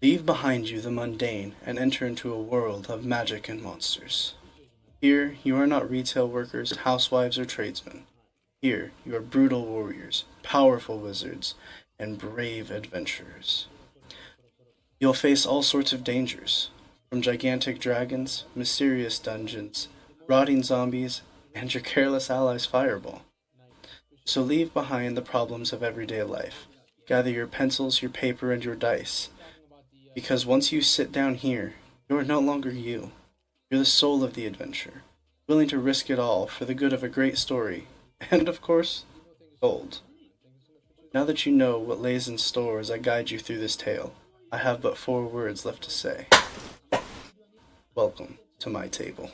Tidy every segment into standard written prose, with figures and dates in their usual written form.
Leave behind you the mundane and enter into a world of magic and monsters. Here, you are not retail workers, housewives, or tradesmen. Here, you are brutal warriors, powerful wizards, and brave adventurers. You'll face all sorts of dangers, from gigantic dragons, mysterious dungeons, rotting zombies, and your careless allies Fireball. So leave behind the problems of everyday life. Gather your pencils, your paper, and your dice, because once you sit down here, you are no longer you. You're the soul of the adventure, willing to risk it all for the good of a great story, and of course, gold. Now that you know what lays in store as I guide you through this tale, I have but four words left to say. Welcome to my table.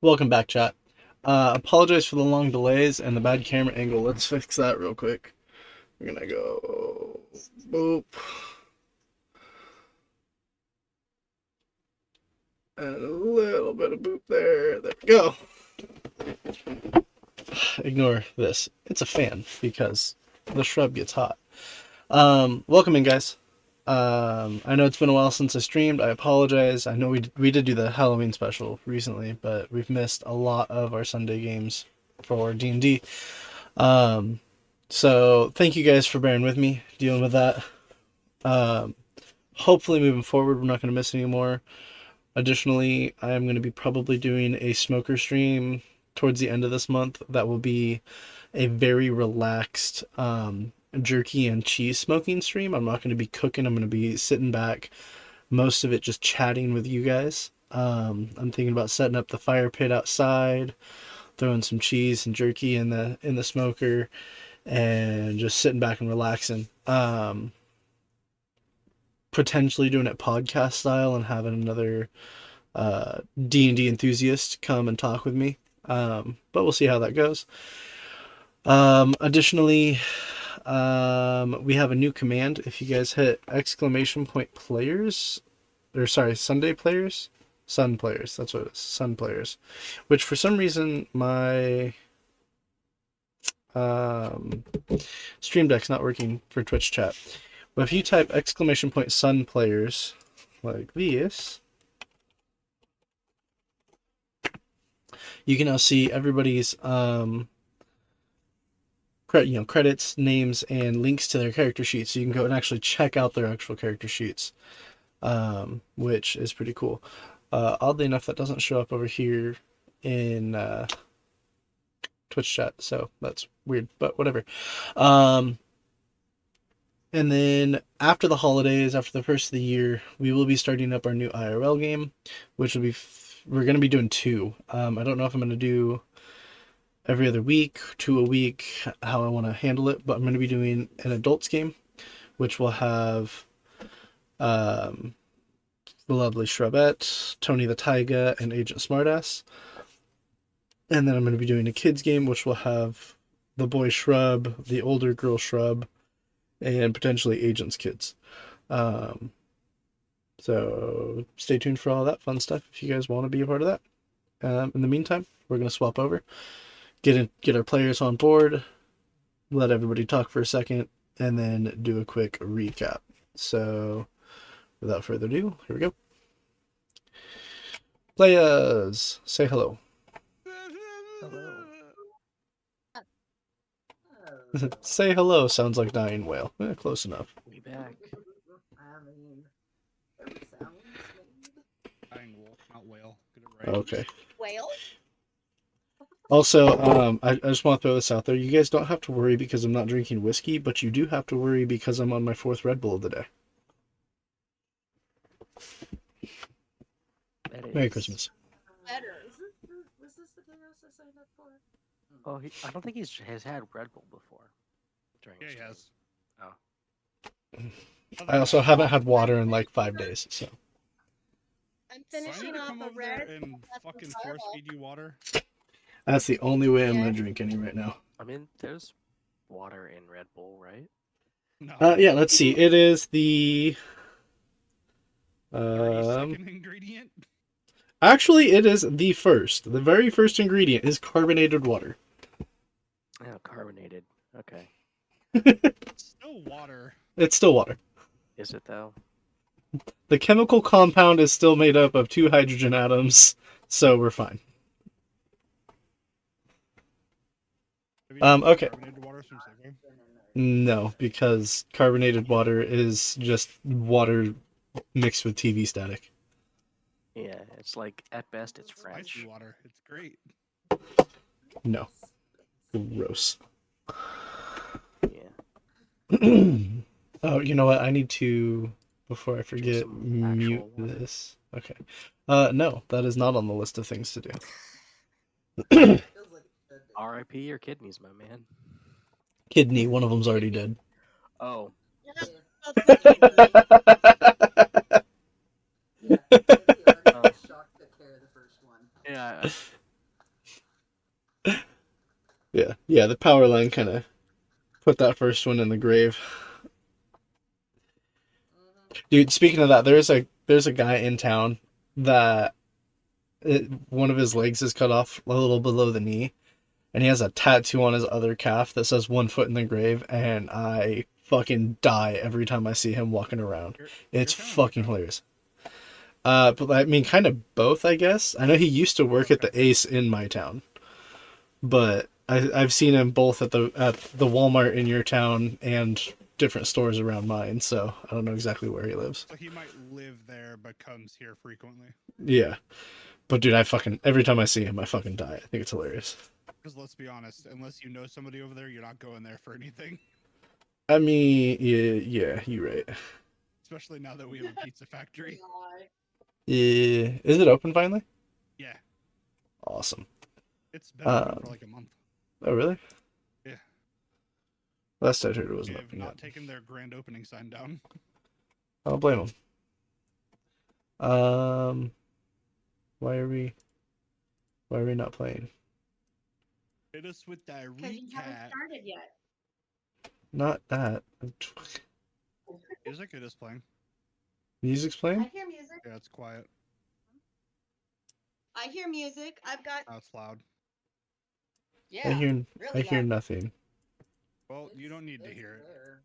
Welcome back, chat. Apologize for the long delays and the bad camera angle. Let's fix that real quick. We're gonna go boop. And a little bit of boop there. There we go. Ignore this. It's a fan because the shrub gets hot. Welcome in, guys. I know it's been a while since I streamed. I apologize. I know we did do the Halloween special recently, but we've missed a lot of our Sunday games for D&D. So thank you guys for bearing with me, dealing with that. Hopefully moving forward, we're not going to miss any more. Additionally, I am going to be probably doing a smoker stream towards the end of this month. That will be a very relaxed jerky and cheese smoking stream. I'm not going to be cooking. I'm going to be sitting back, most of it just chatting with you guys. I'm thinking about setting up the fire pit outside, throwing some cheese and jerky in the smoker, and just sitting back and relaxing. Potentially doing it podcast style and having another D&D enthusiast come and talk with me. But we'll see how that goes. Additionally, we have a new command. If you guys hit !players, or sorry, Sunday players, Sun players. That's what it is, Sun players. Which for some reason my Stream Deck's not working for Twitch chat. But if you type !Sun players like this, you can now see everybody's credits, names, and links to their character sheets. So you can go and actually check out their actual character sheets, which is pretty cool. Oddly enough, that doesn't show up over here in Twitch chat, so that's weird, but whatever. And then after the holidays, after the first of the year, we will be starting up our new IRL game, which will be we're going to be doing 2. I don't know if I'm going to do every other week, 2 a week, how I want to handle it, but I'm going to be doing an adults game, which will have the lovely Shrubette, Tony the Taiga, and Agent Smartass. And then I'm going to be doing a kids game, which will have the boy Shrub, the older girl Shrub, and potentially Agent's kids. So stay tuned for all that fun stuff if you guys want to be a part of that. In the meantime, we're going to swap over, get our players on board, let everybody talk for a second, and then do a quick recap. So without further ado, here we go. Players, say hello. Hello. Say hello sounds like dying whale. Close enough. We back. I mean, every sounds made. Dying wolf, not whale. Get it right. Okay. Whale? Also, I just want to throw this out there. You guys don't have to worry because I'm not drinking whiskey, but you do have to worry because I'm on my 4th Red Bull of the day. Merry Christmas. Better. Was this the Chaos I signed up for? Oh, I don't think has had Red Bull before. During Yeah, his he stream. has. Oh. I also haven't had water in like 5 days, so. I'm So I need finishing to off come a over there red. and that's fucking the force fireball. feed you water. That's the only way I'm Yeah. going to drink any right now. I mean, there's water in Red Bull, right? No. Yeah, let's see. It is the... 32nd ingredient? Actually, it is the first. The very first ingredient is carbonated water. Yeah, carbonated. Okay. It's still water. It's still water. Is it though? The chemical compound is still made up of 2 hydrogen atoms, so we're fine. Have you tried Okay. Carbonated water from Safeway? No, because carbonated water is just water mixed with TV static. Yeah, it's like at best it's French. Spicy water. It's great. No. Gross. Yeah. Oh, you know what? I need to, before I forget, some actual mute water. this. Okay. No, that is not on the list of things to do. Feels like it should be. R.I.P. your kidneys, my man. Kidney, one of them's already dead. Oh, Yeah, that's the kidney. Yeah, Kitty already was shocked to carry the first one. yeah. Yeah, the power line kind of put that first one in the grave. Dude, speaking of that, there's a guy in town that one of his legs is cut off a little below the knee, and he has a tattoo on his other calf that says 1 foot in the grave, and I fucking die every time I see him walking around. It's Your town, fucking your town. hilarious. But I mean, kind of both, I guess. I know he used to work at the Ace in my town, but I've seen him both at the Walmart in your town and different stores around mine, so I don't know exactly where he lives. So he might live there, but comes here frequently. Yeah. But dude, every time I see him, I fucking die. I think it's hilarious. Because let's be honest, unless you know somebody over there, you're not going there for anything. I mean, yeah, you're right. Especially now that we have a pizza factory. Yeah. Is it open finally? Yeah, Awesome. it's been open for like a month. Oh, really? Yeah. Last I heard it They wasn't have open not yet. taken their grand opening sign down. I don't blame them. Why are we not playing? Hit us with that Because you haven't recap. started yet. Not that. Music it is playing. Music's I playing? hear music. Yeah, it's quiet. I hear music. I've got. Now it's loud. Yeah. I hear really loud. nothing. Well, you don't need to It's hear it. there.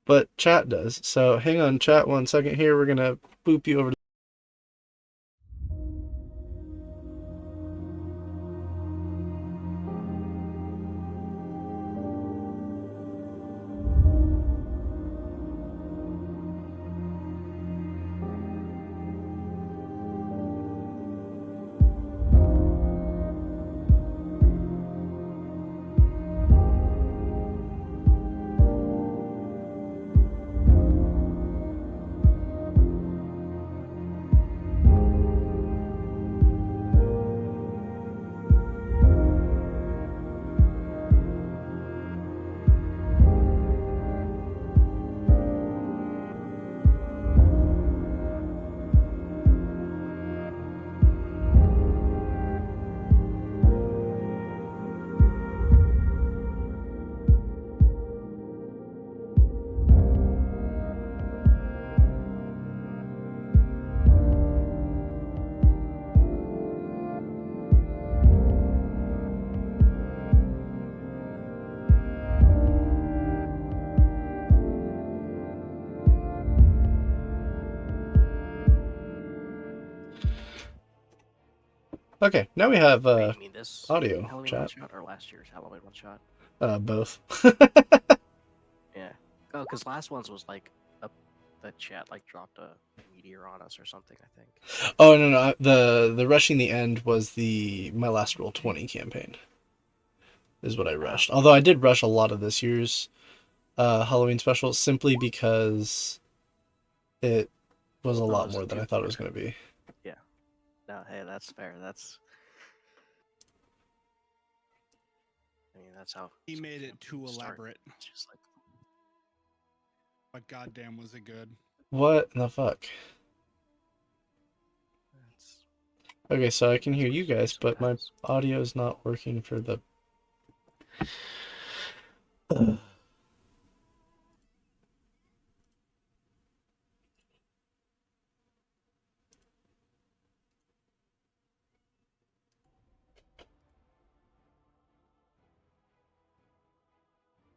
But chat does. So hang on, chat 1 second here. We're gonna boop you over to Okay, now we have Wait, you mean this audio Halloween chat. one shot or last year's Halloween one shot? Both. Yeah. Oh, because last one's was like the chat like dropped a meteor on us or something. I think. Oh no, the rushing the end was my last roll 20 campaign. Is what I rushed. Although I did rush a lot of this year's Halloween special simply because it was a Oh, lot was more it than too I thought it was fair? going to be. Yeah. No, hey, that's fair. That's. I mean, that's how He some made it too campaigns start. elaborate. It's just like. But goddamn, was it good? What in the fuck? That's, Okay, so I can that's hear what you you do guys, but my sometimes. audio is not working for the.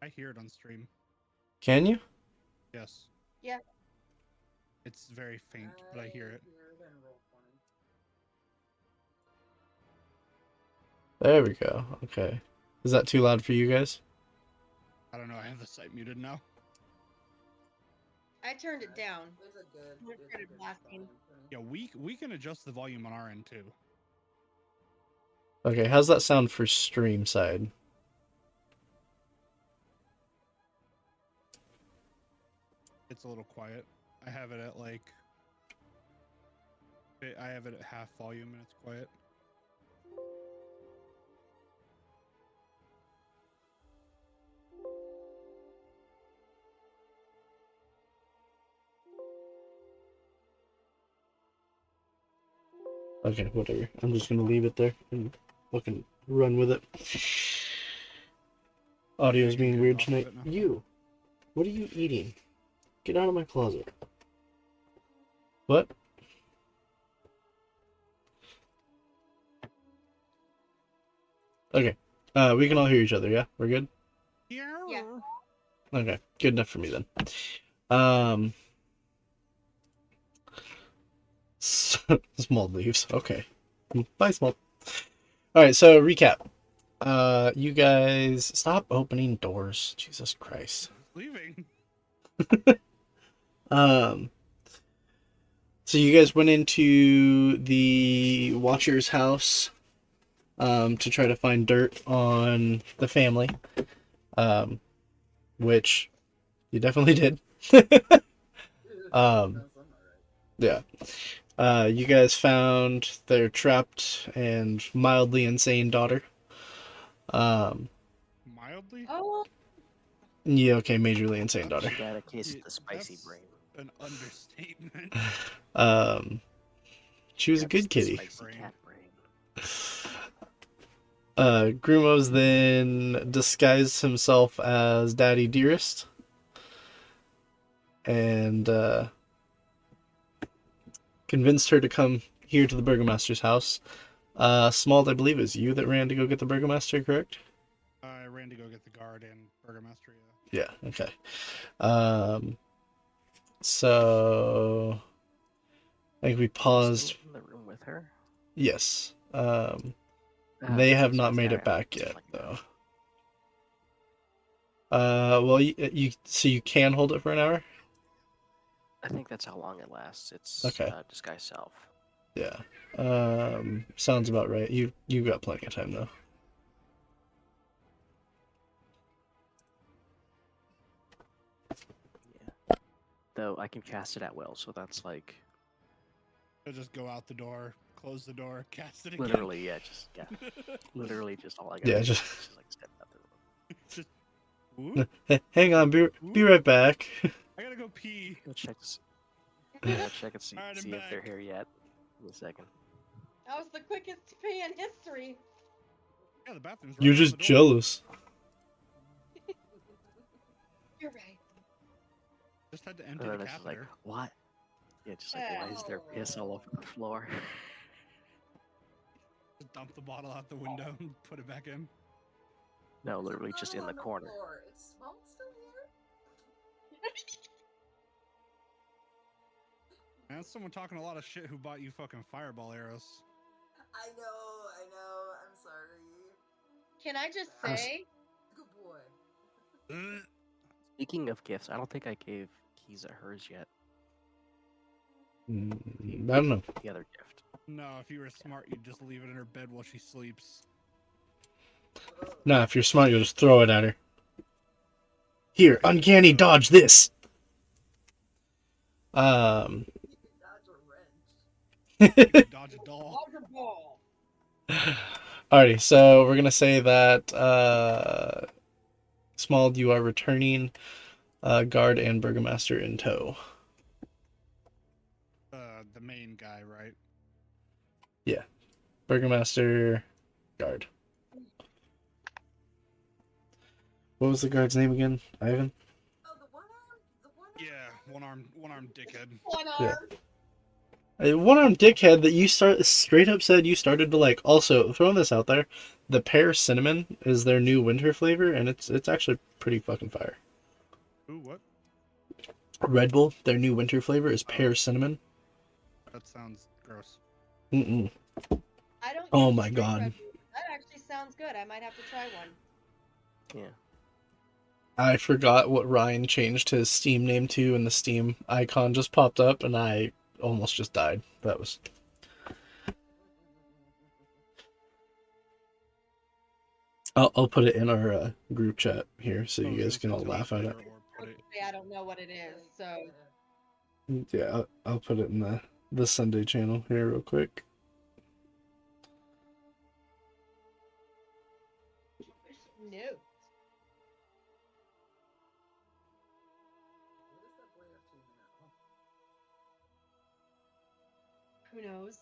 I hear it on stream. Can you? Yes. Yeah. It's very faint, but I hear it. in roll 20. There we go. Okay. Is that too loud for you guys? I don't know. I have the site muted now. I turned it down. It's a good. It It's a started good blasting. volume for me. Yeah, we can adjust the volume on our end too. Okay, how's that sound for stream side? It's a little quiet. I have it at like. I have it at half volume and it's quiet. Okay, whatever. I'm just gonna leave it there and fucking run with it. Audio's Yeah, you can being get it weird off of tonight. it now. You, what are you eating? Get out of my closet. What? Okay. We can all hear each other, yeah? We're good? Yeah. Okay, good enough for me then. Um, small leaves. Okay. Bye, small. All right, so recap. You guys stop opening doors. Jesus Christ. Leaving. So you guys went into the Watcher's house to try to find dirt on the family, which you definitely did. Yeah. You guys found their trapped and mildly insane daughter. Mildly? Oh, Yeah, okay, majorly insane daughter. She got a case of the spicy That's brain. an understatement. She was a That's good the kitty. Spicy cat brain. Grumos then disguised himself as Daddy Dearest and convinced her to come here to the Burgomaster's house. Smald, I believe, is you that ran to go get the Burgomaster, correct? I ran to go get the guard and Burgomaster. Yeah, okay. So I think we paused. Still in the room with her. Yes. Okay, They have so not it's made alright, it back just yet, like- though. Well, so you can hold it for an hour? I think that's how long it lasts. It's Okay. disguise self. Yeah. Sounds about right. You've got plenty of time, though. Yeah. Though I can cast it at will, so that's like So just go out the door, close the door, cast it again. literally, literally just all I got. Yeah, do just- is just like step out the room. Just whoop, Hang on, be right back. I gotta go pee. Go check. Check and see, Alright, I'm see if they're back. here yet. In a second. That was the quickest pee in history. Yeah, the bathroom's right You're around just the door. jealous. You're right. Just had to empty And the then it's just like, catheter. what? Yeah, just like, why is there piss all over the floor? Just dump the bottle out the window and put it back in. No, literally just in the corner. Is Smalt still here? Man, that's someone talking a lot of shit who bought you fucking fireball arrows. I know. I'm sorry. Can I just say? Good boy. Speaking of gifts, I don't think I gave Kiza hers yet. I don't know. The other gift. No, if you were smart, you'd just leave it in her bed while she sleeps. Nah, if you're smart, you'll just throw it at her. Here, uncanny dodge this. Dodge a You could dodge a doll. Dodge a ball. Alrighty, so we're gonna say that Smald, you are returning guard and Burgomaster in tow. The main guy, right? Burgomaster, guard. What was the guard's name again? Ivan? Oh, the one arm. Yeah, one-armed dickhead. One Yeah. arm. A one-armed dickhead that you straight up said you started to like. Also, throwing this out there, the pear cinnamon is their new winter flavor, and it's actually pretty fucking fire. Ooh, what? Red Bull, their new winter flavor is pear cinnamon. That sounds gross. Mm-mm. I don't. Oh get my straight God. Red Bull. That actually sounds good. I might have to try one. Yeah. I forgot what Ryan changed his Steam name to, and the Steam icon just popped up, and I almost just died. That was... I'll put it in our group chat here, so you guys can all laugh at it. I don't know what it is, so. Yeah, I'll put it in the Sunday channel here real quick. No. Who knows?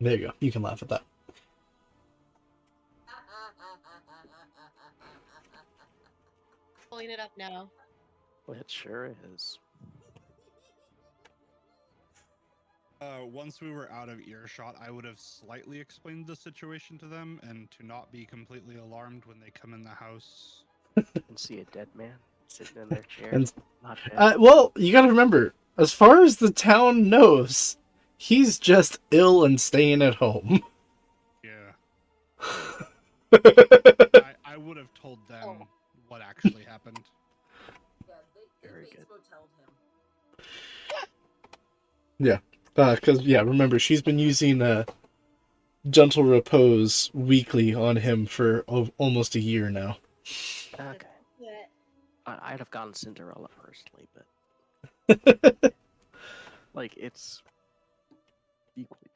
There you go. You can laugh at that. Pulling it up now. Well, it sure is. Once we were out of earshot, I would have slightly explained the situation to them and to not be completely alarmed when they come in the house. And see a dead man sitting in their chair. And Not dead. well, you gotta remember, as far as the town knows, he's just ill and staying at home. Yeah. I would have told them Oh. what actually happened. Yeah, Very good. him. Because, remember, she's been using Gentle Repose weekly on him for almost a year now. Okay. Yeah. I'd have gone Cinderella personally, but like it's equally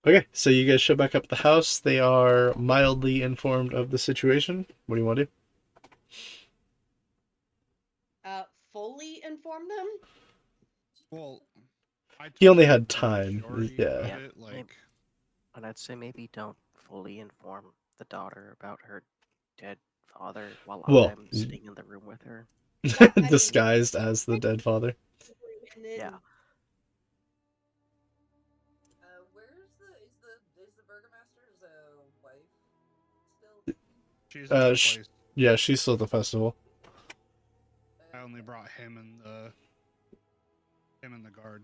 dark. Okay, so you guys show back up at the house. They are mildly informed of the situation. What do you want to do? Fully inform them? Well, I He only told had the time, majority yeah. of Yeah, it, like, And I'd say maybe don't fully inform the daughter about her dead father while Well, I'm sitting in the room with her. Yeah, I mean, disguised as the dead father. and then, Yeah. Where's the burgomaster's wife still? she's at the place. Yeah, she's still at the festival. I only brought him and the guard.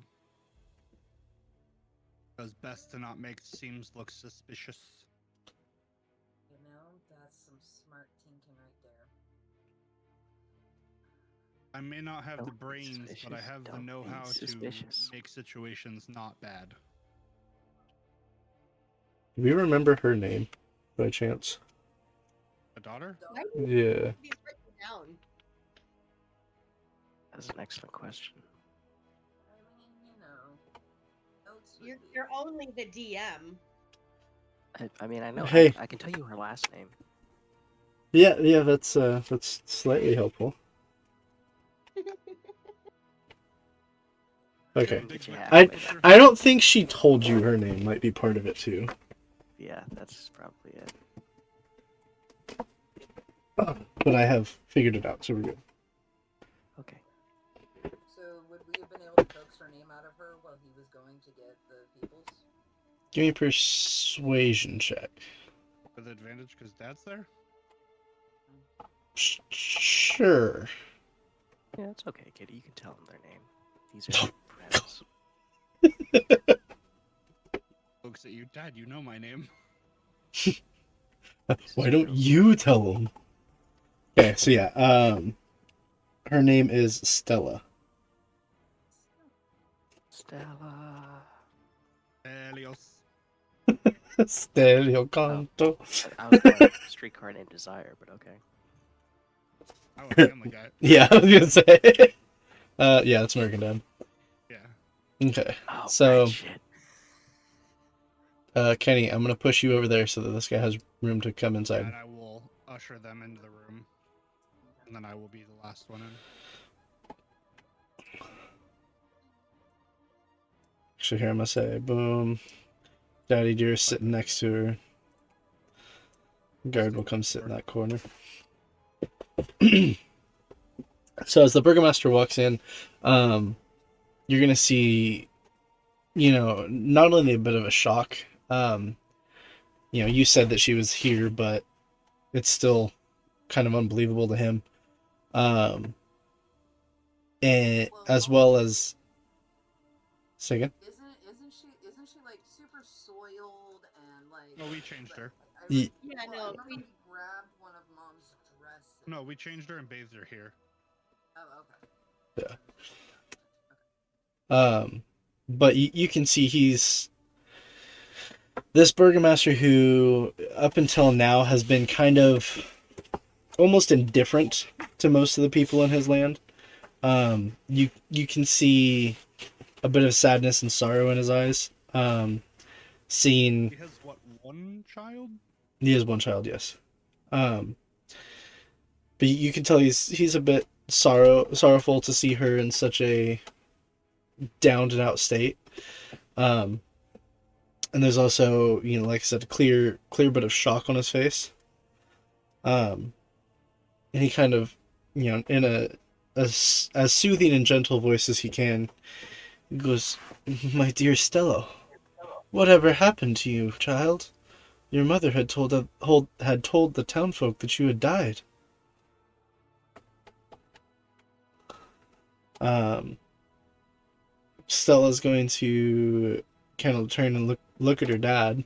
It was best to not make seems look suspicious. You know, that's some smart thinking right there. I may not have the Don't be brains, but I suspicious. have the Don't be know-how to suspicious. make situations not bad. Do we remember her name, by chance? A daughter? Why do Yeah. these written down? That's an excellent question. I mean, you know, notes would be- You're only the DM. I mean, I know. Hey. I can tell you her last name. Yeah, that's slightly helpful. Okay. Did you have I- it? I don't think she told you her name. Might be part of it too. Yeah, that's probably it. But I have figured it out, so we're good. Okay. So would we have been able to coax her name out of her while he was going to get the peoples? Give me a persuasion check. With advantage because Dad's there? Sure. Yeah, it's okay, kitty. You can tell them their name. These are friends. Looks at you, Dad, you know my name. Why don't you tell them? Okay, so yeah, her name is Stella. Stella. Helios. Stereo canto. I was going streetcar named Desire, but okay. I was the only guy. Yeah, I was gonna say. Yeah, it's American Dad. Yeah. Okay, Oh, so right, shit. Kenny, I'm gonna push you over there so that this guy has room to come inside. And I will usher them into the room. And then I will be the last one in. Actually, here I'm gonna say, boom. Daddy Deer is sitting next to her. Guard will come sit in that corner. So as the burgomaster walks in, you're gonna see, not only a bit of a shock. You said that she was here, but it's still kind of unbelievable to him. And as well as, say again? Isn't she like super soiled and like? No, we changed her. Ye- Yeah, no. We grabbed one of Mom's dresses. No, we changed her and bathed her here. Oh, okay. Yeah. But you can see he's this burgomaster who, up until now, has been kind of almost indifferent to most of the people in his land. You can see a bit of sadness and sorrow in his eyes. Seeing He has what, one child? he has one child, yes. But you can tell he's a bit sorrowful to see her in such a down and out state. And there's also, like I said, a clear bit of shock on his face. And he kind of, in a as soothing and gentle voice as he can, goes, "My dear Stella, whatever happened to you, child? Your mother had told the townfolk that you had died." Stella's going to kind of turn and look at her dad.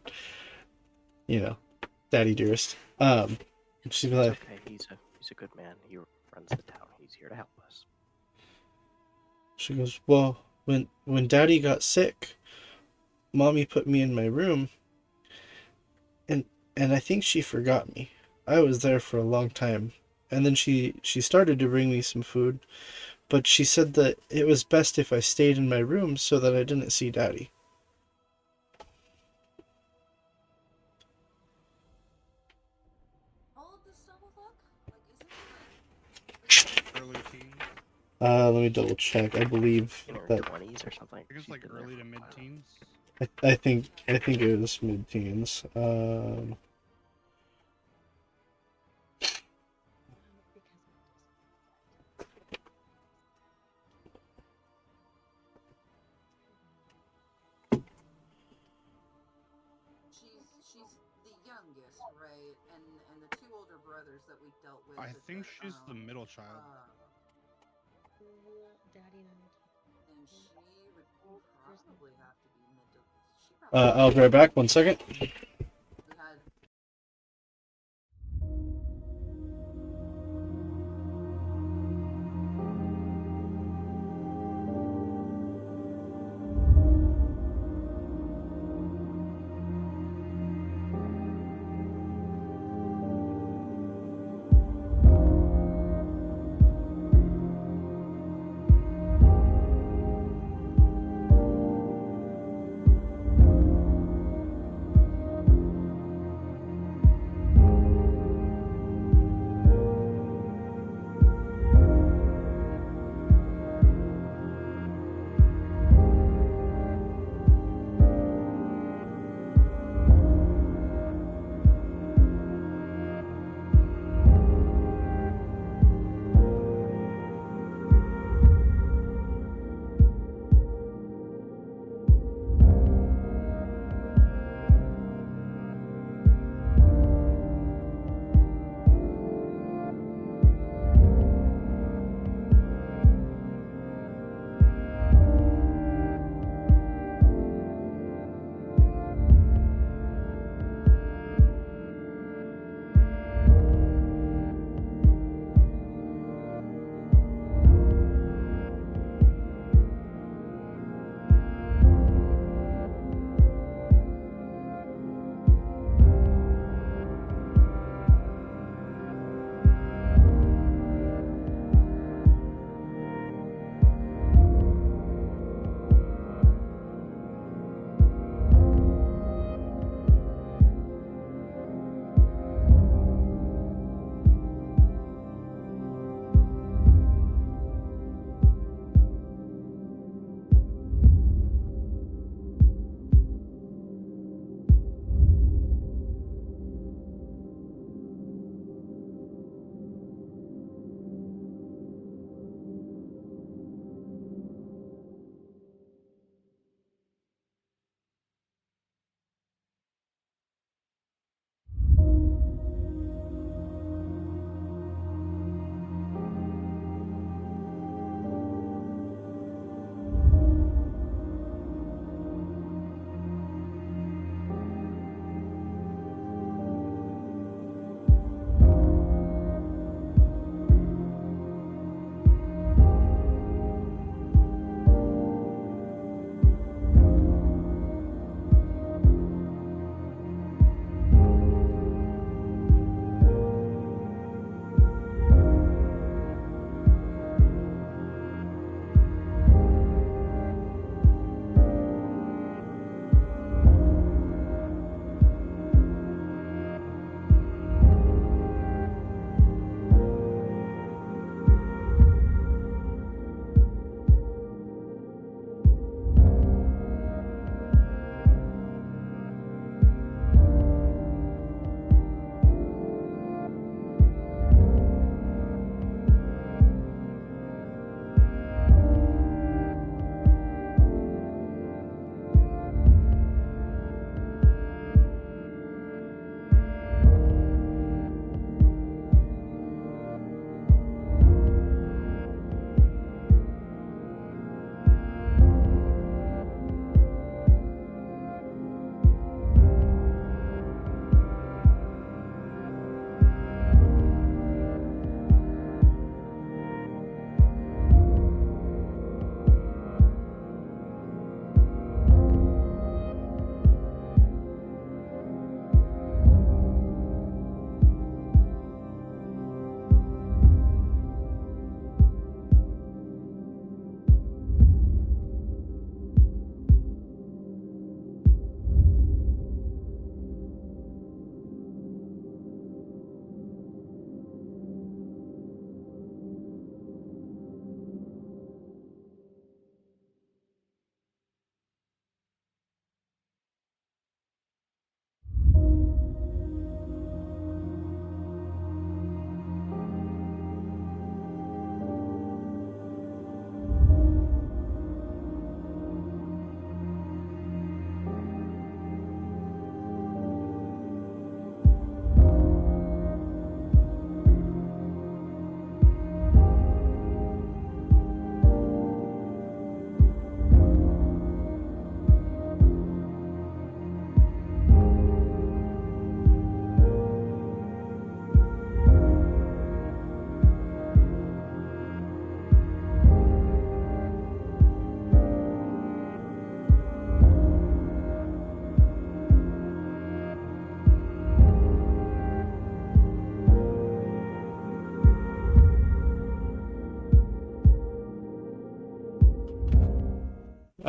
Daddy dearest. She'd be It's like, okay. He's a good man. He runs the town. He's here to help us. she goes, "Well, when Daddy got sick, Mommy put me in my room, and I think she forgot me. I was there for a long time. And then she started to bring me some food, but she said that it was best if I stayed in my room so that I didn't see Daddy. How old does Stumble look? Like, isn't he like... Early teens. Let me double check. I believe In her that 20s or something. I think it's She's like been there early for to a while. mid-teens. I think it was mid-teens. She's the youngest, right? And the two older brothers that we dealt with. I at think the, she's the middle child. Daddy and I were Then she would probably have to be mid to. She probably I'll be right back. 1 second. we had.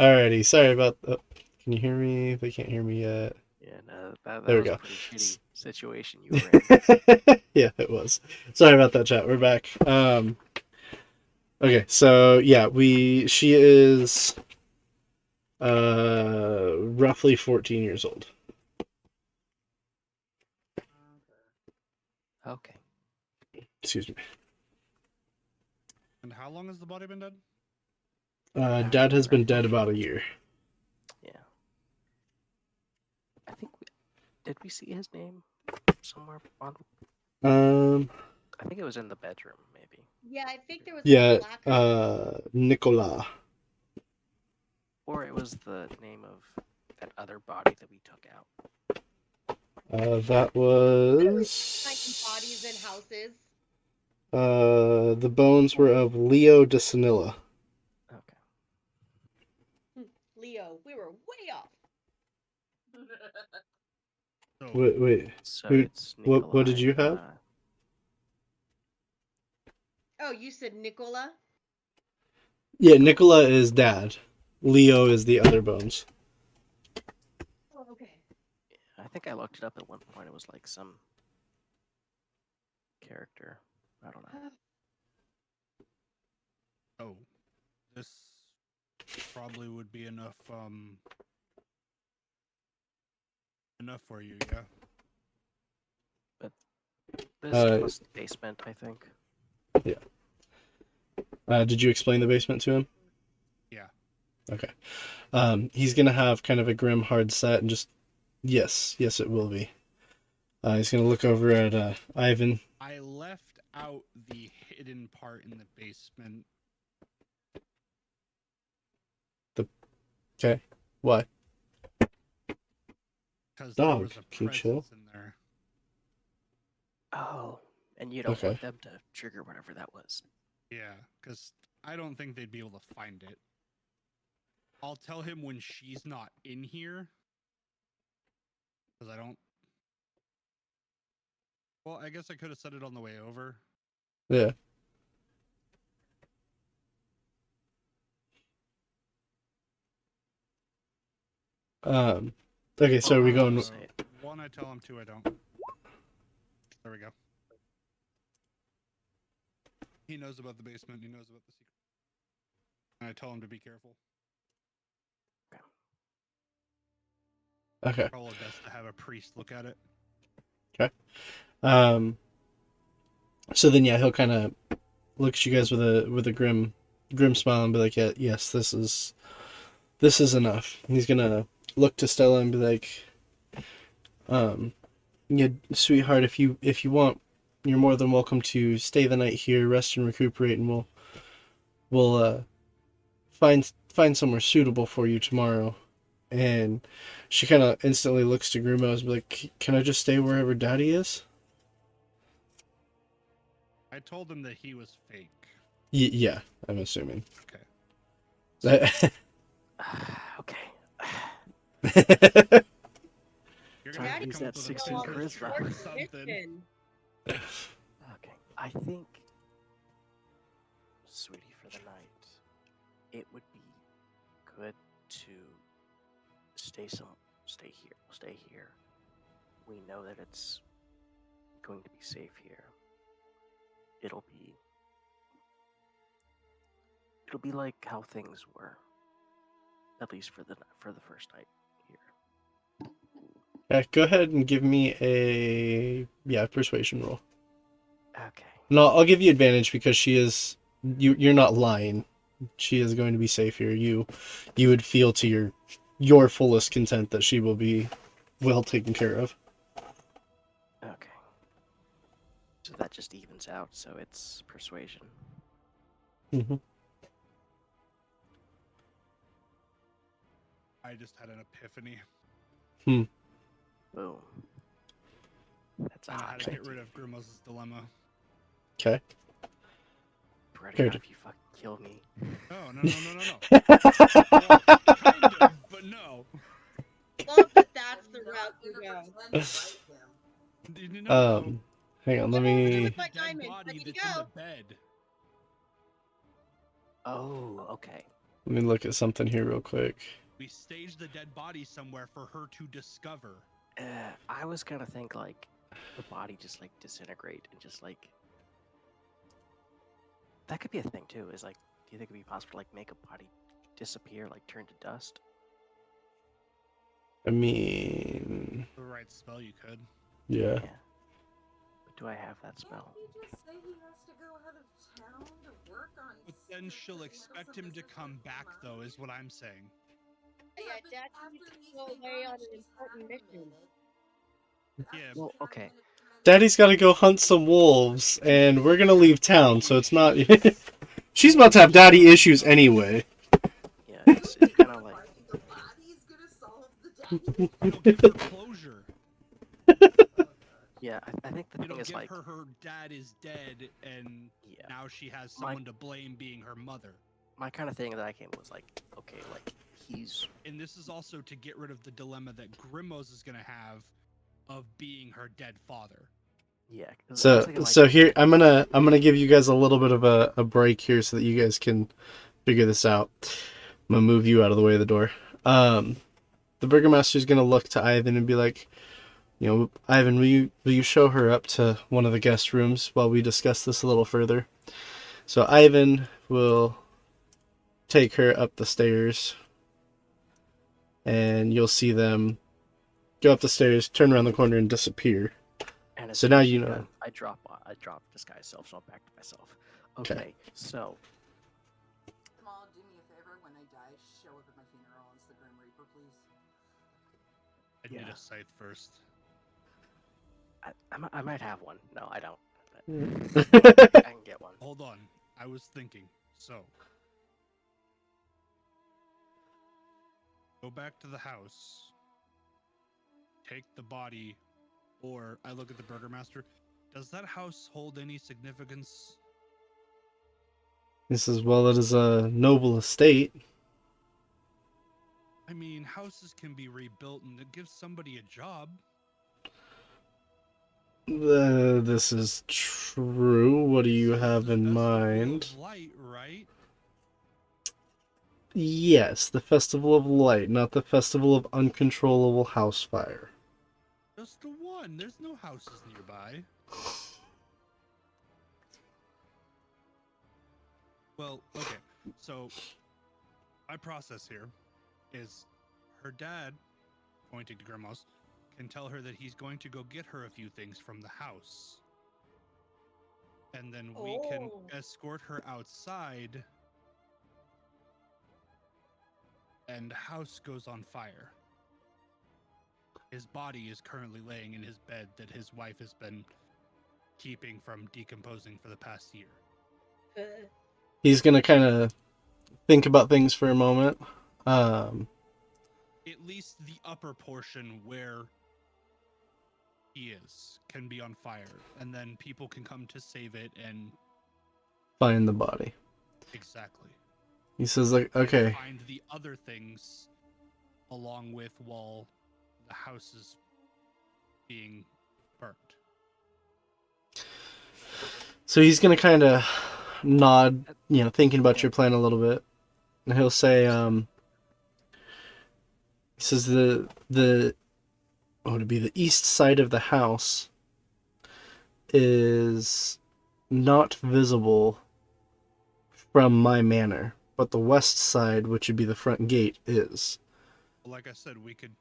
Alrighty, sorry about. Can you hear me? They can't hear me yet. Yeah, no, that There we was a go. pretty shitty situation you were in. Yeah, it was. Sorry about that, chat. We're back. Okay, so yeah, she is roughly 14 years old. Okay. Excuse me. And how long has the body been dead? Dad has been dead about a year. Yeah. I think did we see his name somewhere on? I think it was in the bedroom, maybe. Yeah, I think there was Yeah, a placard. Nicola. Or it was the name of that other body that we took out. That was. Finding bodies in houses. The bones were of Leo de Sanilla. Okay. Leo, we were way off. So, Wait. So Who- it's Nikolai. what did you have? Oh, you said Nicola? Yeah, Nicola is dad. Leo is the other bones. Oh, okay. I think I looked it up at one point. It was like some character. I don't know. oh, this probably would be enough. Enough for you, yeah. This plus the basement, I think. Yeah. Did you explain the basement to him? Yeah. Okay. He's gonna have kind of a grim, hard set, and just yes, it will be. He's gonna look over at Ivan. I left out the hidden part in the basement. Okay. Why? Because there Dog, was a can you chill? presence in there. Oh, and you don't Okay. want them to trigger whatever that was. Yeah, because I don't think they'd be able to find it. I'll tell him when she's not in here. Because I don't. Well, I guess I could have said it on the way over. Yeah. Okay, so are we going? One, I tell him. Two, I don't. There we go. He knows about the basement. He knows about the secret. And I tell him to be careful. Okay. Probably best to have a priest look at it. Okay. So then, yeah, he'll kind of look at you guys with a grim smile and be like, "Yeah, yes, this is enough." And he's gonna look to Stella and be like, "Yeah, sweetheart, if you want, you're more than welcome to stay the night here, rest and recuperate, and we'll find somewhere suitable for you tomorrow." And she kind of instantly looks to Grumos and be like, "Can I just stay wherever Daddy is?" I told him that he was fake. Yeah, I'm assuming. Okay. Okay. You're Trying gonna have to to use come that up with 16 a better charisma. trick or something. Okay. I think, sweetie, for the night, it would be good to stay here. Stay here. We know that it's going to be safe here. It'll be like how things were, at least for the first night here. Yeah, go ahead and give me a persuasion roll. Okay. No, I'll give you advantage because she is you're not lying. She is going to be safe here. You would feel to your fullest content that she will be well taken care of. Okay. So that just evens out. So it's persuasion. Mm-hmm. I just had an epiphany. Boom. That's a I know how hot to get rid of Grimos' dilemma. Okay. Ready Here. if you fucking kill me. No. Well, kind of, but no. Love that that's the route you go. No. Hang on, let With me. my Dead diamond, body ready to that's in go. the bed. Oh, okay. Let me look at something here real quick. We stage the dead body somewhere for her to discover. I was gonna think like the body just like disintegrate and just like that could be a thing too. Is like, do you think it'd be possible to like make a body disappear, like turn to dust? I mean, The right spell, you could. yeah. But do I have that spell? Can't he just say he has to go out of town to work on? But then she'll expect him to come back, though, is what I'm saying. Yeah, but Dad after needs to he's go been away gone on and an she's important had a mission. minute, Yeah. after Well, she's had a okay. minute to make Daddy's got to go hunt some wolves, and we're gonna leave town, so it's not. She's about to have daddy issues anyway. Yeah, it's kind of like finding the body's gonna solve the daddy. It'll give her closure. Oh, God. yeah. I think the thing It'll is give like her dad is dead, and yeah. now she has someone to blame being her mother. My kind of thing that I came was like, okay, like he's And this is also to get rid of the dilemma that Grimos is going to have of being her dead father. yeah. 'cause I was So thinking, like, so here I'm gonna give you guys a little bit of a break here so that you guys can figure this out. I'm gonna move you out of the way of the door. The burgomaster's gonna look to Ivan and be like, Ivan, will you show her up to one of the guest rooms while we discuss this a little further? So Ivan will take her up the stairs, and you'll see them go up the stairs, turn around the corner, and disappear. and as So soon now as you she's know. done, I drop disguise self, so I'm back to myself. Okay, so Kamal, do me a favor. When I die, show up at my funeral as the Grim Reaper, please. I need Yeah. a scythe first. I might have one. No, I don't. Yeah. I can get one. Hold on. I was thinking. So, go back to the house. Take the body, or I look at the burgomaster. Does that house hold any significance? This is, well, it is a noble estate. I mean, houses can be rebuilt and it gives somebody a job. This is true. What do you have in mind? Festival of Light, right? Yes, the Festival of Light, not the Festival of Uncontrollable House Fire. Just the one. There's no houses nearby. Well, okay. So, my process here is her dad, pointing to Grimos, can tell her that he's going to go get her a few things from the house. And then we can Oh. escort her outside, and the house goes on fire. His body is currently laying in his bed that his wife has been keeping from decomposing for the past year. He's gonna kind of think about things for a moment. At least the upper portion where he is can be on fire, and then people can come to save it. And Find the body. exactly, He says, like, okay. find the other things along with while the house is being burnt. So he's gonna kind of nod, thinking about your plan a little bit, and he'll say, he says to be the east side of the house is not visible from my manor, but the west side, which would be the front gate, is. Like I said, we could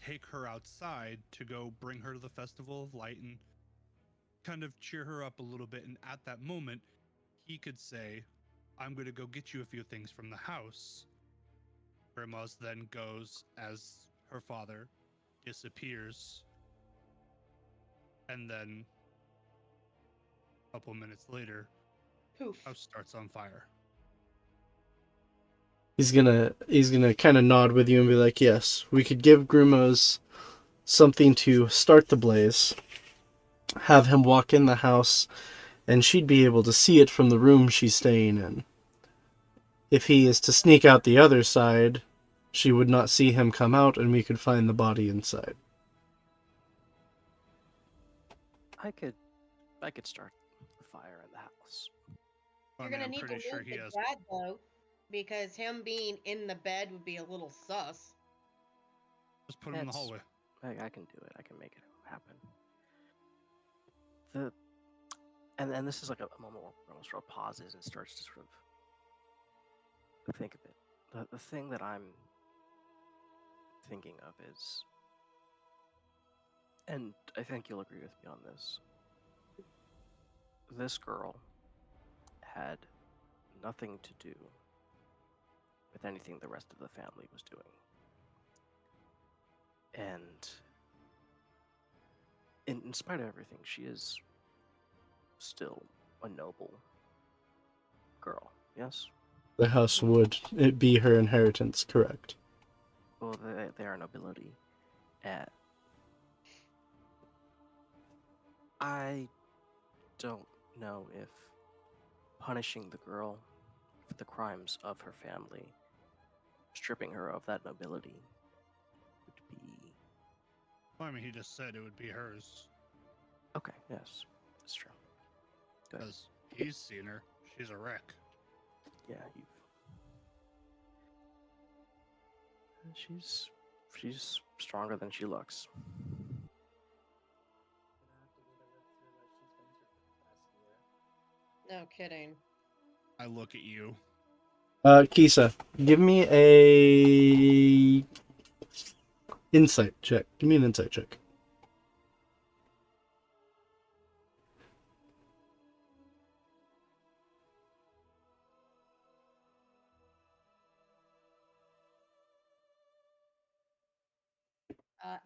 take her outside to go bring her to the Festival of Light and kind of cheer her up a little bit. And at that moment, he could say, I'm going to go get you a few things from the house. Grimos then goes as her father, disappears, and then a couple minutes later, Poof. house starts on fire. He's gonna kind of nod with you and be like, yes, we could give Grumos something to start the blaze, have him walk in the house, and she'd be able to see it from the room she's staying in. If he is to sneak out the other side, she would not see him come out, and we could find the body inside. I could start the fire in the house. You're I mean, gonna I'm need to pretty sure move he the has. dad though. because him being in the bed would be a little sus. Just put him in the It's- hallway. I can do it. I can make it happen. And this is like a moment where almost sort of pauses and starts to sort of think of it. The thing that I'm thinking of is, and I think you'll agree with me on this. This girl had nothing to do with anything the rest of the family was doing. And in spite of everything, she is still a noble girl, yes? The house would it be her inheritance, correct? Well, they are nobility. I don't know if punishing the girl for the crimes of her family, stripping her of that nobility, would be Well, I mean, he just said it would be hers okay. Yes, that's true. Good. because he's seen her. She's a wreck. Yeah, she's stronger than she looks. Gonna have to get her lived through what she's been through for the past year. No kidding. I look at you. Kisa, give me a insight check. Give me an insight check.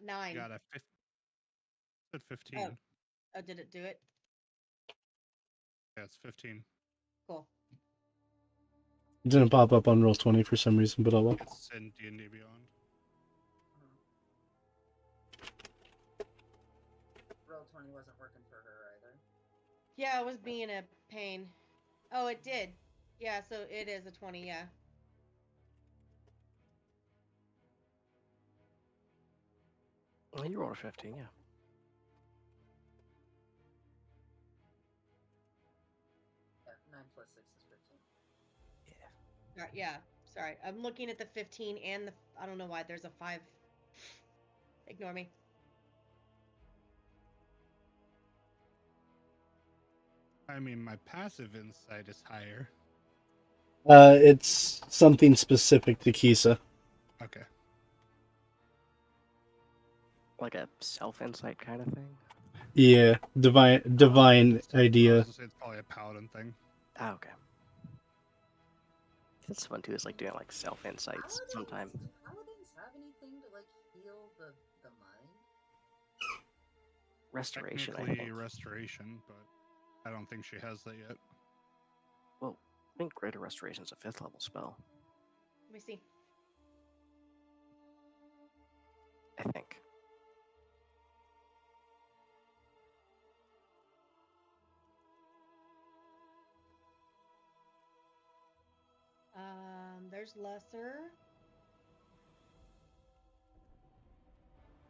You 9. got a 15. Oh, did it do it? Yeah, it's 15. Cool. It didn't pop up on Roll20 for some reason, but oh well. It's in D&D Beyond. Roll20 wasn't working for her either. Yeah, it was being a pain. Oh, it did. Yeah, so it is a 20, yeah. Well, you rolled a 15, yeah. Yeah, 9 plus 6 is 15. Yeah, sorry. I'm looking at the 15 and the... I don't know why there's a 5. Ignore me. I mean, my passive insight is higher. It's something specific to Kisa. Okay. Like a self-insight kind of thing. Yeah, divine I was idea. gonna say it's probably a paladin thing. Ah, okay. That's fun too. It's like doing like self-insights sometime. Do paladins have anything to like heal the mind? Restoration, I Technically think. restoration, but I don't think she has that yet. Well, I think Greater Restoration is a 5th level spell. Let me see. I think. There's lesser.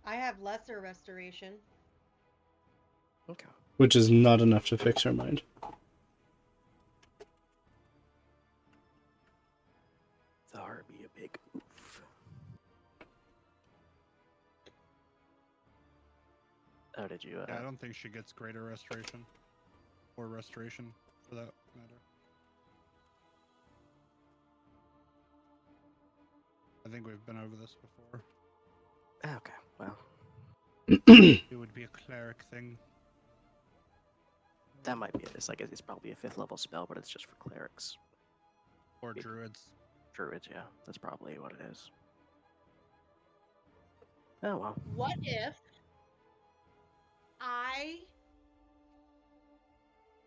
I have lesser restoration. Okay. Which is not enough to fix her mind. The heart be a big oof. Oh, did you? Yeah, I don't think she gets greater restoration. Or restoration, for that matter. I think we've been over this before. Okay, well, It would be a cleric thing. that might be it. It's like it's probably a 5th level spell, but it's just for clerics. Or druids. Druids, yeah. That's probably what it is. Oh, well. What if I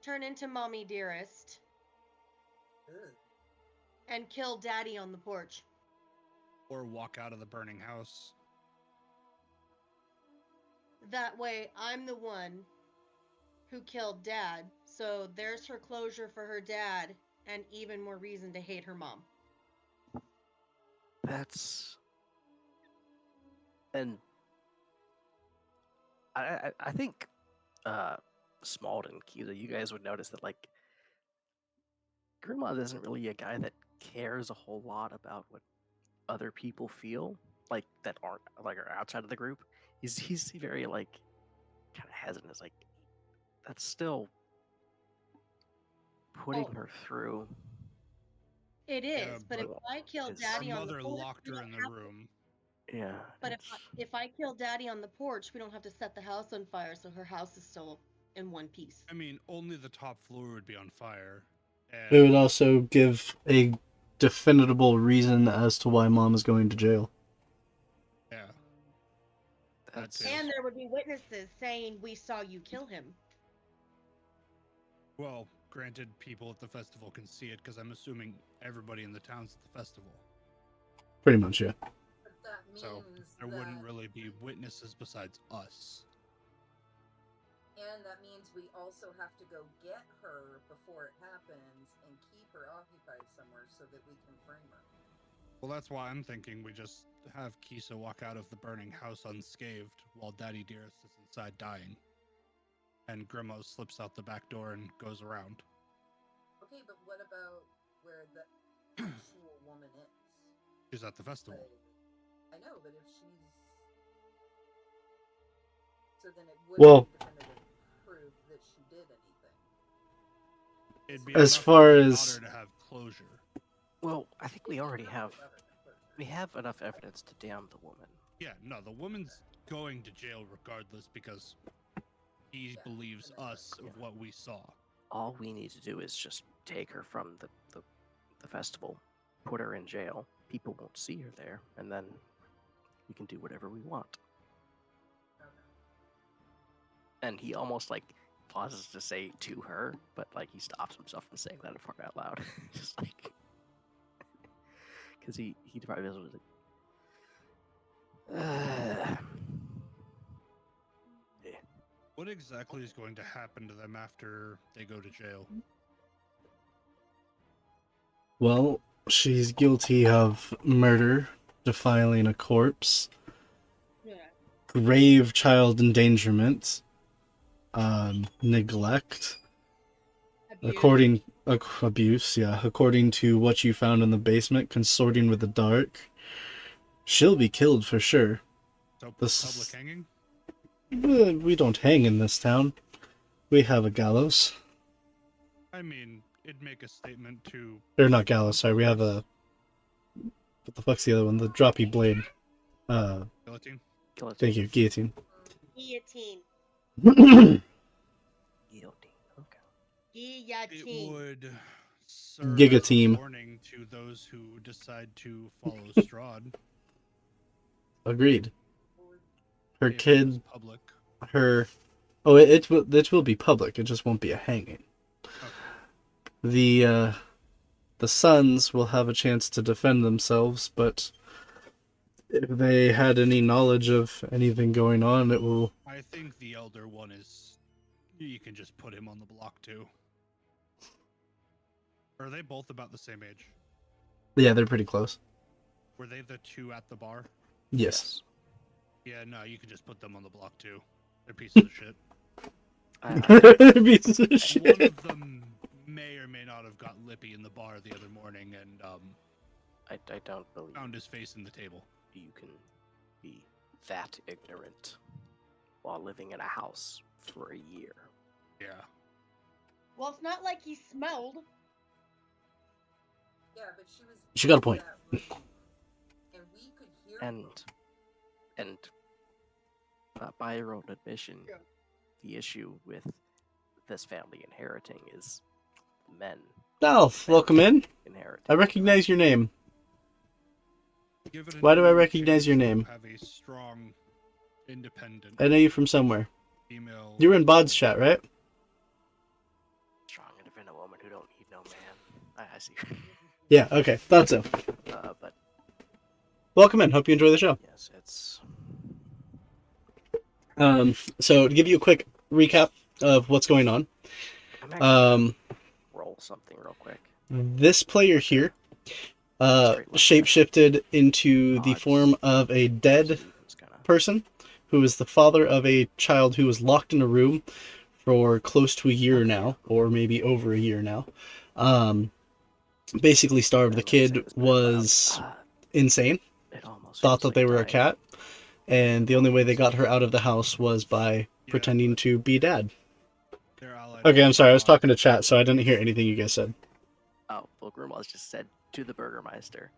turn into Mommy Dearest and kill Daddy on the porch? Or walk out of the burning house. That way, I'm the one who killed Dad. So there's her closure for her dad, and even more reason to hate her mom. That's... And... I think... Smald and Kiza, you guys would notice that, like... Grandma isn't really a guy that cares a whole lot about what other people feel, like that aren't like are outside of the group. He's very like kind of hesitant. It's like that's still putting Oh. her through. It is, Yeah, but if but I kill his- Our Daddy on the mother porch, locked we her don't in the have to- room. Yeah, But it's- if I kill Daddy on the porch, we don't have to set the house on fire, so her house is still in one piece. I mean, only the top floor would be on fire. It would And also give a definable reason as to why Mom is going to jail. yeah, that's too. And there would be witnesses saying we saw you kill him. well, granted, people at the festival can see it because I'm assuming everybody in the town's at the festival. Pretty much, yeah. But that means So there wouldn't that- really be witnesses besides us. And that means we also have to go get her before it happens and keep her occupied somewhere so that we can frame her. Well, that's why I'm thinking we just have Kisa walk out of the burning house unscathed while Daddy Dearest is inside dying. And Grimo slips out the back door and goes around. Okay, but what about where the actual woman is? She's at the festival. I know, but if she's... So then it wouldn't Well- be definitive proof that she did anything. It'd be As enough far for as- daughter to have closure. well, I think we It's already not have about her, closure. we have enough evidence to damn the woman. Yeah, no, the woman's going to jail regardless because he Yeah, believes and that's us of what we saw. All we need to do is just take her from the festival, put her in jail. People won't see her there, and then we can do whatever we want. Okay. And he almost like pauses to say to her, but like he stops himself from saying that part out loud, just like because he probably was like, What exactly is going to happen to them after they go to jail? Well, she's guilty of murder, defiling a corpse, Yeah. grave child endangerment, neglect, Abuse. abuse, yeah, according to what you found in the basement, consorting with the dark. She'll be killed for sure. So This- public hanging? We don't hang in this town. We have a gallows. I mean, it'd make a statement to Or not gallows, sorry, we have a... What the fuck's the other one? The droppy blade. guillotine. Thank you, guillotine. Guillotine. Guillotine. Okay. It Guillotine. would serve Giga as a team. warning to those who decide to follow Strahd. Agreed. Her if it was kid, public. her... Oh, it will be public, it just won't be a hanging. Okay. The sons will have a chance to defend themselves, but if they had any knowledge of anything going on, it will... I think the elder one is. You can just put him on the block too. Are they both about the same age? Yeah, they're pretty close. Were they the two at the bar? Yes. Yeah, no, you can just put them on the block too. They're pieces of shit. Pieces of One shit. of them may or may not have got lippy in the bar the other morning and I don't believe found his face in the table. you can be that ignorant while living in a house for a year. Yeah. Well, it's not like he smelled. Yeah, but she was. She got a in point. that room, and we could hear. And by your own admission, the issue with this family inheriting is men Alf, welcome in. inheriting. I recognize your name. Give it a Why do I name, recognize your chicks name? Have a strong, independent I know you from somewhere. female. You were in Bod's chat, right? Strong, independent woman who don't need no man. I see. Yeah, okay. Thought so. But Welcome in. Hope you enjoy the show. yes, it's So to give you a quick recap of what's going on, I'm actually gonna roll something real quick. this player here shapeshifted into the form of a dead It's gonna person who is the father of a child who was locked in a room for close to a year now, or maybe over a year now. basically starved. The Let's say kid this bit loud. was insane, It almost thought feels that like they were a dying. cat, and the only way they got her out of the house was by pretending but to be dad. they're allied Okay, with I'm sorry, I was Strahd. talking to chat, so I didn't hear anything you guys said. Oh, well, Grimwaz just said to the Burgermeister,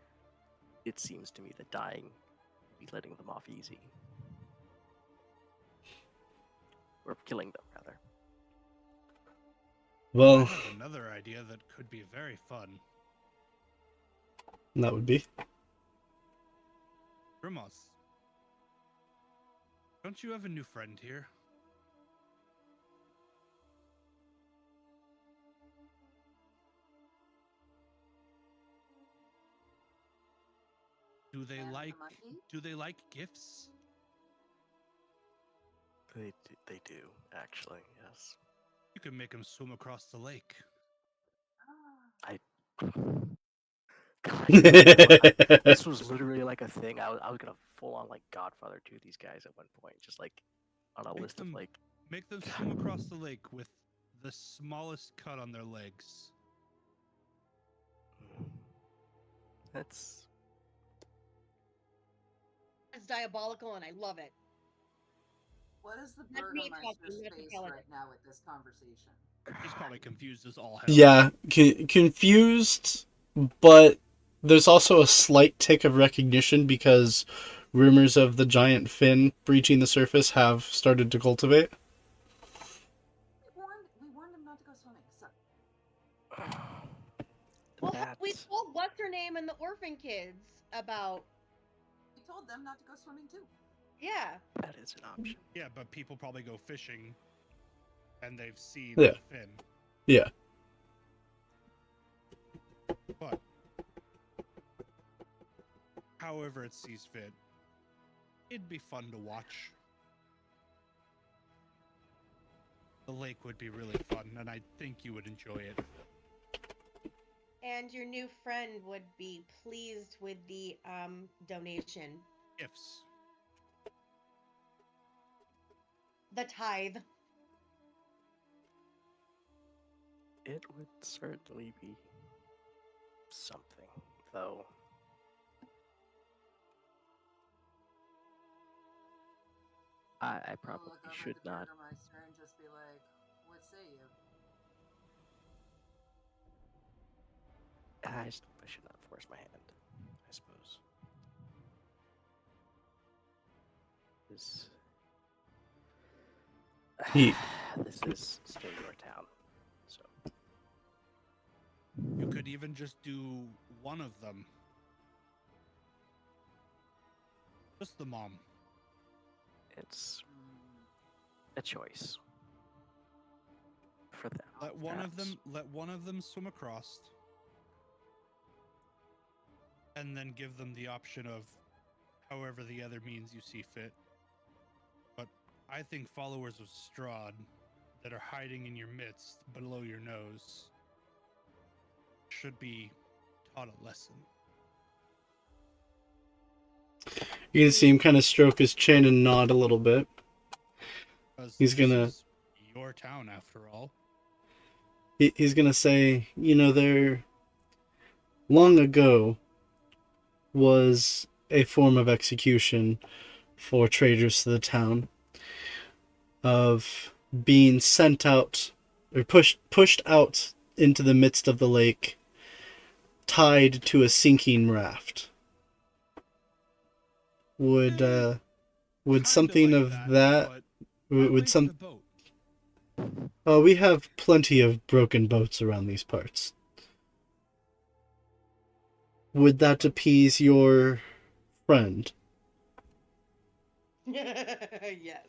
it seems to me that dying would be letting them off easy. Or killing them, rather. I Well, have another idea that could be very fun. that would be. Grimos, don't you have a new friend here? Do they And the like monkey? do they like gifts? They do, actually, yes. You can make them swim across the lake. Ah. God, you know what? This was literally like a thing. I was gonna full on like Godfather to these guys at one point, just like on a list of like. Make them swim across the lake with the smallest cut on their legs. That's It's diabolical, and I love it. What is the That's me Burgermeister's talking, not the face paladin. right now with this conversation? He's probably confused as all hell. Yeah, confused, but there's also a slight tick of recognition because rumors of the giant fin breaching the surface have started to cultivate. We warned him not to go swimming. So Well, That's... we told what's her name and the orphan kids about. we told them not to go swimming too. Yeah. That is an option. Yeah, but people probably go fishing and they've seen Yeah. the fin. Yeah. But however it sees fit, it'd be fun to watch. The lake would be really fun, and I think you would enjoy it. And your new friend would be pleased with the donation. Ifs. The tithe. It would certainly be something, though. I probably look over should at the not. Burgermeister and just be like, "What say you?" I should not force my hand, I suppose. This this is still your town, so You could even just do one of them. Just the mom. it's a choice for them. Let one of them swim across. And then give them the option of however the other means you see fit. But I think followers of Strahd that are hiding in your midst below your nose should be taught a lesson. You can see him kind of stroke his chin and nod a little bit. He's gonna... This is your town, after all. He's gonna say, you know, there... long ago was a form of execution for traitors to the town, of being sent out or pushed out into the midst of the lake, tied to a sinking raft. Would something like of that but would like some the boat. we have plenty of broken boats around these parts. Would that appease your friend? Yes.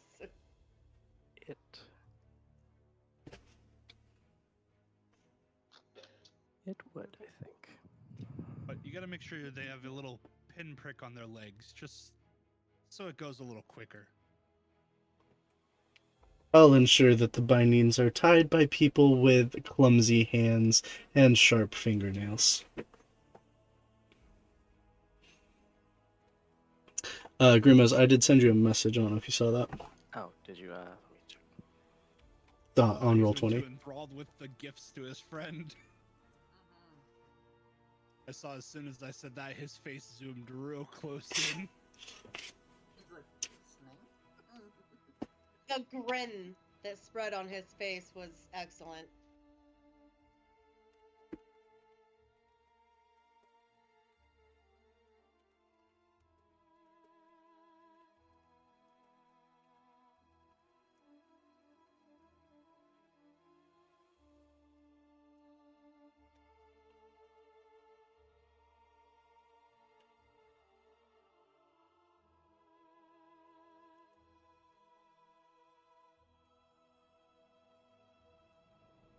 It would, I think. But you gotta make sure they have a little pinprick on their legs, just so it goes a little quicker. I'll ensure that the bindings are tied by people with clumsy hands and sharp fingernails. Grimos, I did send you a message. I don't know if you saw that. Oh, did you? Let me check. On He's roll been 20. too enthralled with the gifts to his friend. I saw as soon as I said that, his face zoomed real close in. He's like, listening. The grin that spread on his face was excellent.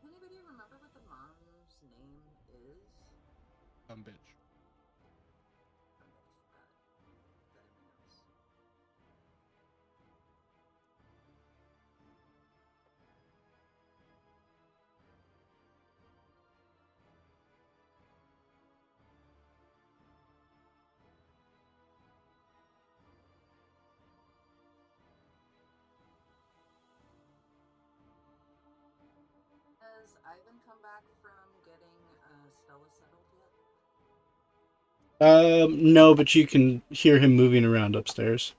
Anybody remember what the mom's name is? Bitch. Got it in my notes. Has Ivan come back from getting Stella settled yet? No, but you can hear him moving around upstairs.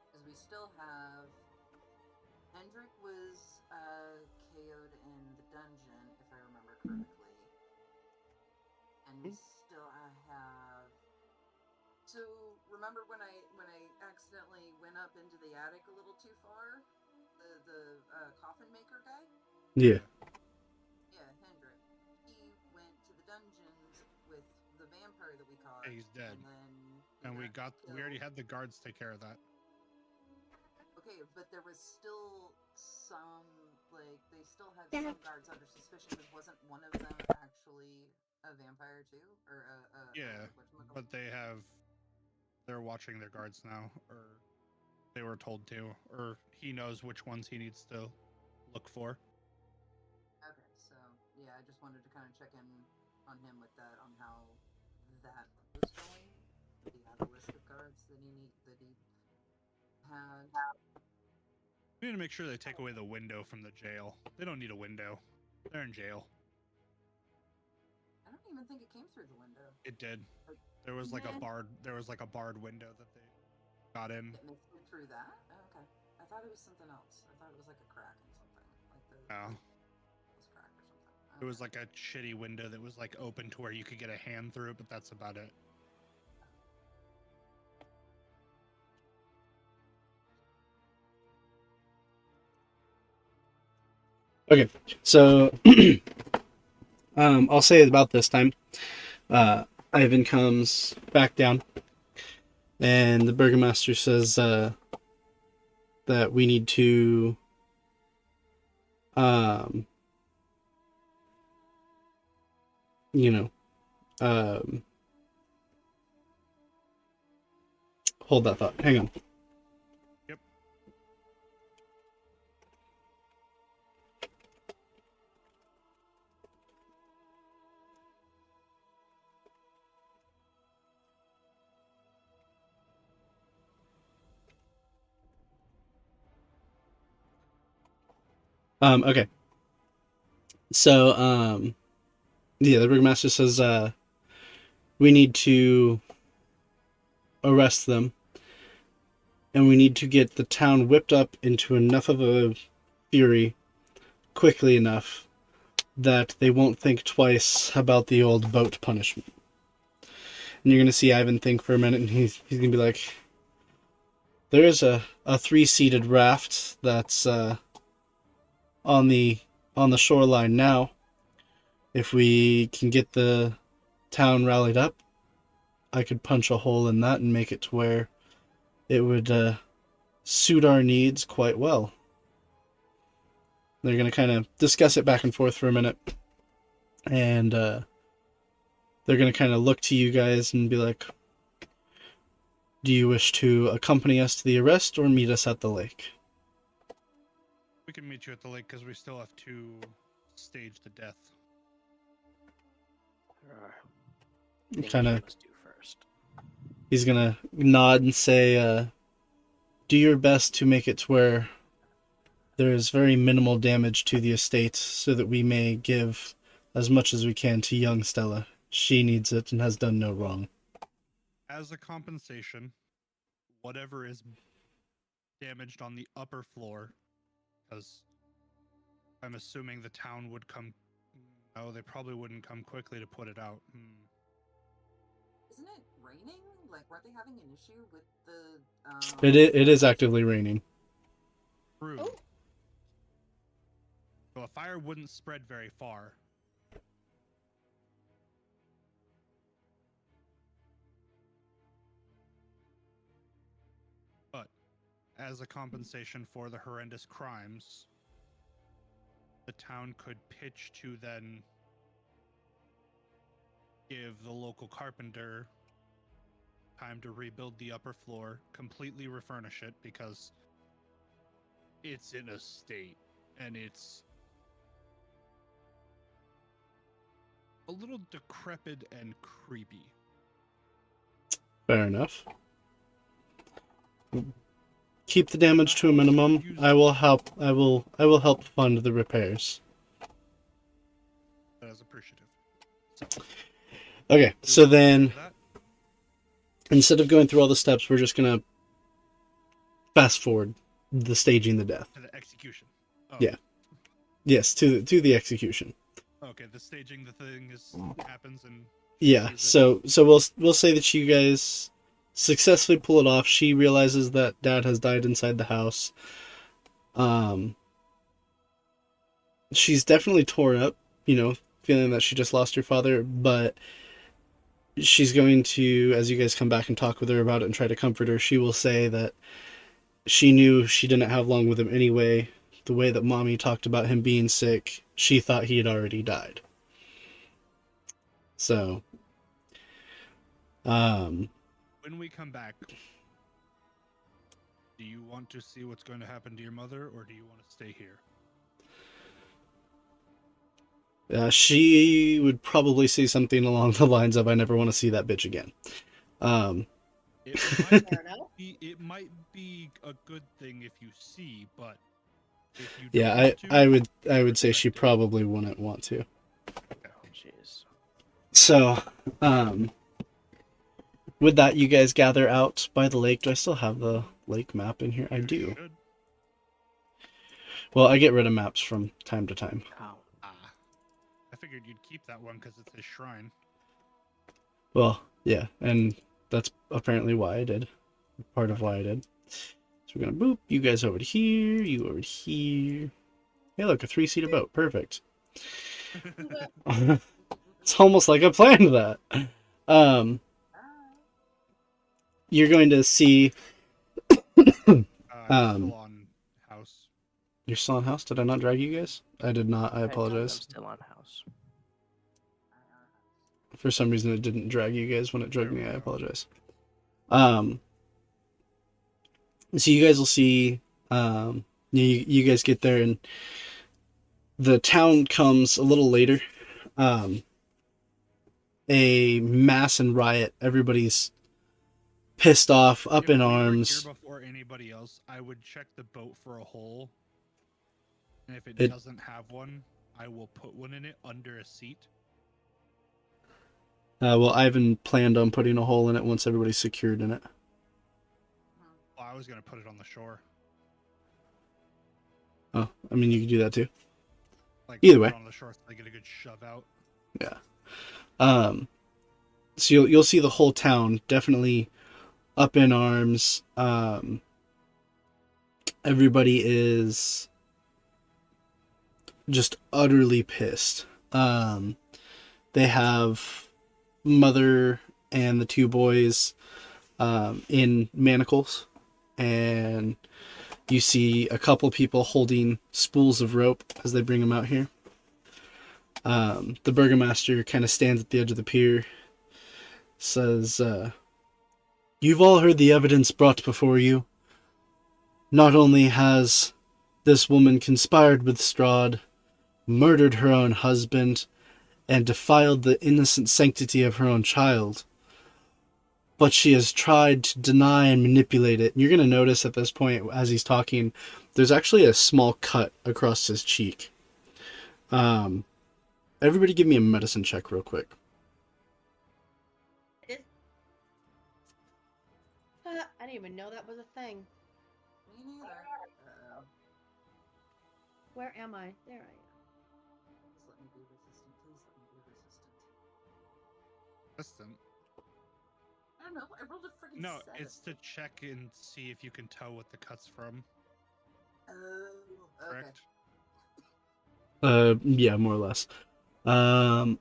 Because we still have... Hendrik was KO'd in the dungeon, if I remember correctly. And we still have... So, remember when I accidentally went up into the attic a little too far? The coffin maker guy? Yeah. Yeah, Hendrik. He went to the dungeons with the vampire that we caught. Yeah, he's dead. And then we already had the guards take care of that. Okay, but there was still some, like, they still had some guards under suspicion, because wasn't one of them actually a vampire too? Or yeah, but they're watching their guards now, or they were told to, or he knows which ones he needs to look for. Okay, so, yeah, I just wanted to kind of check in on him with that, on how that was going. Did he have a list of guards that he had? We need to make sure they take away the window from the jail. They don't need a window. They're in jail. I don't even think it came through the window. It did. There was like a barred window that they got in. It made it through that? Oh, okay. I thought it was something else. I thought it was like a crack in something. Like the was crack or something. Okay. It was like a shitty window that was like open to where you could get a hand through it, but that's about it. Okay, so I'll say it about this time. Ivan comes back down, and the burgomaster says that we need to hold that thought. Hang on. Yep. Okay. So, yeah, the burgomaster says we need to arrest them, and we need to get the town whipped up into enough of a fury quickly enough that they won't think twice about the old boat punishment. And you're going to see Ivan think for a minute, and he's going to be like, there is a 3-seated raft that's on the shoreline now. If we can get the town rallied up, I could punch a hole in that and make it to where it would suit our needs quite well. They're going to kind of discuss it back and forth for a minute, and they're going to kind of look to you guys and be like, do you wish to accompany us to the arrest or meet us at the lake? We can meet you at the lake because we still have to stage the death. Kind of. Let's do first. He's gonna nod and say, "Do your best to make it to where there is very minimal damage to the estate, so that we may give as much as we can to young Stella. She needs it and has done no wrong. As a compensation, whatever is damaged on the upper floor, because I'm assuming the town would come. No, they probably wouldn't come quickly to put it out. Isn't it raining? Like, weren't they having an issue with the? It is actively raining. True. Oh. So a fire wouldn't spread very far. But as a compensation for the horrendous crimes, the town could pitch to then give the local carpenter time to rebuild the upper floor, completely refurnish it, because it's in a state and it's a little decrepit and creepy. Fair enough. Keep the damage to a minimum. I will help fund the repairs. That is appreciative. Okay, so then instead of going through all the steps, we're just gonna fast forward the staging the death. To the execution. Oh. Yeah. Yes, to the execution. Okay, the staging the thing happens and yeah. So we'll say that you guys successfully pull it off. She realizes that Dad has died inside the house. She's definitely torn up, feeling that she just lost her father, but she's going to, as you guys come back and talk with her about it and try to comfort her, she will say that she knew she didn't have long with him anyway. The way that Mommy talked about him being sick, she thought he had already died. So, when we come back, do you want to see what's going to happen to your mother, or do you want to stay here? She would probably say something along the lines of, "I never want to see that bitch again." It might be a good thing if you see, but if you yeah, I would say she probably wouldn't want to. Jeez. So, with that, you guys gather out by the lake. Do I still have the lake map in here? I do. Should. Well, I get rid of maps from time to time. Oh. I figured you'd keep that one because it's a shrine. Well, yeah, and that's apparently why I did. Part of why I did. So we're gonna boop you guys over to here, you over here. Hey, look, a 3-seater boat. Perfect. It's almost like I planned that. You're going to see. Still on house. You're still on house? Did I not drag you guys? I did not. I I'm apologize. still on house. For some reason, it didn't drag you guys when it dragged me. I apologize. So you guys will see. You guys get there, and the town comes a little later. A mass and riot. Everybody's pissed off, up in arms. Here before anybody else, I would check the boat for a hole, and if it doesn't have one, I will put one in it under a seat. Well, Ivan planned on putting a hole in it once everybody's secured in it. Well, I was gonna put it on the shore. Oh, I mean, you could do that too. Like, either way, on the shore, so they get a good shove out. Yeah. So you'll see the whole town definitely up in arms. Everybody is just utterly pissed. They have Mother and the two boys in manacles, and you see a couple people holding spools of rope as they bring them out here. The burgomaster kind of stands at the edge of the pier, says, "You've all heard the evidence brought before you. Not only has this woman conspired with Strahd, murdered her own husband, and defiled the innocent sanctity of her own child, but she has tried to deny and manipulate it." And you're going to notice at this point, as he's talking, there's actually a small cut across his cheek. Everybody give me a medicine check real quick. I didn't even know that was a thing. Me neither. Where am I? There I am. Please let me be resistant. Please let me be resistant. Resistant? I don't know. I rolled a freaking No, 7. it's to check and see if you can tell what the cut's from. Oh, okay. Correct? Yeah, more or less. I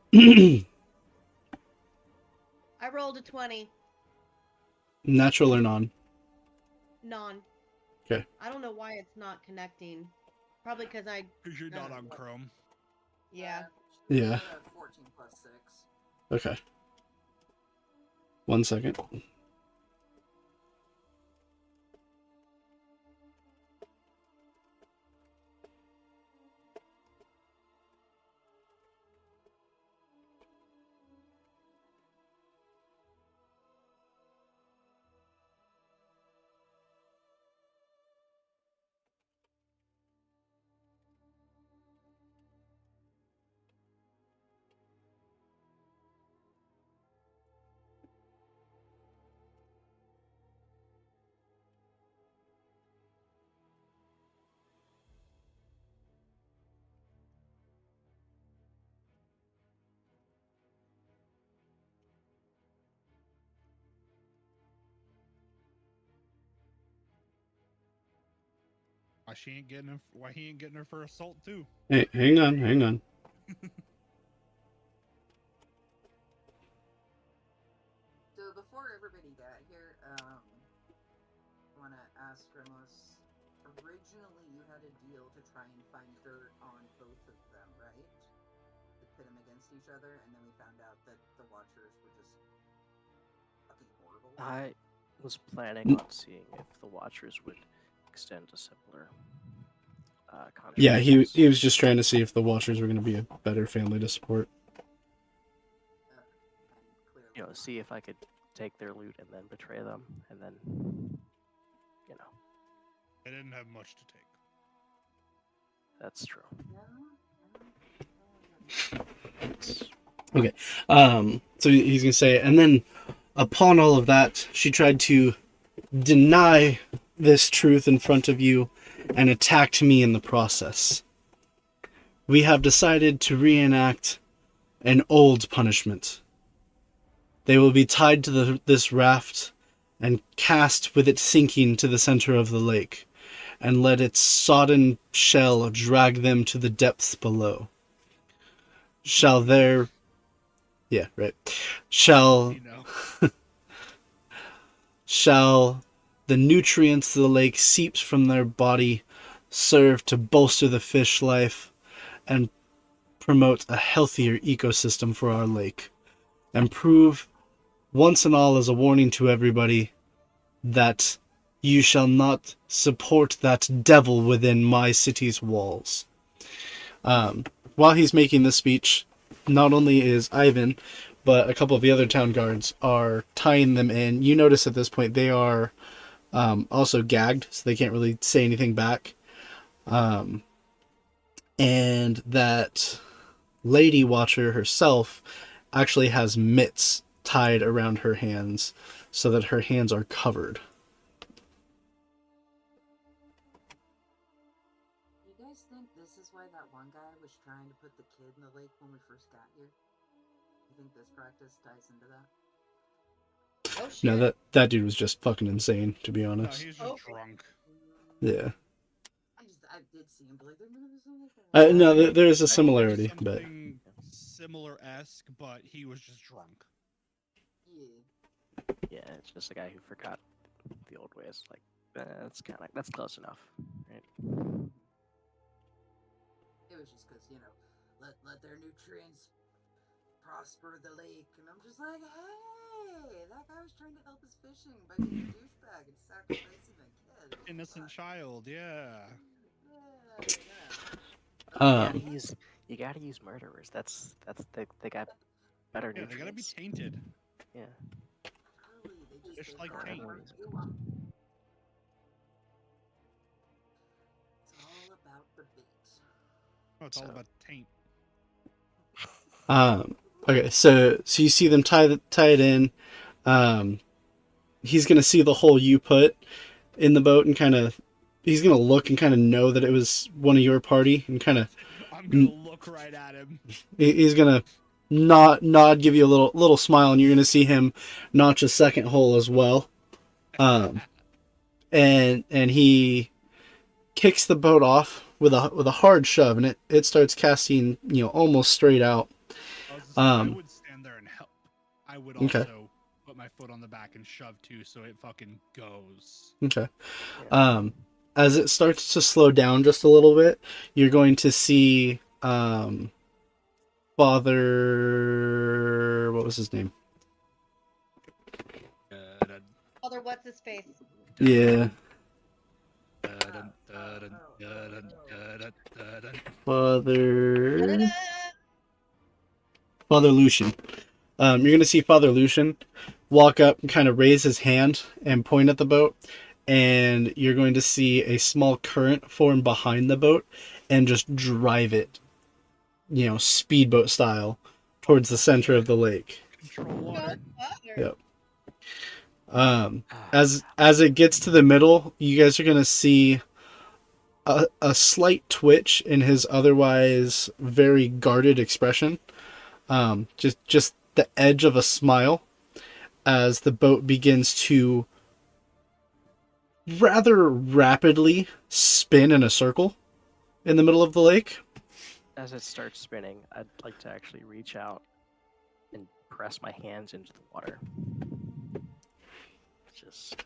rolled a 20. Natural or non? Non. Okay. I don't know why it's not connecting. Probably because Because you're not on Chrome. Yeah. Yeah. 14 plus 6. Okay. 1 second. Why he ain't getting her for assault too? Hey, hang on. So before everybody got here, I want to ask Grimlos. Originally, you had a deal to try and find dirt on both of them, right? To pit them against each other, and then we found out that the Watchers were just fucking horrible. I was planning on seeing if the Watchers would extend a similar contract. Yeah, he was just trying to see if the Watchers were going to be a better family to support. You know, see if I could take their loot and then betray them, and then, you know. They didn't have much to take. That's true. Okay. So he's going to say, and then upon all of that, she tried to deny this truth in front of you and attacked me in the process. We have decided to reenact an old punishment. They will be tied to this raft and cast with it sinking to the center of the lake, and let its sodden shell drag them to the depths below. Shall the nutrients the lake seeps from their body serve to bolster the fish life and promote a healthier ecosystem for our lake, and prove once and all as a warning to everybody that you shall not support that devil within my city's walls. While he's making this speech, not only is Ivan, but a couple of the other town guards are tying them in. You notice at this point they are also gagged, so they can't really say anything back. And that Lady Watcher herself actually has mitts tied around her hands so that her hands are covered. You guys think this is why that one guy was trying to put the kid in the lake when we first got here? You think this practice ties into that? Oh shit. No, that dude was just fucking insane, to be No, honest. he's just drunk. Yeah. I did see him, but like, there No, there is a similarity, but something similar-esque, but he was just drunk. Yeah. Yeah, it's just a guy who forgot the old ways. Like, that's close enough, right? It was just because, let their nutrients prosper the lake. And I'm just like, hey, that guy was trying to help his fishing by being a douchebag and sacrificing a kid. Innocent child, yeah. You gotta use murderers. They got better nutrients. They gotta be tainted. Yeah. Just like paint. Oh, it's all about taint. Okay, so you see them tie it in. He's gonna see the hole you put in the boat and he's gonna look and kind of know that it was one of your party and I'm gonna look right at him. He's gonna nod, give you a little smile, and you're gonna see him notch a second hole as well. And he kicks the boat off with a hard shove, and it starts casting almost straight out. I would stand there and help. I would also Okay. put my foot on the back and shove too, so it fucking goes. Okay. Yeah. As it starts to slow down just a little bit, you're going to see Father. What was his name? Father, what's his face? Yeah. Father Lucian. You're going to see Father Lucian walk up and kind of raise his hand and point at the boat, and you're going to see a small current form behind the boat and just drive it, speedboat style, towards the center of the lake. Control water. Yep. As it gets to the middle, you guys are going to see a slight twitch in his otherwise very guarded expression. Just the edge of a smile as the boat begins to rather rapidly spin in a circle in the middle of the lake. As it starts spinning, I'd like to actually reach out and press my hands into the water. Just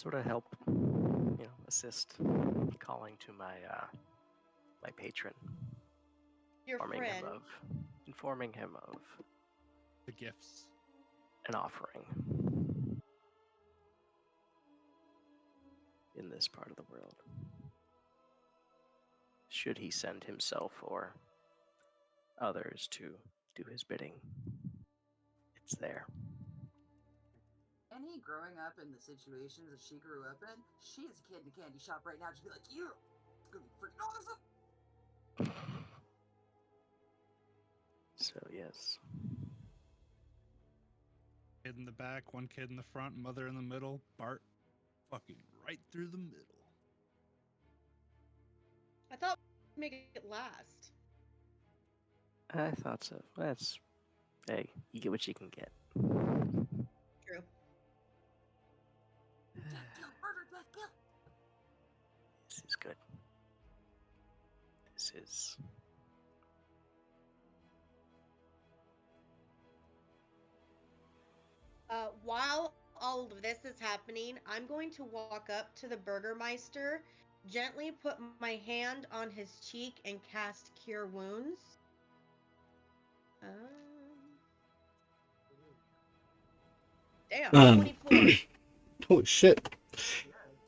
sort of help, assist, calling to my my patron, Your friend. informing him of the gifts, an offering in this part of the world. Should he send himself or others to do his bidding, it's there. Any growing up in the situations that she grew up in, she is a kid in a candy shop right now. Just be like, "You, gonna be freaking awesome." So yes. Kid in the back, one kid in the front, mother in the middle, Bart fucking right through the middle. I thought we'd make it last. I thought so. Hey, you get what you can get. True. This is good. This is... While all of this is happening, I'm going to walk up to the Burgermeister, gently put my hand on his cheek, and cast Cure Wounds. Damn, 24. Holy shit.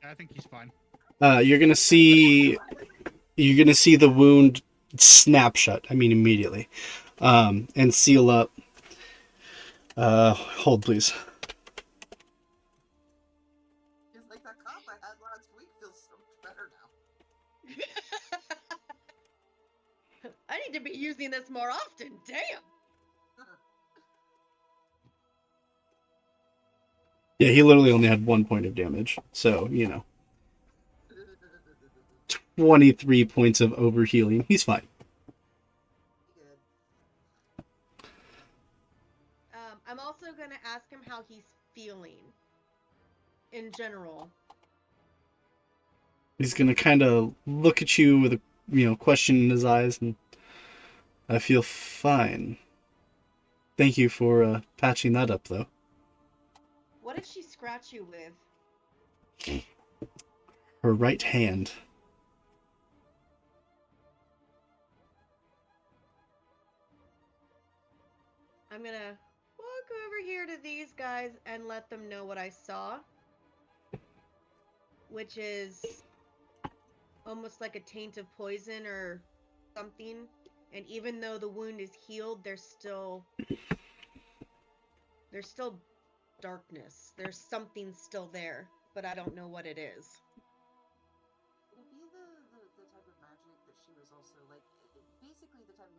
I think he's fine. You're gonna see the wound snap shut. I mean, immediately, and seal up. Hold, please. It's like that cough I had last week feels so much better now. I need to be using this more often. Damn. Yeah, he literally only had 1 point of damage, so 23 points of overhealing. He's fine. I'm also going to ask him how he's feeling in general. He's going to kind of look at you with a question in his eyes, and I feel fine. Thank you for patching that up, though. What did she scratch you with? Her right hand. I'm going to walk over here to these guys and let them know what I saw, which is almost like a taint of poison or something. And even though the wound is healed, there's still darkness. There's something still there, but I don't know what it is. Would it be the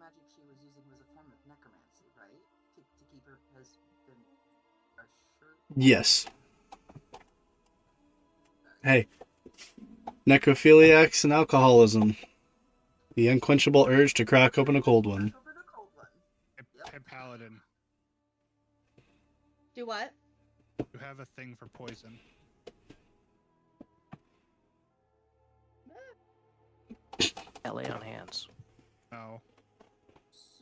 magic she was using was a form of necromancy, right? To keep her husband assured. Yes. Hey, necrophiliacs and alcoholism. The unquenchable urge to crack open a cold one. Hey, Paladin, Do what? you have a thing for poison. Lay on hands. No.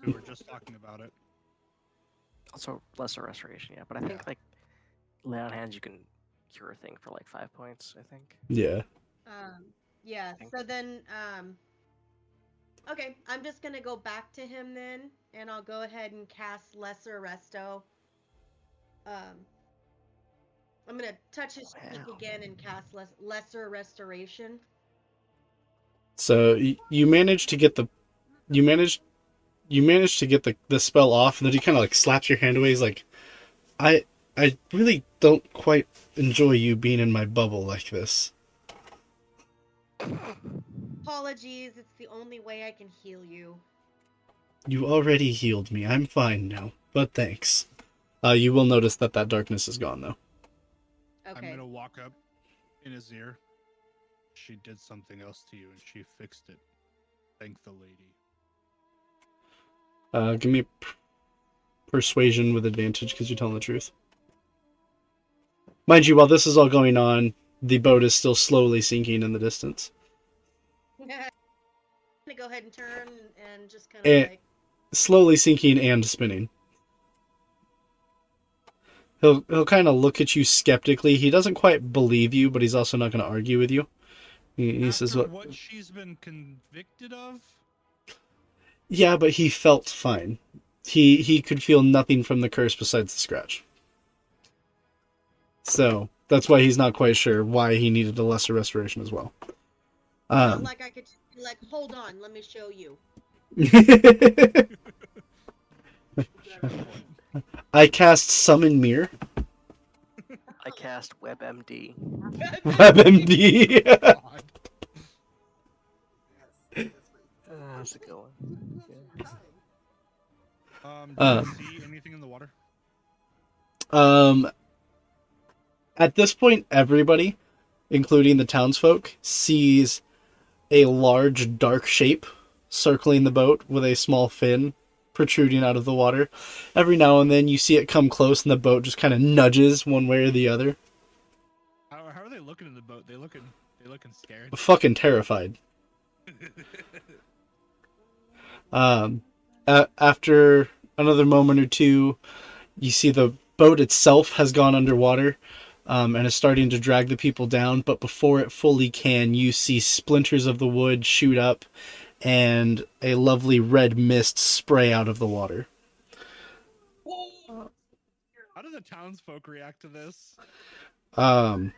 We were just talking about it. Also, lesser restoration, yeah. But I think like lay on hands, you can cure a thing for like 5 points. I think. Yeah. Yeah. So then, okay, I'm just gonna go back to him then, and I'll go ahead and cast Lesser Resto. I'm gonna touch his cheek again and cast Lesser Restoration. So you managed to get the the spell off, and then he kind of like slaps your hand away. He's like, I really don't quite enjoy you being in my bubble like this. Apologies, it's the only way I can heal you. You already healed me. I'm fine now, but thanks. You will notice that darkness is gone though. Okay. I'm gonna walk up in his ear. She did something else to you, and she fixed it. Thank the lady. Give me persuasion with advantage because you're telling the truth. Mind you, while this is all going on, the boat is still slowly sinking in the distance. I'm gonna go ahead and turn and just kind of like slowly sinking and spinning. He'll kind of look at you skeptically. He doesn't quite believe you, but he's also not going to argue with you. He says, "What she's been convicted of?" Yeah, but he felt fine. He could feel nothing from the curse besides the scratch. So that's why he's not quite sure why he needed a lesser restoration as well. Not like I could be like, hold on, let me show you. I cast Summon Mirror. I cast WebMD. WebMD. That's a good one. Do you see anything in the water? At this point, everybody, including the townsfolk, sees a large dark shape circling the boat with a small fin protruding out of the water. Every now and then you see it come close and the boat just kind of nudges one way or the other. How are they looking in the boat? They looking scared. Fucking terrified. After another moment or two, you see the boat itself has gone underwater and is starting to drag the people down, but before it fully can, you see splinters of the wood shoot up and a lovely red mist spray out of the water. How do the townsfolk react to this? They're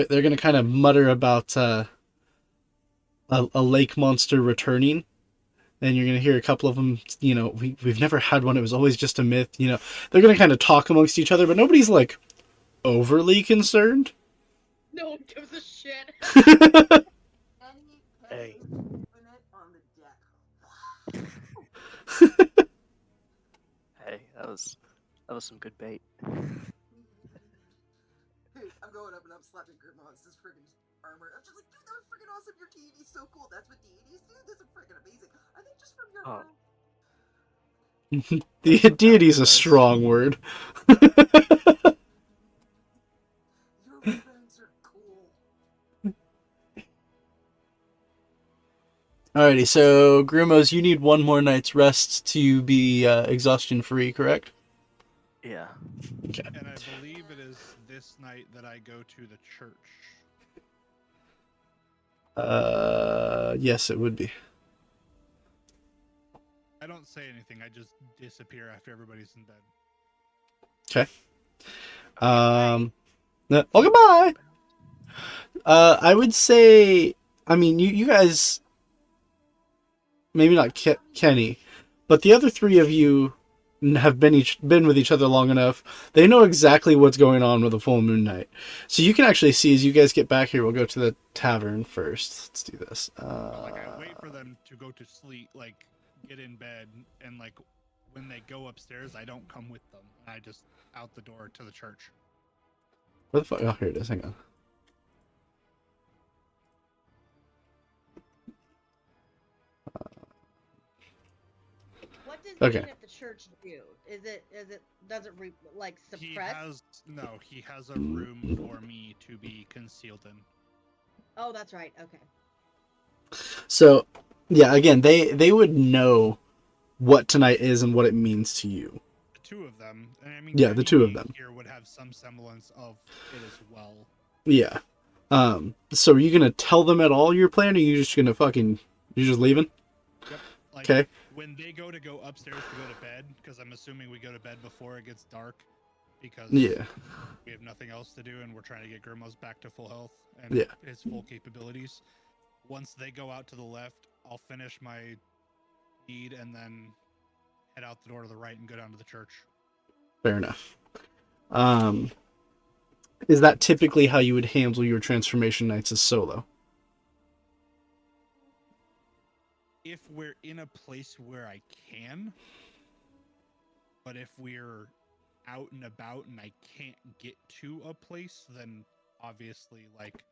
going to kind of mutter about a lake monster returning. And you're going to hear a couple of them, we've never had one. It was always just a myth. They're going to kind of talk amongst each other, but nobody's like overly concerned. No one gives a shit. Hey. Hey, that was some good bait. I'm going up and I'm slapping Grimmon's friggin' armor. I'm just like, dude, that was friggin' awesome. Your deity's so cool. That's what deities do. This is friggin' amazing. I think just from your The deity's a strong word. Your friends are cool. Alrighty, so Grimos, you need one more night's rest to be exhaustion free, correct? Yeah. Okay. And I believe it is this night that I go to the church. Yes, it would be. I don't say anything. I just disappear after everybody's in bed. Okay. Goodbye. I would say, you guys, maybe not Kenny, but the other three of you have been with each other long enough. They know exactly what's going on with a full moon night. So you can actually see as you guys get back here. We'll go to the tavern first. Let's do this. I wait for them to go to sleep, like get in bed, and like when they go upstairs, I don't come with them. I just out the door to the church. Where the fuck? Oh, here it is. Hang on. What does Okay. being at the church do? Does it like suppress? He has a room for me to be concealed in. Oh, that's right. Okay. So, yeah, again, they would know what tonight is and what it means to you. The two of them, and I mean, Yeah, the two of being them here would have some semblance of it as well. Yeah. So are you gonna tell them at all your plan, or are you just gonna you just leaving? Yep. Like, okay. When they go upstairs to go to bed, because I'm assuming we go to bed before it gets dark, because Yeah. we have nothing else to do, and we're trying to get Grimos back to full health and his full capabilities. Once they go out to the left, I'll finish my deed and then head out the door to the right and go down to the church. Fair enough. Is that typically how you would handle your transformation nights as solo? If we're in a place where I can, but if we're out and about and I can't get to a place, then obviously, like,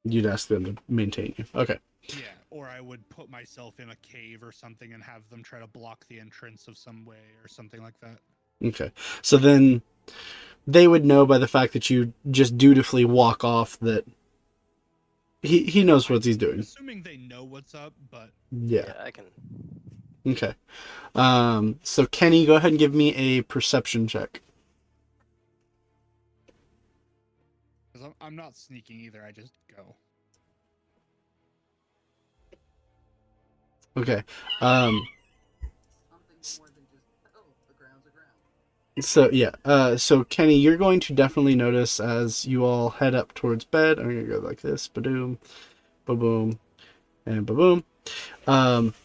you'd ask them to maintain you. Okay. Yeah, or I would put myself in a cave or something and have them try to block the entrance of some way or something like that. Okay. So then they would know by the fact that you just dutifully walk off that he knows what he's doing. Assuming they know what's up, but yeah, I can. Okay. So Kenny, go ahead and give me a perception check. Because I'm not sneaking either. I just go. Okay. Something more than just, the ground's a ground. So yeah. So Kenny, you're going to definitely notice as you all head up towards bed. I'm gonna go like this. Ba-doom, ba-boom, and ba-boom.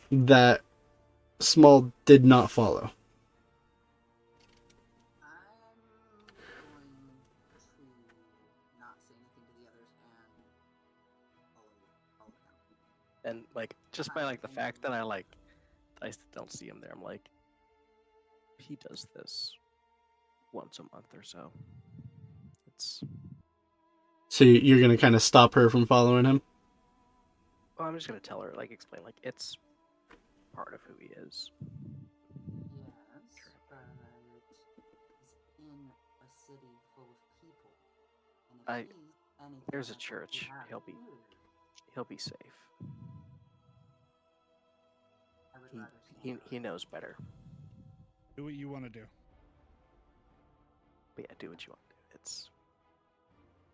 That Small did not follow. I'm going to not say anything to the others and follow him. And like just by like the fact that I don't see him there, I'm like, he does this once a month or so. So you're gonna kind of stop her from following him? Well, I'm just gonna tell her, like, explain, like, it's part of who he is. Yes, but he's in a city full of people. And if there's a church. He'll be safe. He knows better. Do what you want to do. But yeah, do what you want to do.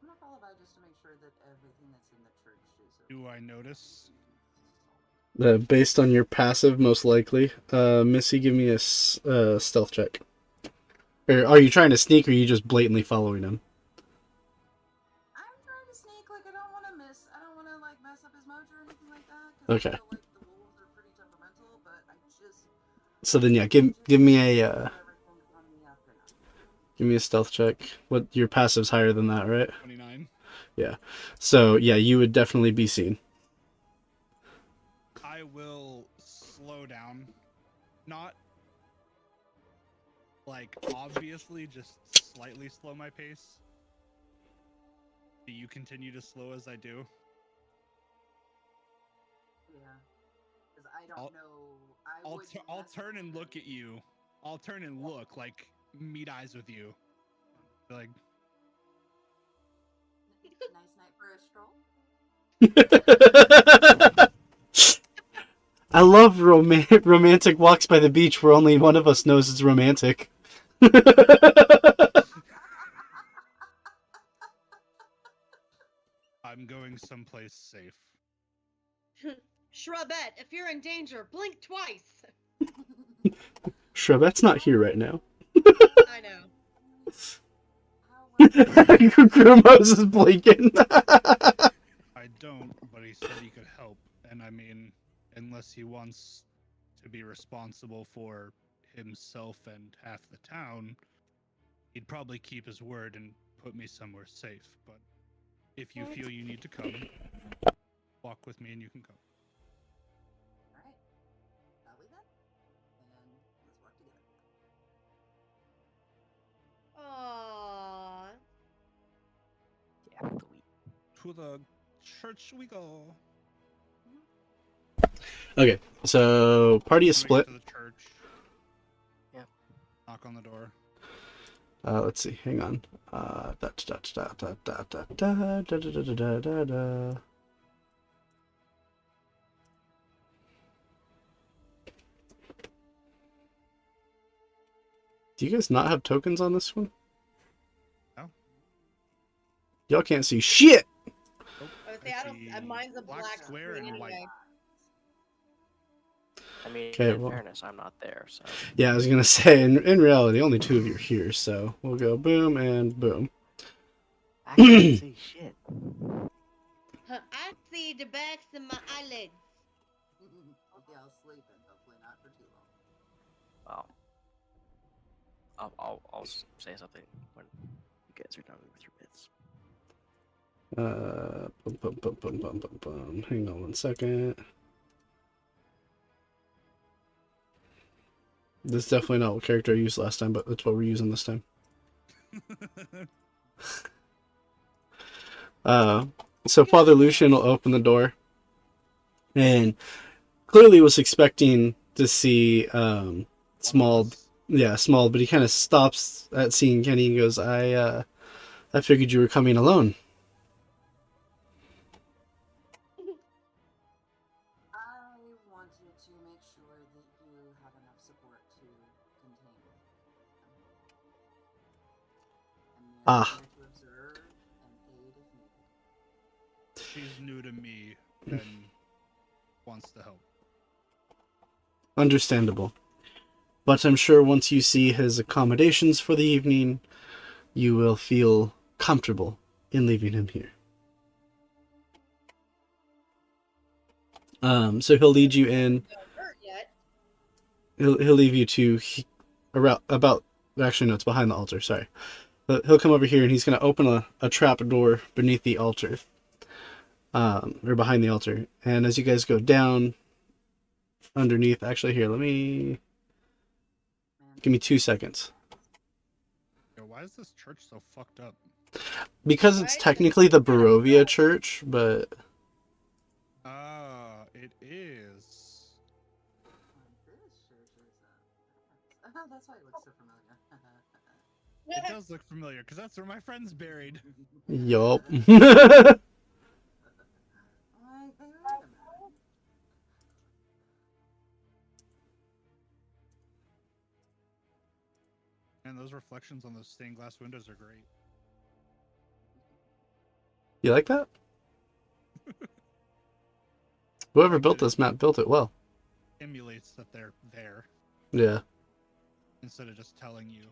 I'm gonna follow by just to make sure that everything that's in the church is okay. Do I notice? Based on your passive, most likely. Missy, give me a stealth check. Or are you trying to sneak, or are you just blatantly following him? I'm trying to sneak, like, I don't want to mess up his mojo or anything like that. Okay. I feel like the wolves are pretty temperamental, but I just... So then, yeah, give me a stealth check. What, your passive's higher than that, right? 29. Yeah. So yeah, you would definitely be seen. I will slow down. Not like obviously, just slightly slow my pace. Do you continue to slow as I do? Yeah. Because I don't know. I'll turn and look at you. I'll turn and look, like, meet eyes with you. Like, nice night for a stroll. I love romantic walks by the beach where only one of us knows it's romantic. I'm going someplace safe. Shrubette, if you're in danger, blink twice. Shrubette's not here right now. I know. Grumos is blinking. I don't, but he said he could help. And I mean, unless he wants to be responsible for himself and half the town, he'd probably keep his word and put me somewhere safe. But if you feel you need to come, walk with me and you can come. Alright. Shall we then? To the church we go. Okay, so party is When we get split. to the church. Yeah. Knock on the door. Let's see. Hang on. Da, da, da, da, da, da, da, da, da, da, da, da, da. Do you guys not have tokens on this one? No. Y'all can't see shit. Nope. I would say I don't. Mine's a black square screen and white. anyway. I mean, Okay, in well- fairness, I'm not there, so. Yeah, I was gonna say. In reality, only 2 of you are here, so we'll go boom and boom. I can't see shit. I see the backs of my eyelids. Y'all sleeping, hopefully not for too long. Well, I'll say something when you guys are done with your bits. Bum, bum, bum, bum, bum, bum, bum. Hang on 1 second. This is definitely not what character I used last time, but that's what we're using this time. So Father Lucian will open the door, and clearly was expecting to see Small, but he kind of stops at seeing Kenny and goes, I figured you were coming alone. I wanted to make sure that you have enough support to contain them. I'm merely here to observe and aid if needed. She's new to me and wants to help. Understandable. But I'm sure once you see his accommodations for the evening, you will feel comfortable in leaving him here. So he'll lead you in. He'll leave you to about. Actually, no, it's behind the altar. Sorry, but he'll come over here and he's going to open a trap door beneath the altar, or behind the altar. And as you guys go down underneath, actually, here, give me 2 seconds. Yo, why is this church so fucked up? Because it's technically the Barovia church, but It is. This church is that's why it looks so familiar. It does look familiar because that's where my friend's buried. yup. Wait a minute. And those reflections on those stained glass windows are great. You like that? Whoever built this map built it well. Emulates that they're there Yeah. instead of just telling you.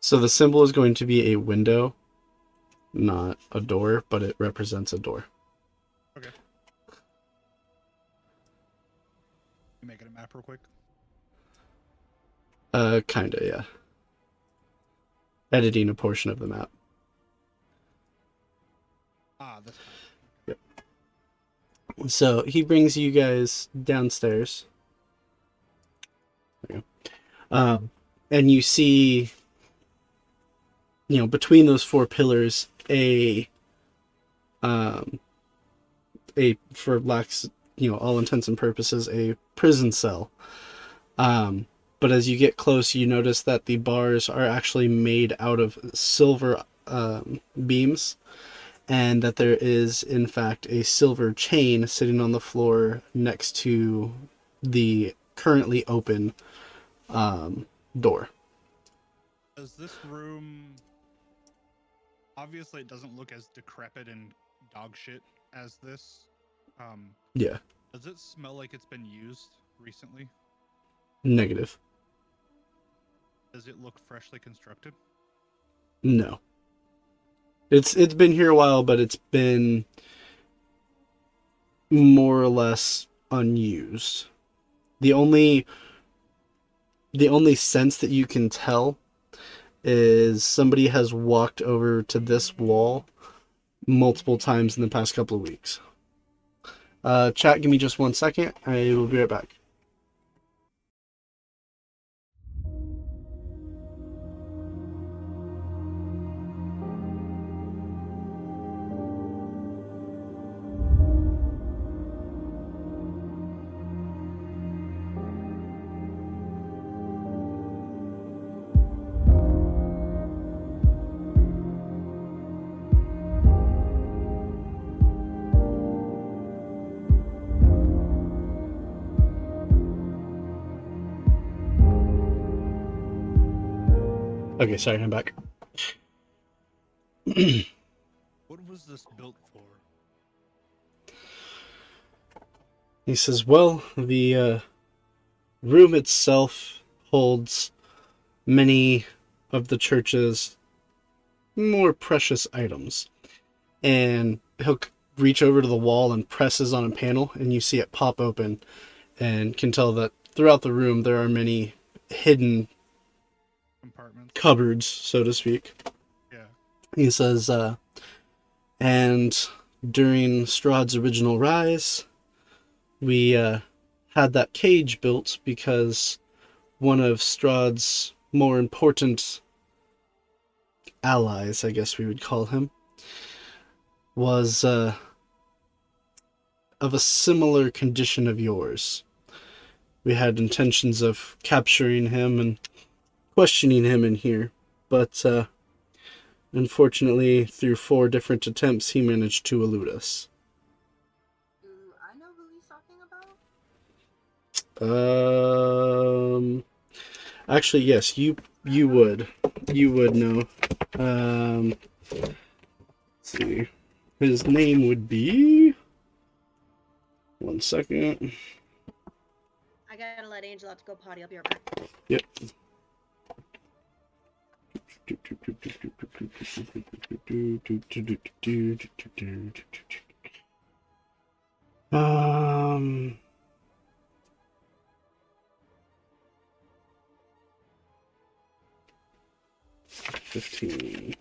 So the symbol is going to be a window, not a door, but it represents a door. Okay. You making a map real quick? Kinda, yeah. Editing a portion of the map. This map. Yep. So he brings you guys downstairs. There you go. And you see, between those 4 pillars, for lack's, all intents and purposes, a prison cell. But as you get close, you notice that the bars are actually made out of silver beams, and that there is, in fact, a silver chain sitting on the floor next to the currently open door. Does this room... Obviously, it doesn't look as decrepit and dog shit as this. Yeah. Does it smell like it's been used recently? Negative. Does it look freshly constructed? No. It's been here a while, but it's been more or less unused. The only sense that you can tell is somebody has walked over to this wall multiple times in the past couple of weeks. Chat, give me just 1 second. I will be right back. Okay, sorry, I'm back. What was this built for? He says, well, the room itself holds many of the church's more precious items. And he'll reach over to the wall and presses on a panel, and you see it pop open, and can tell that throughout the room there are many hidden Compartments? cupboards, so to speak. Yeah. He says, and during Strahd's original rise, we had that cage built because one of Strahd's more important allies, I guess we would call him, was of a similar condition of yours. We had intentions of capturing him and questioning him in here, but unfortunately, through 4 different attempts, he managed to elude us. Do I know who he's talking about? Actually, yes, you would know. Let's see, his name would be. 1 second. I gotta let Angel have to go potty. I'll be right back. Yep. Um. 15.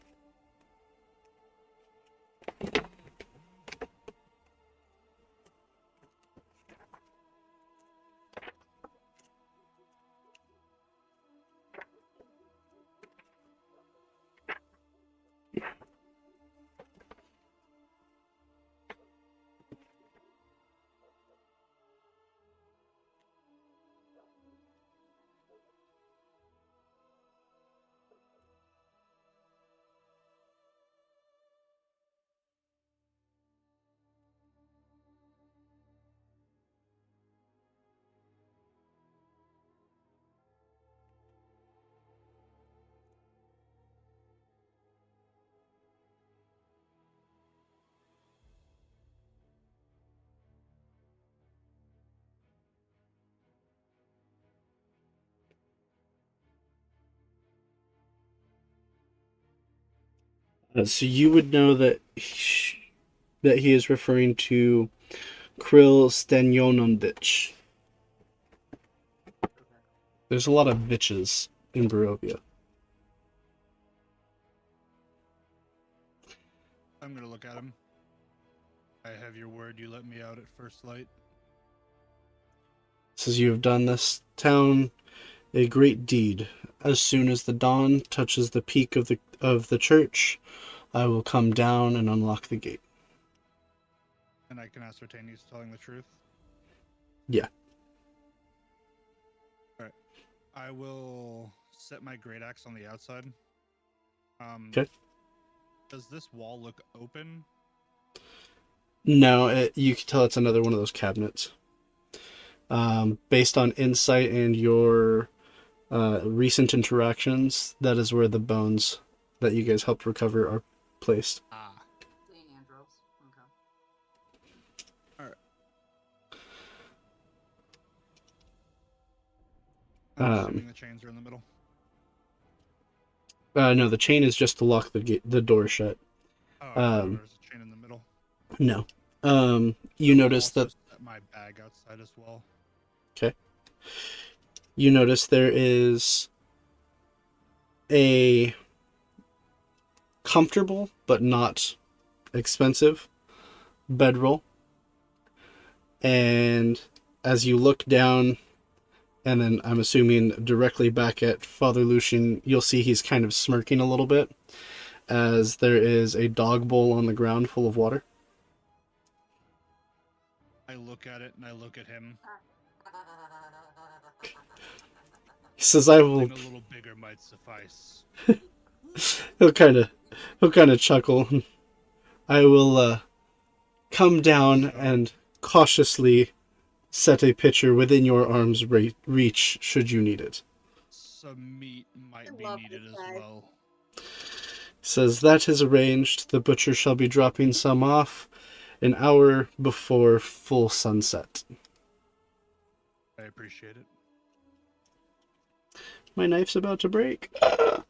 So you would know that he is referring to Krill Stanyonovich. There's a lot of bitches in Barovia. I'm gonna look at him. I have your word you let me out at first light. Says you have done this town a great deed. As soon as the dawn touches the peak of the church, I will come down and unlock the gate. And I can ascertain he's telling the truth? Yeah. Alright. I will set my great axe on the outside. Okay. Does this wall look open? No, you can tell it's another one of those cabinets. Based on insight and your recent interactions, that is where the bones that you guys helped recover are placed. St. Andros. Okay. I'm assuming the chains are in the middle. No, the chain is just to lock the door shut. Oh, I thought there was a chain in the middle. No. You notice also that set my bag outside as well. Okay. You notice there is a comfortable but not expensive bedroll. And as you look down, and then I'm assuming directly back at Father Lucian, you'll see he's kind of smirking a little bit as there is a dog bowl on the ground full of water. I look at it and I look at him. He says, "I will." Something a little bigger might suffice. he'll kind of chuckle. I will come down and cautiously set a pitcher within your arm's reach should you need it. Some meat might be needed as well. Says, that is arranged. The butcher shall be dropping some off an hour before full sunset. I appreciate it. My knife's about to break. Time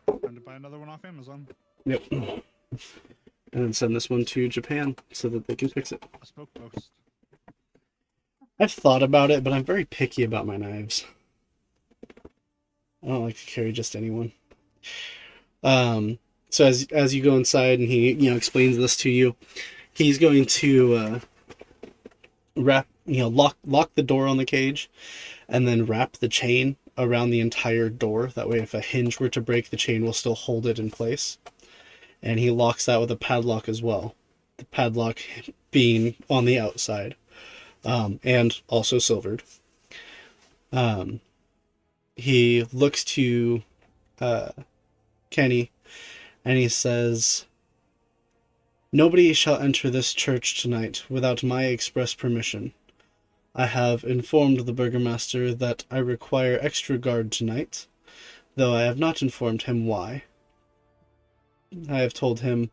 to buy another one off Amazon. Yep. And then send this one to Japan so that they can fix it. A smoke post. I've thought about it, but I'm very picky about my knives. I don't like to carry just anyone. So as you go inside and he explains this to you, he's going to lock the door on the cage, and then wrap the chain around the entire door. That way, if a hinge were to break, the chain will still hold it in place. And he locks that with a padlock as well. The padlock being on the outside, and also silvered. He looks to Kenny, and he says, "Nobody shall enter this church tonight without my express permission. I have informed the burgomaster that I require extra guard tonight, though I have not informed him why. I have told him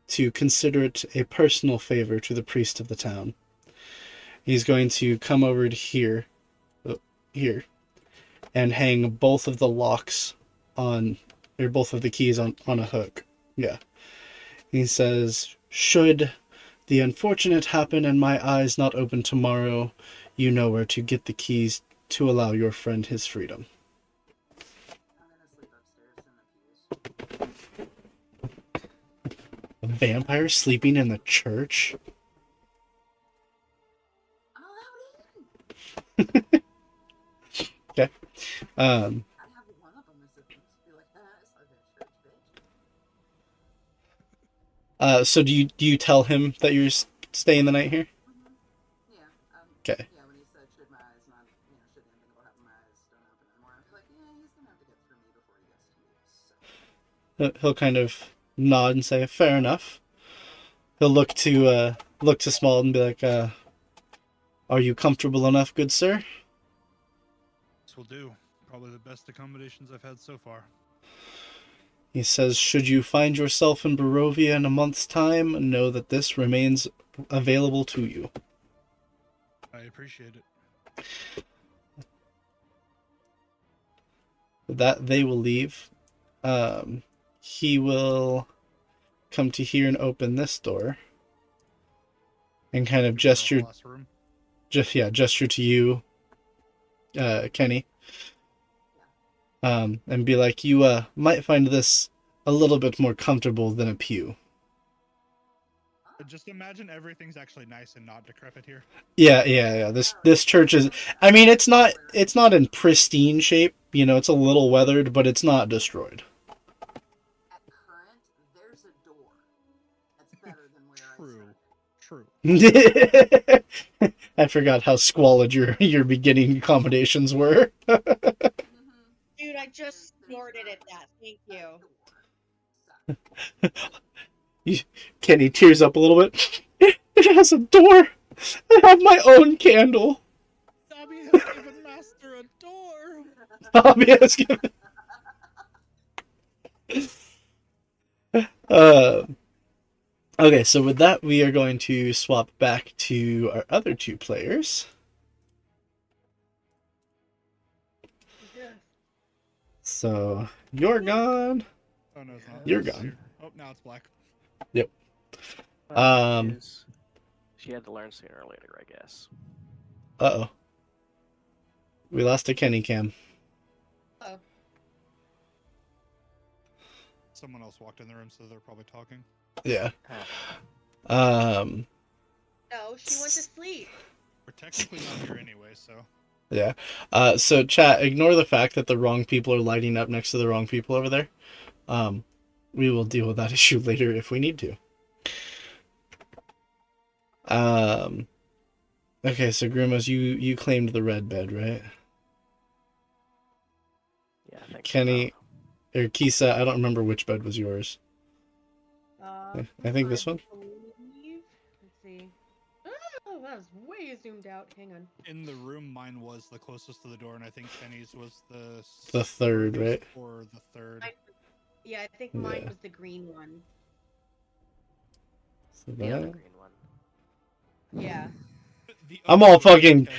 to consider it a personal favor to the priest of the town. He's going to come over to here, and hang both of the locks on, or both of the keys on a hook. Yeah. He says, should the unfortunate happen and my eyes not open tomorrow, you know where to get the keys to allow your friend his freedom." A vampire sleeping in the church? Okay. So do you tell him that you're staying the night here? Yeah. Okay. Yeah, when he said, should my eyes not, should anything go happen, my eyes don't open anymore, I was like, yeah, he's gonna have to get through me before he gets to you. So. He'll kind of nod and say, "Fair enough." He'll look to Small and be like, "Are you comfortable enough, good sir?" This will do. Probably the best accommodations I've had so far. He says, "Should you find yourself in Barovia in a month's time, know that this remains available to you." I appreciate it. That they will leave. He will come to here and open this door, and kind of gesture to you, Kenny, and be like, "You might find this a little bit more comfortable than a pew." Just imagine everything's actually nice and not decrepit here. Yeah. This church is, I mean, it's not in pristine shape. It's a little weathered, but it's not destroyed. At current, there's a door. That's better than where I True. I forgot how squalid your beginning accommodations were. Dude, I just snorted at that. Thank you. Kenny tears up a little bit. It has a door. I have my own candle. Dobby has given Master a door. Dobby has given. Okay, so with that, we are going to swap back to our other two players. So you're gone. Oh no, it's not. You're It's gone. here. Oh, now it's black. Yep. Well, she had to learn sooner or later, I guess. Uh-oh. We lost a Kenny Cam. Oh, Someone else walked in the room, so they're probably talking. Yeah. no, she went to sleep. We're technically not here anyway, so. Yeah. So chat, ignore the fact that the wrong people are lighting up next to the wrong people over there. We will deal with that issue later if we need to. Okay, so Grimos, you claimed the red bed, right? Yeah, I think Kenny, or Kisa, I don't remember which bed was yours. I think this one? Let's see. Oh, that was way zoomed out. Hang on. In the room, mine was the closest to the door, and I think Kenny's was The third, right? Or the third. Yeah, I think mine was the green one. So the other that... green one. Yeah. I'm all fucking...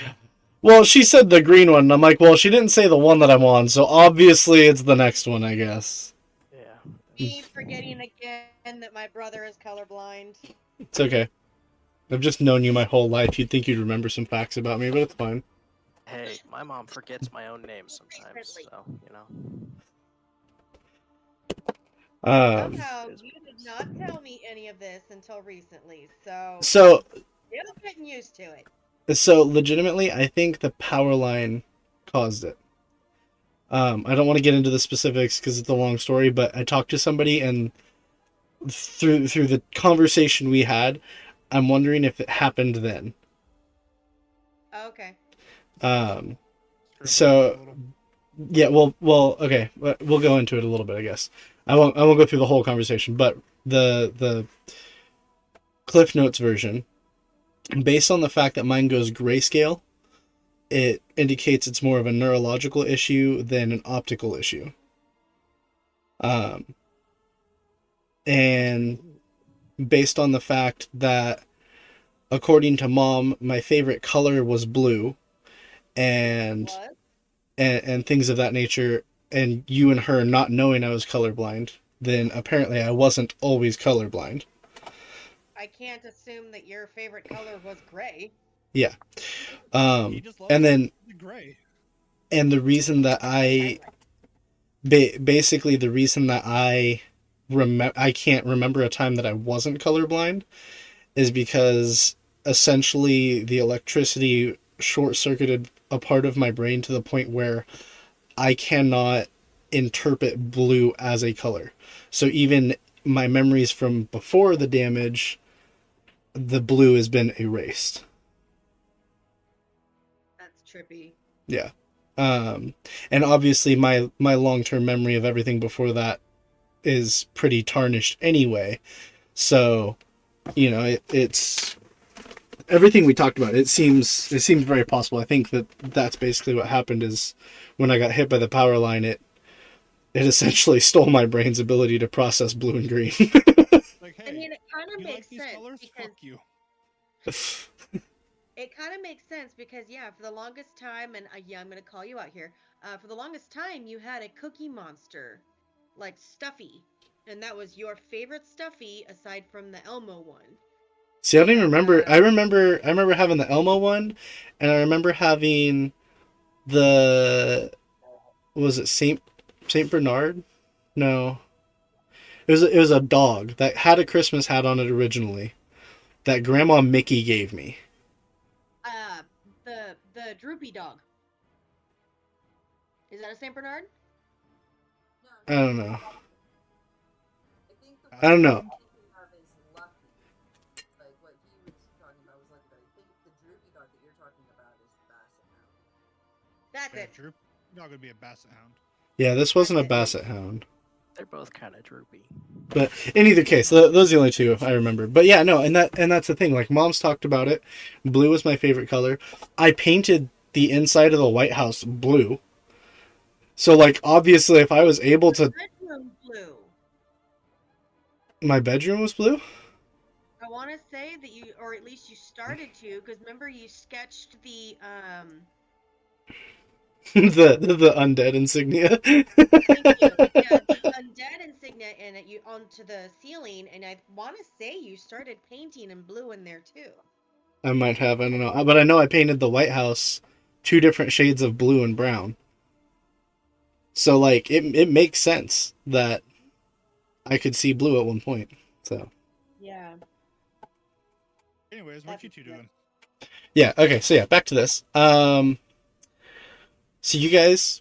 Well, she said the green one, and I'm like, well, she didn't say the one that I'm on, so obviously it's the next one, I guess. Yeah. Me forgetting again that my brother is colorblind. It's okay. I've just known you my whole life. You'd think you'd remember some facts about me, but it's fine. Hey, my mom forgets my own name sometimes, so, you know. Somehow, you did not tell me any of this until recently, so So, still getting used to it. So legitimately, I think the power line caused it. I don't want to get into the specifics because it's a long story, but I talked to somebody, and through the conversation we had, I'm wondering if it happened then. Okay. So yeah, well, okay, we'll go into it a little bit, I guess. I won't go through the whole conversation, but the Cliff Notes version, based on the fact that mine goes grayscale, it indicates it's more of a neurological issue than an optical issue. And based on the fact that, according to Mom, my favorite color was blue, and things of that nature, and you and her not knowing I was colorblind, then apparently I wasn't always colorblind. I can't assume that your favorite color was gray. Yeah. And then gray. And the reason that basically the reason that I can't remember a time that I wasn't colorblind is because essentially the electricity short-circuited a part of my brain to the point where I cannot interpret blue as a color. So even my memories from before the damage, the blue has been erased. That's trippy. Yeah. And obviously my long-term memory of everything before that is pretty tarnished anyway. So, you know, it's everything we talked about. It seems very possible. I think that's basically what happened is when I got hit by the power line, it essentially stole my brain's ability to process blue and green. Like, hey, I mean, it kind of makes sense colors? because Fuck you. it kind of makes sense because yeah, for the longest time, and yeah, I'm gonna call you out here. For the longest time, you had a Cookie Monster, like Stuffy, and that was your favorite Stuffy aside from the Elmo one. See, I don't even remember. I remember having the Elmo one, and I remember having was it Saint Bernard? No. It was a dog that had a Christmas hat on it originally that Grandma Mickey gave me. The droopy dog. Is that a Saint Bernard? I don't know. I don't know. That's it. Droop dog would be a basset hound. Yeah, this wasn't a basset hound. They're both kind of droopy. But in either case, those are the only two I remember. But yeah, no, and that's the thing. Like, Mom's talked about it. Blue was my favorite color. I painted the inside of the White House blue. So, like, obviously, if I was able to... Bedroom blue. My bedroom was blue? I want to say that you, or at least you started to, because remember you sketched the The undead insignia. Thank you. Yeah, the undead insignia and you onto the ceiling, and I want to say you started painting in blue in there too. I might have, I don't know. But I know I painted the White House 2 different shades of blue and brown. So like it makes sense that I could see blue at one point. So Yeah. Anyways, what you two doing? yeah, okay, so yeah, back to this. So you guys,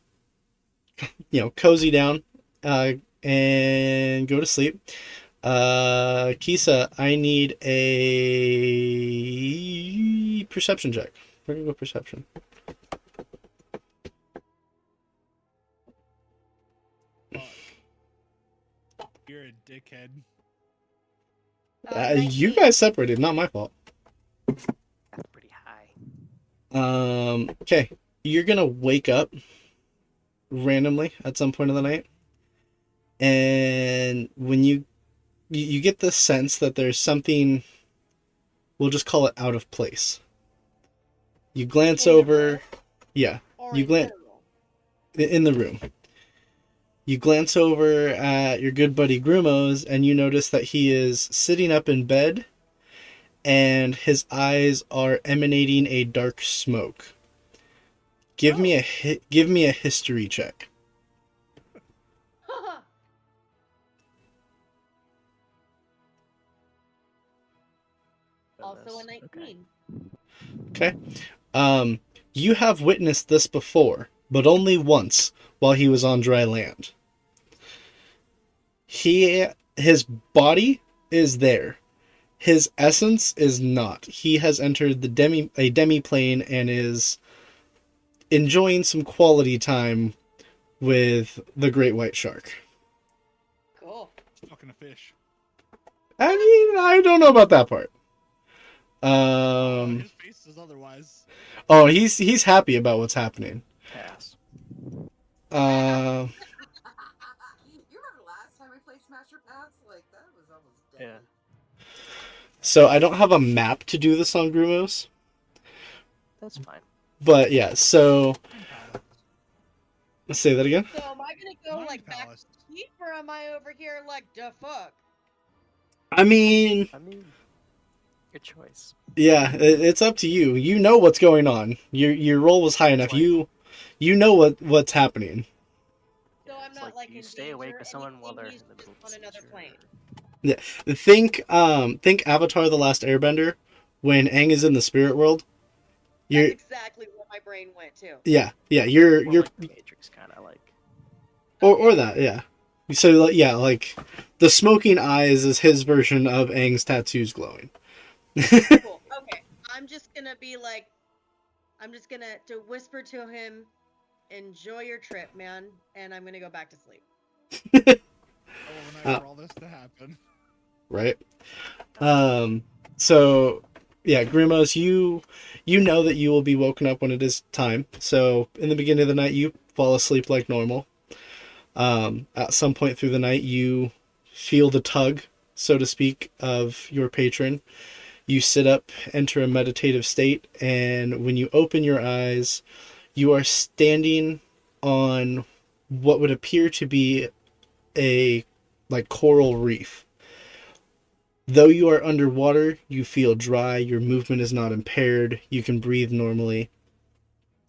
cozy down, and go to sleep. Kisa, I need a perception check. We're gonna go perception. Fuck. You're a dickhead. You 19. guys separated, not my fault. That's pretty high. Okay, you're gonna wake up randomly at some point of the night, and when you get the sense that there's something, we'll just call it out of place. You glance In your over, bed yeah, or you in glance general? in the room. You glance over at your good buddy Grumos, and you notice that he is sitting up in bed, and his eyes are emanating a dark smoke. Give me a history check. Also a Goodness. 19. Okay. You have witnessed this before, but only once while he was on dry land. His body is there. His essence is not. He has entered a demiplane and is enjoying some quality time with the great white shark. Cool. Fucking a fish. I mean, I don't know about that part. His face is otherwise. Oh, he's happy about what's happening. Pass. Uh, You remember last time we played Smasher Pass? Like, that was almost dead. Yeah. so I don't have a map to do this on Grumos, That's fine. but yeah. So let's say that again. So am I gonna go Mind like back palace. to sleep, or am I over here like the fuck? I mean, Good choice. yeah, it's up to you. You know what's going on. Your roll was high enough. like- You know what's happening. So I'm It's not like you in stay danger, awake with someone while anything they're in the useless middle of on another seizure. plane. Think Avatar: The Last Airbender when Aang is in the spirit world. You're That's exactly where my brain went to. yeah. Or You're like the Matrix, kind of like. or that yeah. So yeah, like the smoking eyes is his version of Aang's tattoos glowing. Cool. Okay. I'm just gonna to whisper to him, enjoy your trip, man, and I'm gonna go back to sleep. Overnight for all this to happen. Right. So yeah, Grimos, you know that you will be woken up when it is time. So in the beginning of the night you fall asleep like normal. At some point through the night you feel the tug, so to speak, of your patron. You sit up, enter a meditative state, and when you open your eyes, you are standing on what would appear to be a like coral reef. Though you are underwater, you feel dry, your movement is not impaired, you can breathe normally.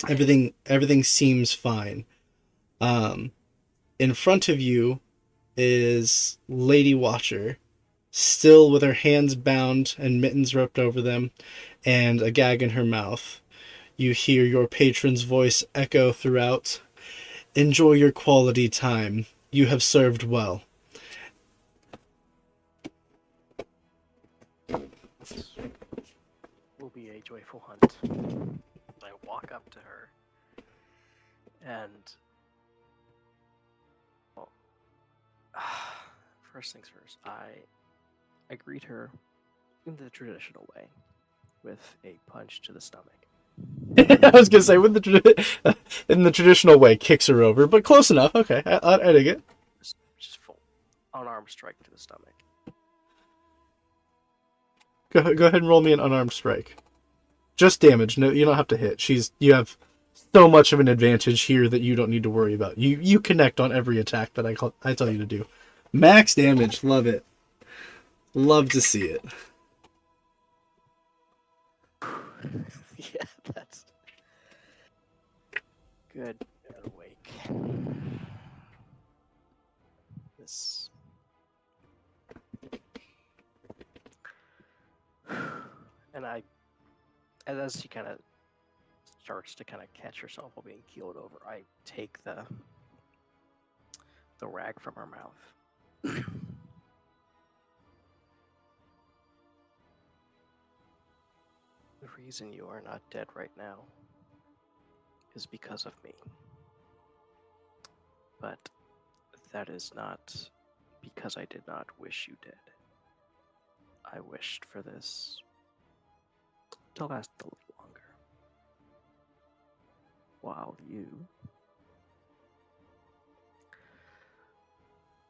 Everything seems fine. In front of you is Lady Watcher, still with her hands bound and mittens roped over them, and a gag in her mouth. You hear your patron's voice echo throughout. Enjoy your quality time. You have served well. Will be a joyful hunt. I walk up to her, and well, first things first, I greet her in the traditional way, with a punch to the stomach. I was gonna say in the traditional way, kicks her over, but close enough. Okay, I dig it. Just full unarmed strike to the stomach. Go ahead and roll me an unarmed strike. Just damage. No, you don't have to hit. You have so much of an advantage here that you don't need to worry about. You connect on every attack that I tell you to do. Max damage, love it. Love to see it. Yeah, that's good. Good awake. This. And as she kind of starts to kind of catch herself while being keeled over, I take the rag from her mouth. The reason you are not dead right now is because of me. But that is not because I did not wish you dead. I wished for this to last a little longer. While you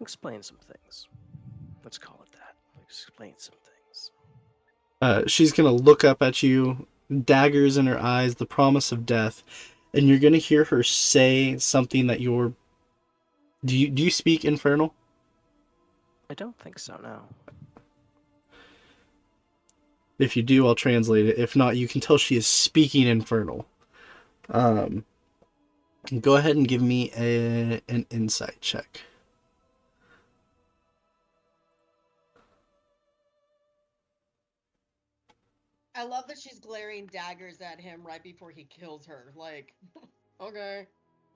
explain some things. Let's call it that. Explain some things. She's gonna look up at you, daggers in her eyes, the promise of death, and you're gonna hear her say something that you're. Do you speak Infernal? I don't think so, no. If you do, I'll translate it. If not, you can tell she is speaking Infernal. Go ahead and give me an insight check. I love that she's glaring daggers at him right before he kills her. Like, okay,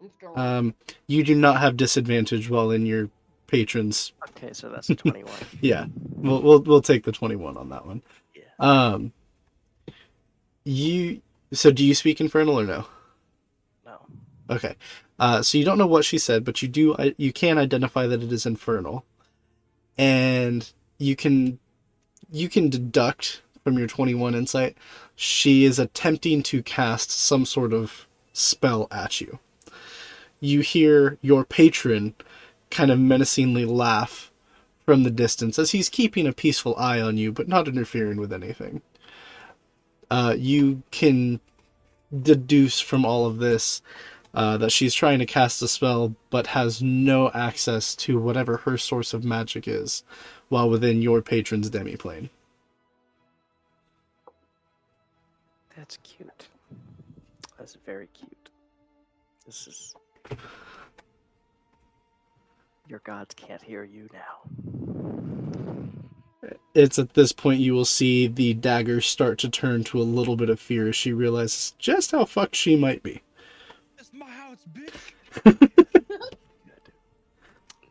I'm scared. You do not have disadvantage while in your patrons. Okay, so that's a 21. Yeah, we'll take the 21 on that one. Yeah. So do you speak Infernal or no? No. Okay. So you don't know what she said, but you can identify that it is Infernal. And you can deduct from your 21 insight, she is attempting to cast some sort of spell at you. You hear your patron kind of menacingly laugh from the distance as he's keeping a peaceful eye on you, but not interfering with anything. You can deduce from all of this that she's trying to cast a spell, but has no access to whatever her source of magic is, while within your patron's demiplane. That's cute. That's very cute. This is... Your gods can't hear you now. It's at this point you will see the dagger start to turn to a little bit of fear as she realizes just how fucked she might be. That's my house, bitch. Good.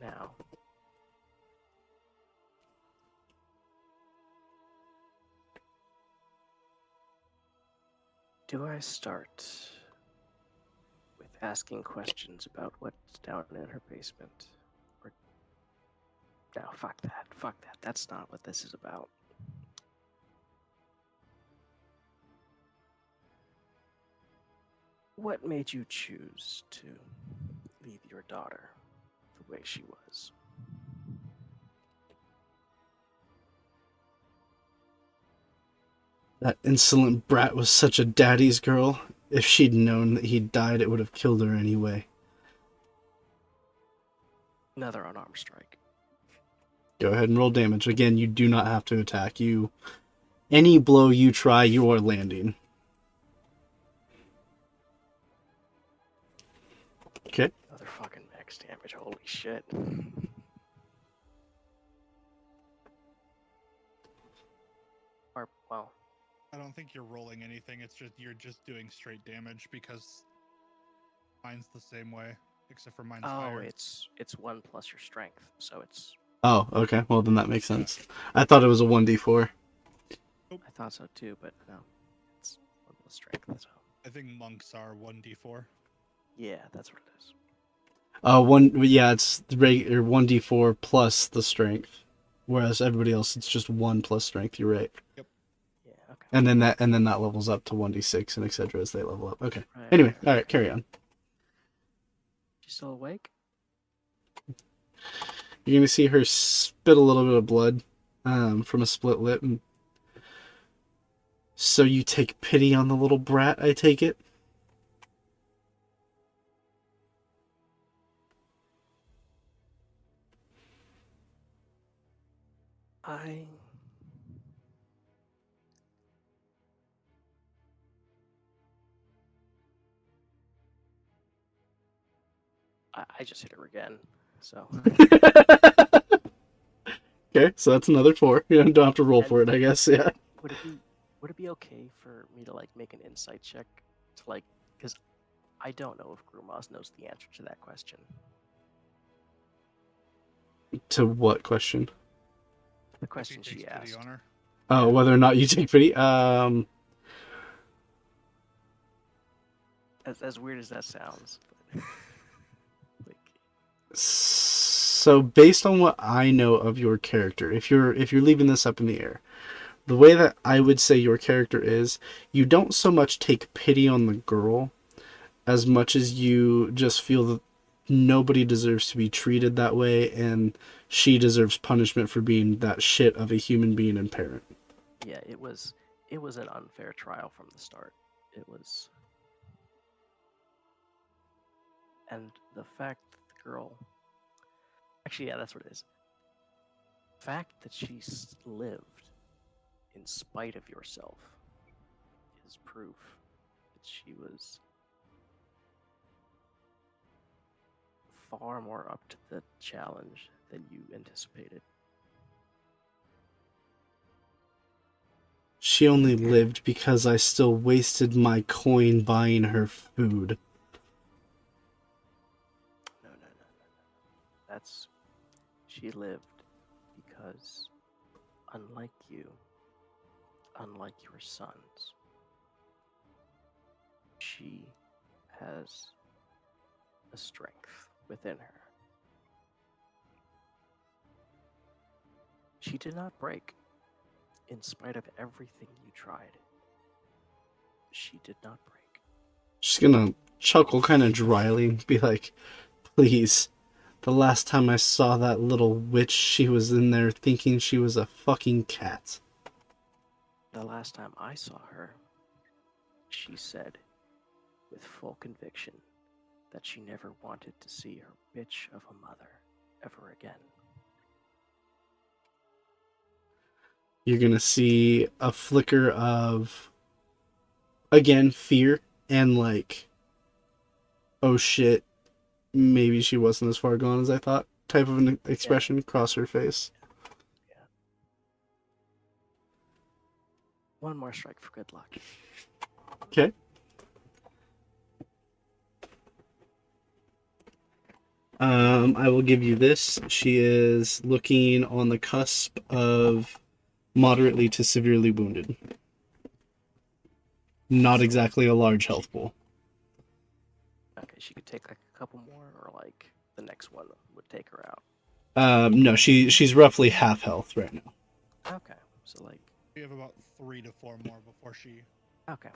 Now, do I start with asking questions about what's down in her basement? Or no, fuck that. Fuck that. That's not what this is about. What made you choose to leave your daughter the way she was? That insolent brat was such a daddy's girl. If she'd known that he'd died, it would have killed her anyway. Another unarmed strike. Go ahead and roll damage. Again, you do not have to attack. Any blow you try, you are landing. Okay. Another fucking max damage. Holy shit. Or, well, I don't think you're rolling anything. It's just you're just doing straight damage because mine's the same way, except for mine's higher. it's 1 plus your strength, so it's... Oh, okay. Well, then that makes sense. I thought it was a 1d4. I thought so too, but no. It's 1 plus strength, so... I think monks are 1d4. Yeah, that's what it is. It's the regular 1d4 plus the strength. Whereas everybody else, it's just 1 plus strength. You're right. Yeah, okay. And then that levels up to 1d6 and etc. as they level up. Okay. Right, Anyway, all right, carry on. She's still awake? You're gonna see her spit a little bit of blood from a split lip. And so you take pity on the little brat, I take it? I just hit her again. So Okay, so that's another 4. You don't have to roll And- for it, I guess. Yeah. would it be okay for me to like make an insight check to like, because I don't know if Grumaz knows the answer to that question. To what question? The If he question takes she pity asked. on her. Oh, whether or not you take pity. As weird as that sounds, but like, So based on what I know of your character, if you're leaving this up in the air, the way that I would say your character is, you don't so much take pity on the girl as much as you just feel that nobody deserves to be treated that way, and she deserves punishment for being that shit of a human being and parent. yeah, it was an unfair trial from the start. It was, and the fact that the girl, actually, yeah, that's what it is. The fact that she lived in spite of yourself is proof that she was far more up to the challenge than you anticipated. She only lived because I still wasted my coin buying her food. No. That's, she lived because, unlike you, unlike your sons, she has a strength within her. She did not break, in spite of everything you tried. She did not break. She's gonna chuckle kind of dryly and be like, please, the last time I saw that little witch, she was in there thinking she was a fucking cat. The last time I saw her, she said, with full conviction, that she never wanted to see her bitch of a mother ever again. You're gonna see a flicker of, again, fear and like, oh shit, maybe she wasn't as far gone as I thought type of an expression cross her face. Yeah. One more strike for good luck. Okay. I will give you this. She is looking on the cusp of moderately to severely wounded. Not exactly a large health pool. Okay, she could take like a couple more, or like the next one would take her out. No, she's roughly half health right now. Okay, so like, We have about 3 to 4 more before she. okay.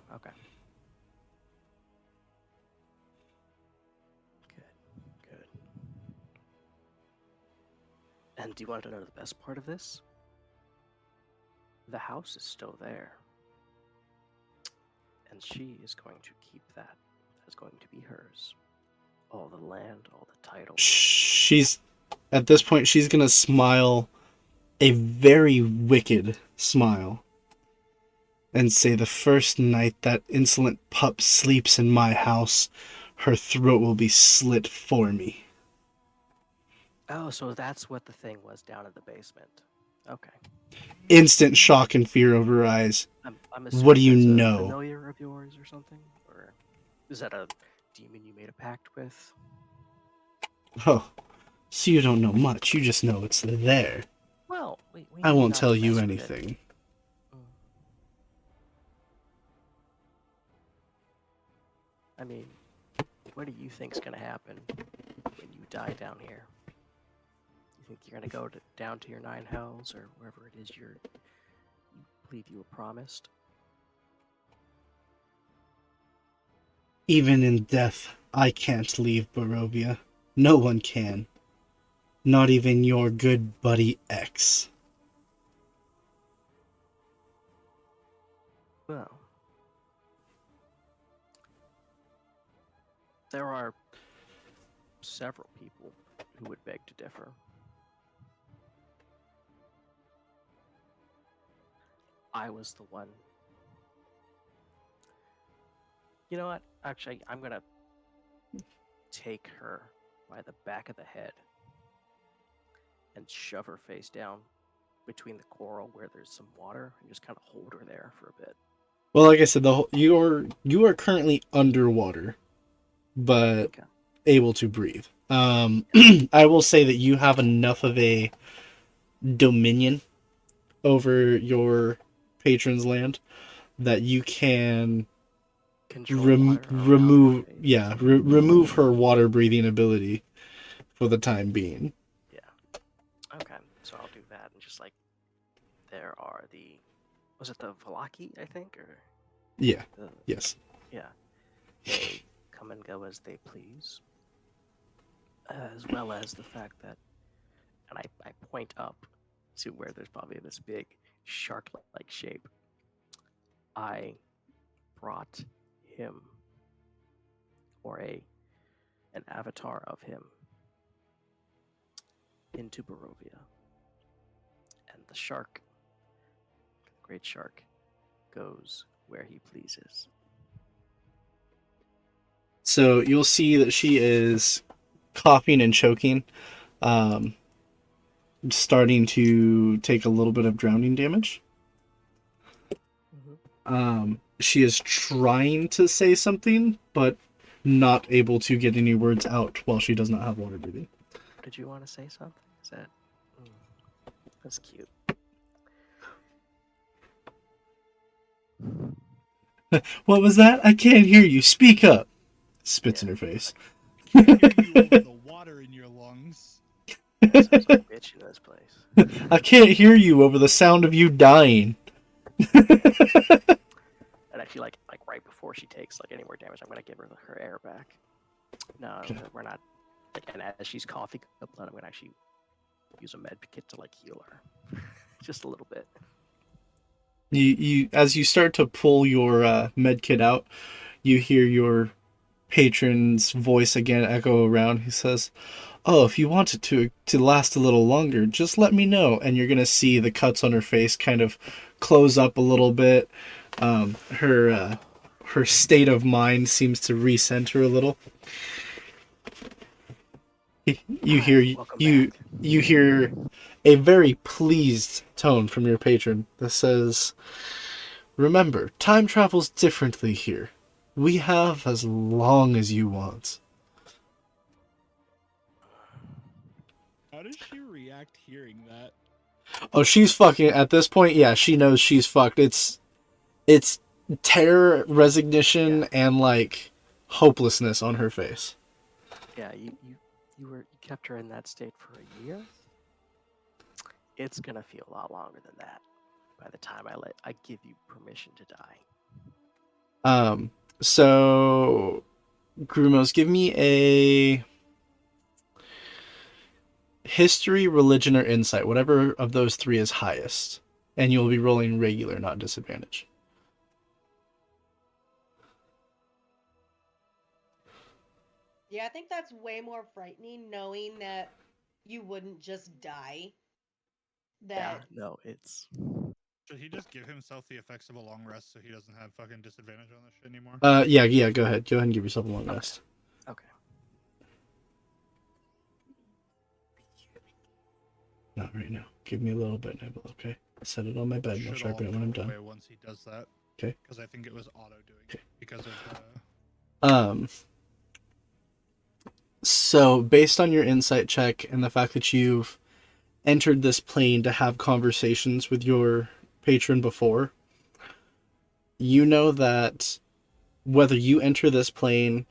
Good. And do you want to know the best part of this? The house is still there. And she is going to keep that. That's going to be hers. All the land, all the titles. She's, at this point, she's gonna smile a very wicked smile and say, the first night that insolent pup sleeps in my house, her throat will be slit for me. Oh, so that's what the thing was down in the basement. Okay. Instant shock and fear over her eyes. I'm assuming What do you that's a know? familiar of yours or something? Or is that a demon you made a pact with? Oh, so you don't know much. You just know it's there. Well, we I knew won't not tell to you mess with it. anything. I mean, what do you think's gonna happen when you die down here? You think you're gonna go down to your 9 hells or wherever it is you believe you were promised? Even in death, I can't leave Barovia. No one can. Not even your good buddy X. Well, there are several people who would beg to differ. I was the one. You know what? Actually, I'm gonna take her by the back of the head and shove her face down between the coral where there's some water and just kind of hold her there for a bit. Well, like I said, you are currently underwater, but Okay. able to breathe. I will say that you have enough of a dominion over your patron's land that you can Control water around her face. remove her water breathing ability for the time being. Yeah. Okay. So I'll do that and just like there are the was it the Velaki, I think, or Yeah. the Yes. yeah. They come and go as they please. As well as the fact that and I point up to where there's probably this big shark like shape. I brought him or an avatar of him into Barovia. And the shark, the great shark, goes where he pleases. So you'll see that she is coughing and choking, starting to take a little bit of drowning damage. She is trying to say something, but not able to get any words out while she does not have water breathing. Did you want to say something? Is that that's cute? What was that? I can't hear you. Speak up. Spits in her face. I can't hear you over the water in your lungs. That sounds like a bitch in this place. I can't hear you over the sound of you dying. And actually, like right before she takes like any more damage, I'm gonna give her her air back. No, Okay. we're not. Like, and as she's coughing up blood, I'm gonna actually use a med kit to like heal her, just a little bit. You as you start to pull your med kit out, you hear your patron's voice again echo around. He says, "Oh, if you want it to last a little longer, just let me know." And you're gonna see the cuts on her face kind of close up a little bit. Her state of mind seems to recenter a little. You hear Welcome you back. you hear a very pleased tone from your patron that says, "Remember, time travels differently here. We have as long as you want." How does she react hearing that? Oh, she's fucking at this point. Yeah, she knows she's fucked. It's terror, resignation, Yeah. and like hopelessness on her face. Yeah, you kept her in that state for a year. It's gonna feel a lot longer than that by the time I give you permission to die. So Grumos, give me a history, religion, or insight, whatever of those three is highest, and you'll be rolling regular, not disadvantage. Yeah, I think that's way more frightening knowing that you wouldn't just die. Yeah, That no, it's Should he just give himself the effects of a long rest so he doesn't have fucking disadvantage on this shit anymore? Yeah. Go ahead and give yourself a long rest. okay. Not right now. Give me a little bit, Nebula. Okay. Set it on my bed. And I'll Should all sharpen it when I'm go done. away once he does that. Okay. Because I think it was auto doing Okay. because of So based on your insight check and the fact that you've entered this plane to have conversations with your patron before, you know that whether you enter this plane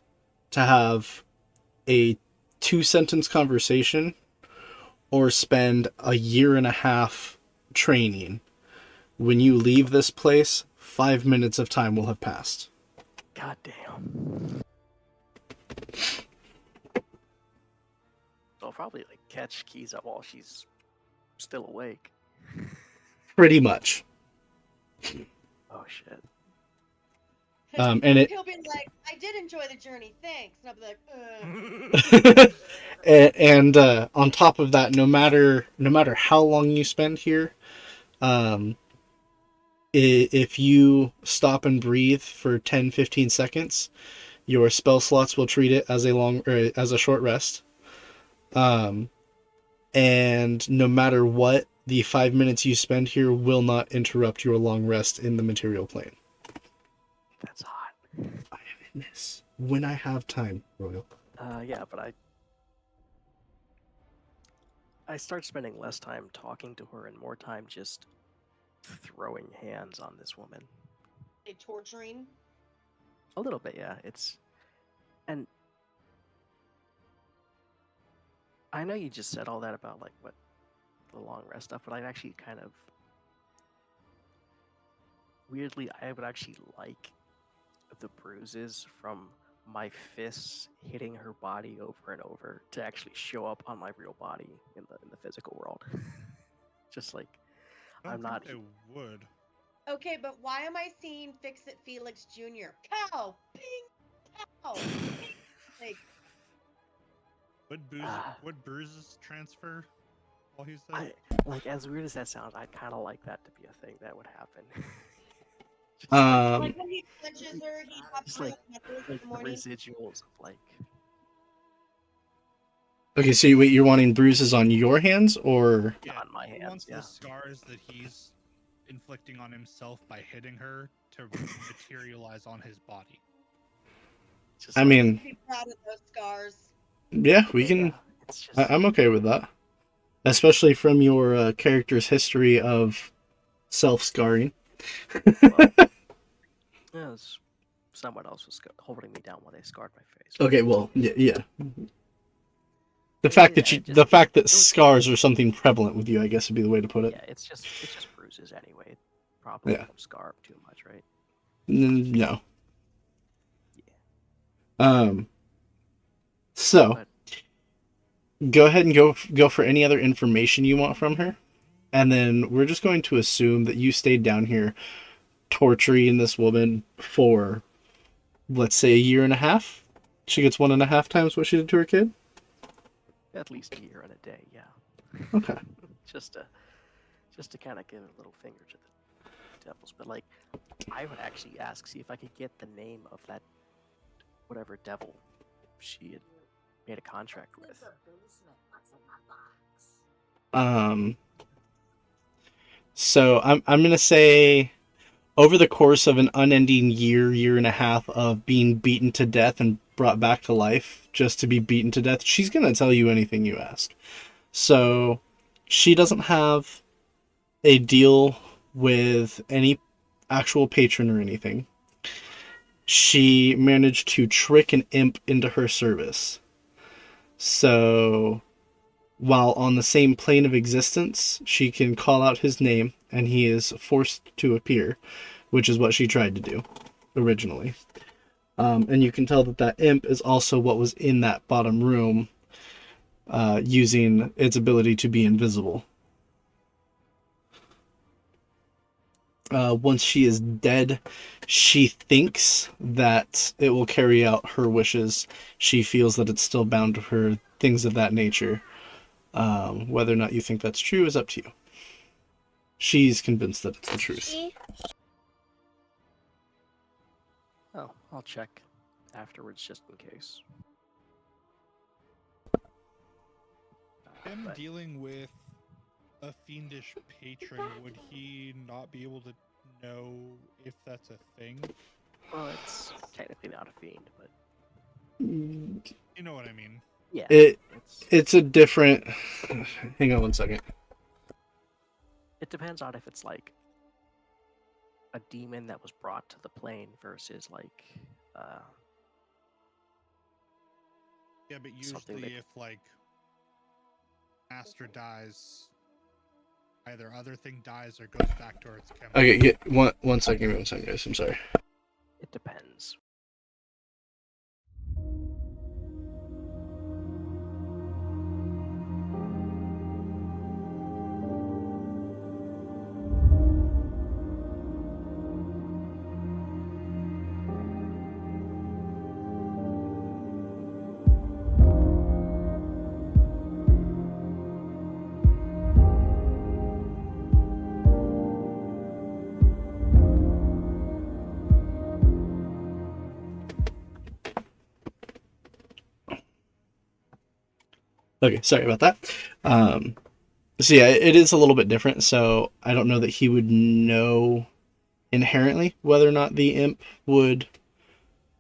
to have a 2-sentence conversation or spend a year and a half training, when you leave this place, 5 minutes of time will have passed. God damn. I'll probably like catch Keys up while she's still awake. Pretty much. Oh shit. And it he'll be like, "I did enjoy the journey, thanks," and I'll be like, "Ugh." and on top of that, no matter how long you spend here, if you stop and breathe for 10-15 seconds, your spell slots will treat it as a short rest. And no matter what, the 5 minutes you spend here will not interrupt your long rest in the material plane. That's hot. I have this when I have time, Royal. Yeah, but I start spending less time talking to her and more time just throwing hands on this woman. Torturing. A little bit, yeah. And I know you just said all that about like what the long rest stuff, but I'd actually kind of weirdly, I would actually like the bruises from my fists hitting her body over and over to actually show up on my real body in the physical world. Just like I don't I'm not. think they would. Okay, but why am I seeing Fix It Felix Jr.? Pow! Ping! Pow! Ping! Like, Would bruises transfer while he's there? like as weird as that sounds, I'd kind of like that to be a thing that would happen. Just like when he punches her, he pops just her like in the the morning. residuals of like. Okay, so you're wanting bruises on your hands, or Yeah, on my he hands, wants yeah. the scars that he's inflicting on himself by hitting her to materialize on his body. Just I like, mean, Be proud of those scars. yeah, we can. yeah, it's just I'm okay with that, especially from your character's history of self-scarring. well, someone else was holding me down while they scarred my face. Okay, well, yeah. The Yeah, fact that scars are something prevalent with you, I guess, would be the way to put it. Yeah, it's just bruises anyway. Probably Yeah. won't scar up too much, right? No. Yeah. So But go ahead and go for any other information you want from her, and then we're just going to assume that you stayed down here torturing this woman for, let's say, a year and a half. She gets 1.5 times what she did to her kid. at least a year and a day, yeah. Okay. just to kind of give a little finger to the devils. But like, I would actually see if I could get the name of that whatever devil she had made a contract with. So I'm gonna say, over the course of an unending year and a half of being beaten to death and brought back to life just to be beaten to death, she's gonna tell you anything you ask. So she doesn't have a deal with any actual patron or anything. She managed to trick an imp into her service. So while on the same plane of existence, she can call out his name and he is forced to appear, which is what she tried to do originally. And you can tell that imp is also what was in that bottom room, using its ability to be invisible. Once she is dead, she thinks that it will carry out her wishes. She feels that it's still bound to her, things of that nature. Whether or not you think that's true is up to you. She's convinced that it's the truth. Oh, I'll check afterwards just in case. Him dealing with a fiendish patron, would he not be able to know if that's a thing? Well, it's technically not a fiend, but You know what I mean. yeah, it's a different. Hang on 1 second. It depends on if it's like a demon that was brought to the plane versus like. Yeah, but usually if like Master dies, either other thing dies or goes back to its chemical. Okay, one second, guys. I'm sorry. It depends. Okay, sorry about that. So yeah, it is a little bit different. So I don't know that he would know inherently whether or not the imp would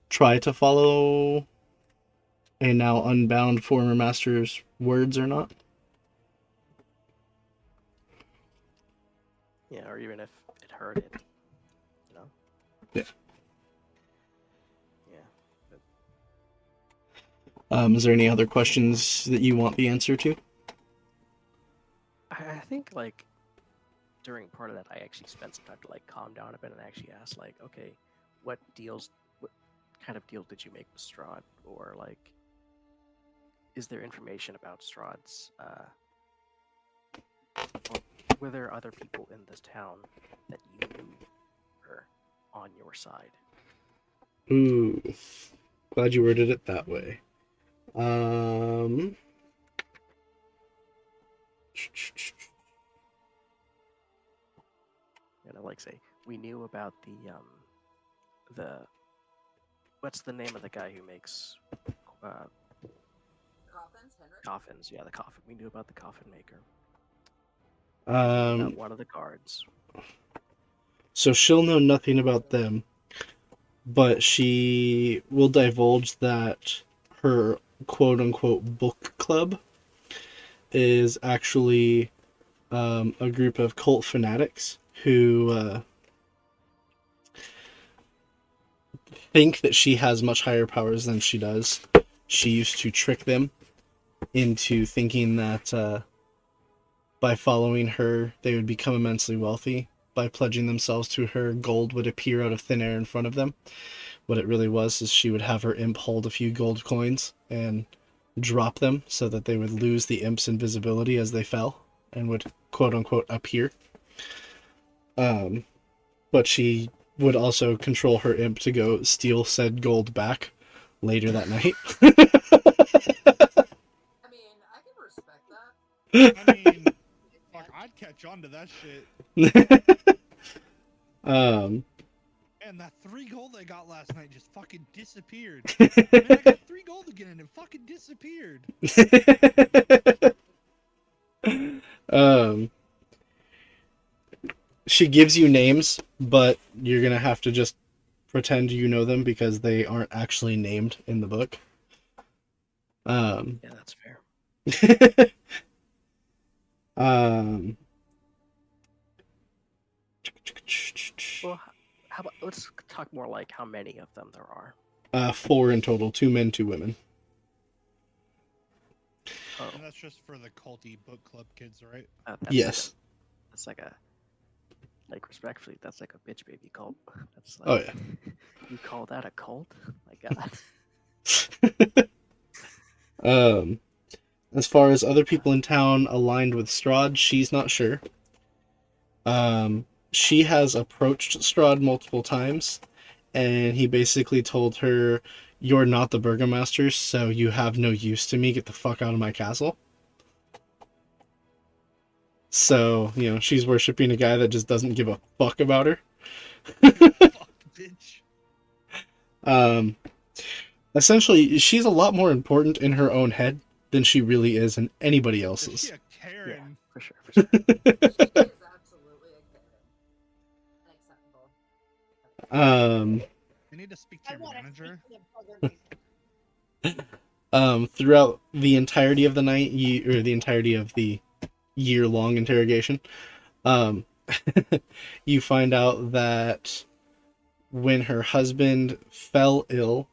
try to follow a now unbound former master's words or not. Yeah, or even if it heard it, you know. Yeah. Yeah. Is there any other questions that you want the answer to? I think like during part of that, I actually spent some time to like calm down a bit and actually ask like, okay, what kind of deal did you make with Strahd, or like, is there information about Strahd's? Or were there other people in this town that you knew were on your side? Ooh, glad you worded it that way. And I like say we knew about the what's the name of the guy who makes uh, Coffins, Henrik? coffins? Yeah, the coffin. We knew about the coffin maker. We knew about one of the guards. So she'll know nothing about them, but she will divulge that her quote unquote book club is actually a group of cult fanatics who think that she has much higher powers than she does. She used to trick them into thinking that by following her, they would become immensely wealthy. By pledging themselves to her, gold would appear out of thin air in front of them. What it really was is she would have her imp hold a few gold coins and drop them so that they would lose the imp's invisibility as they fell and would quote unquote appear. But she would also control her imp to go steal said gold back later that night. I mean, I can respect that. I mean, fuck, I'd catch on to that shit. And that 3 gold I got last night just fucking disappeared. Man, I got 3 gold again and it fucking disappeared. She gives you names, but you're gonna have to just pretend you know them because they aren't actually named in the book. Yeah, that's fair. Well, how about let's talk more like how many of them there are. 4 in total, 2 men, 2 women. Oh, And that's just for the culty book club kids, right? that's Yes. like respectfully, that's like a bitch baby cult. That's like, Oh yeah. You call that a cult? My God. As far as other people in town aligned with Strahd, she's not sure. She has approached Strahd multiple times, and he basically told her, "You're not the burgomaster, so you have no use to me. Get the fuck out of my castle." So, she's worshiping a guy that just doesn't give a fuck about her. Fuck, bitch. Essentially, she's a lot more important in her own head than she really is in anybody Is else's. she a Karen? Yeah, for sure. She is absolutely a Karen. Unacceptable. You need to speak to I your want to manager. speak to the program. Throughout the entirety of the night, or the entirety of the year-long interrogation, you find out that when her husband fell ill,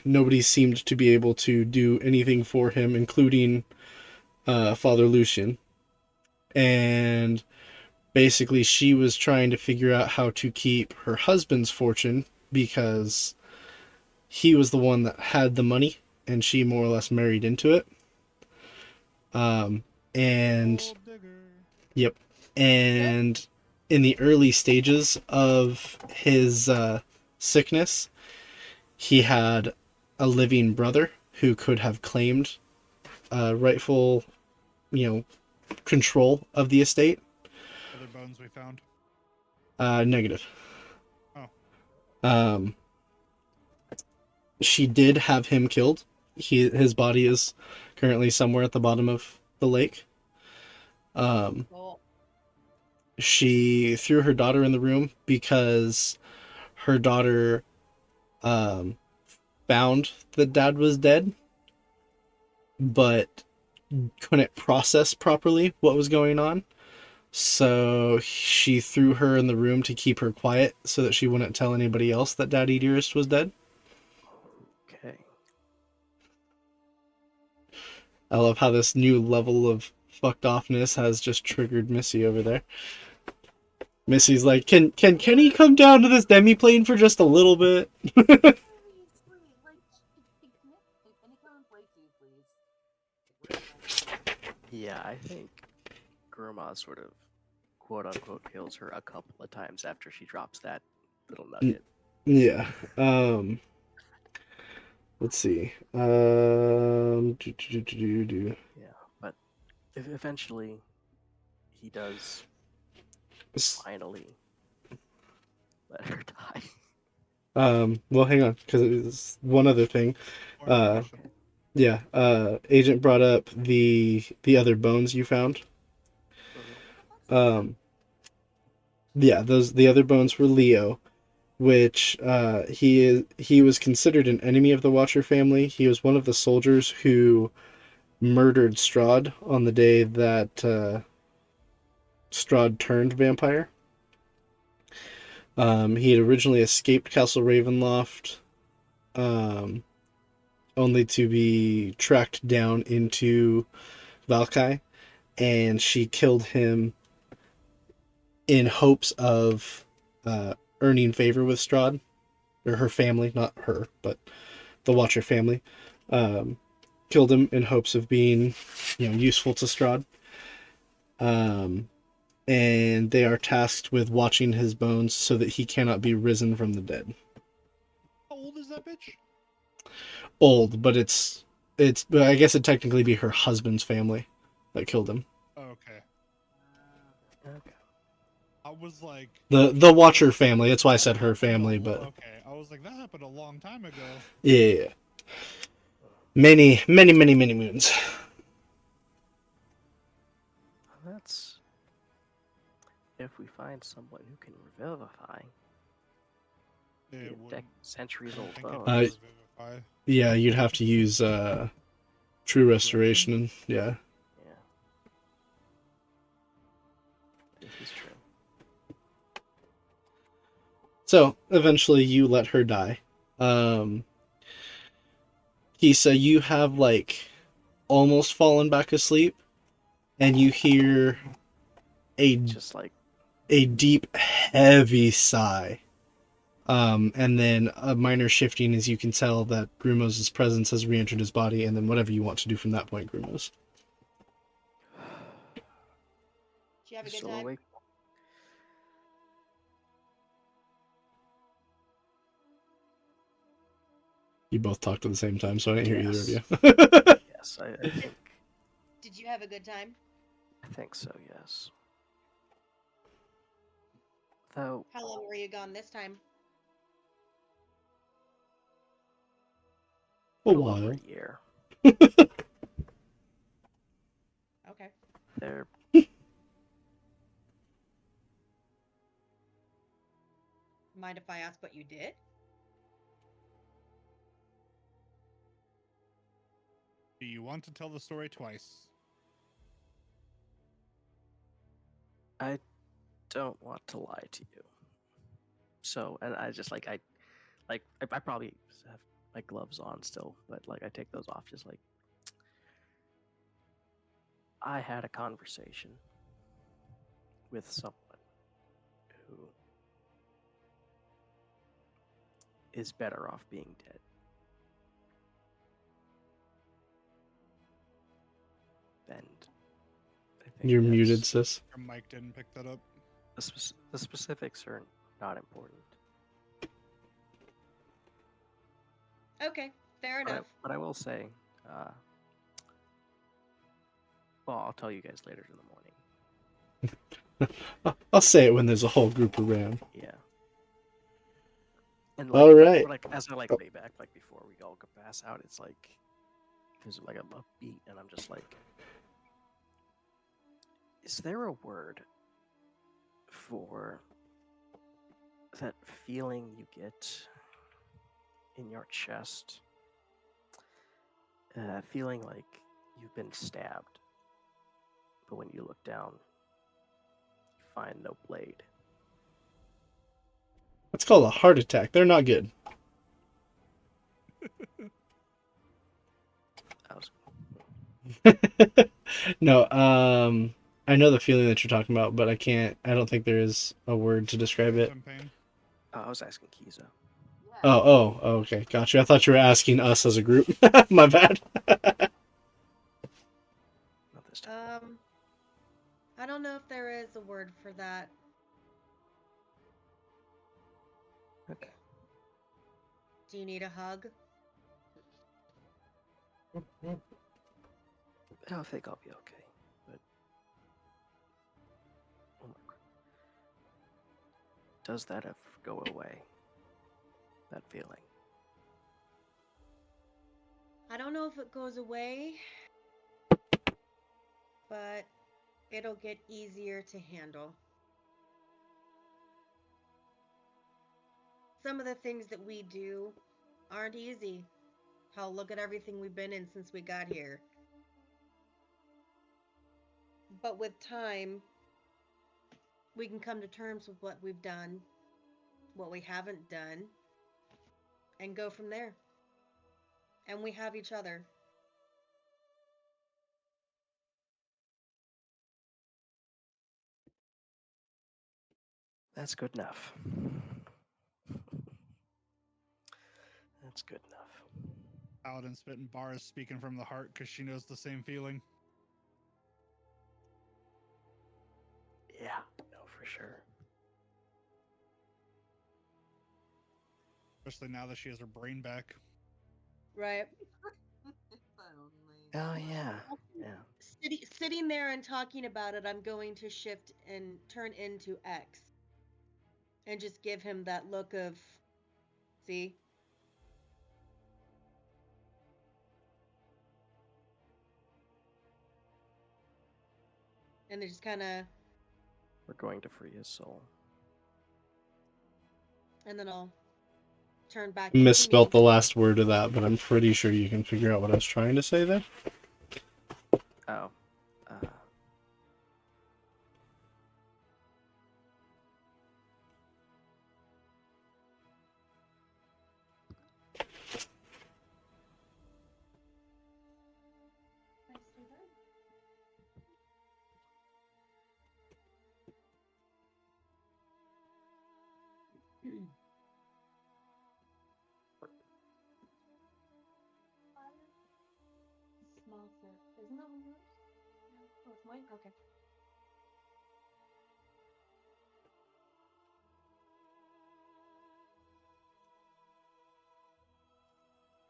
nobody seemed to be able to do anything for him, including Father Lucian. And basically, she was trying to figure out how to keep her husband's fortune because he was the one that had the money, and she more or less married into it. And Gold digger. yep, and in the early stages of his sickness, he had a living brother who could have claimed rightful, control of the estate. Other bones we found. Negative. Oh. She did have him killed his body is currently somewhere at the bottom of the lake. Cool. She threw her daughter in the room because her daughter um, found that dad was dead, but couldn't process properly what was going on. So she threw her in the room to keep her quiet so that she wouldn't tell anybody else that Daddy Dearest was dead. Okay. I love how this new level of fucked offness has just triggered Missy over there. Missy's like, can Kenny come down to this demi-plane for just a little bit? Seriously, like, can he come and play too, please? Yeah, I think Grandma sort of quote unquote kills her a couple of times after she drops that little nugget. Yeah. Let's see. Yeah, but eventually he does finally let her die. Well, hang on, because it's one other thing. More information. Yeah. Agent brought up the other bones you found. Mhm. Yeah, the other bones were Leo, which he was considered an enemy of the Watcher family. He was one of the soldiers who murdered Strahd on the day that Strahd turned vampire. He had originally escaped Castle Ravenloft, um, only to be tracked down into Valkai, and she killed him in hopes of earning favor with Strahd, or her family, not her, but the Watcher family. Killed him in hopes of being, useful to Strahd. And they are tasked with watching his bones so that he cannot be risen from the dead. How old is that bitch? Old, but but I guess it'd technically be her husband's family that killed him. Okay. Okay. I was like, The Watcher family. That's why I said her family, but okay. I was like, that happened a long time ago. yeah. Many, many, many, many moons. That's if we find someone who can revivify It would centuries old think it bones. Uh, would revivify. Yeah, you'd have to use True Restoration, and yeah. Yeah. This is true. So eventually you let her die. Kisa, you have like almost fallen back asleep, and you hear Just like a deep, heavy sigh. And then a minor shifting as you can tell that Grumos' presence has re-entered his body, and then whatever you want to do from that point, Grumos. Did you have a good still time? awake. You both talked at the same time, so I didn't hear either of you. Yes, I think. Did you have a good time? I think so. Yes. Though How long were you gone this time? A little over while. a year. Okay. There. Mind if I ask what you did? Do you want to tell the story twice? I don't want to lie to you. So, and I just like I probably have my gloves on still, but like I take those off. Just like I had a conversation with someone who is better off being dead. And I think You're that's- muted, sis. Your mic didn't pick that up. The specifics are not important. Okay, fair enough. But I will say, well, I'll tell you guys later in the morning. I'll say it when there's a whole group around. Yeah. And All right. like as I like lay back, like before we all go pass out, it's like there's like a beat, and I'm just like, is there a word for that feeling you get in your chest? Feeling like you've been stabbed, but when you look down, you find no blade. It's called a heart attack. They're not good. I was, No, I know the feeling that you're talking about, but I don't think there is a word to describe it. Phantom pain. I was asking Kiza. Yeah. Oh, okay. Gotcha. I thought you were asking us as a group. My bad. Not this time. I don't know if there is a word for that. Okay. Do you need a hug? I think I'll be okay. But oh my God. Does that ever go away? That feeling. I don't know if it goes away, but it'll get easier to handle. Some of the things that we do aren't easy. Hell, look at everything we've been in since we got here. But with time, we can come to terms with what we've done, what we haven't done, and go from there. And we have each other. That's good enough. That's good enough. Paladin spitting bar is speaking from the heart because she knows the same feeling. Yeah, no, for sure. Especially now that she has her brain back. Right. If only. Oh yeah, yeah. Sitting there and talking about it, I'm going to shift and turn into X and just give him that look of, see? And they just kind of, We're going to free his soul. and then I'll turn back into Misspelt me. the last word of that, but I'm pretty sure you can figure out what I was trying to say there. Oh. Small sir. Isn't that one yours? Oh, it's mine? Okay.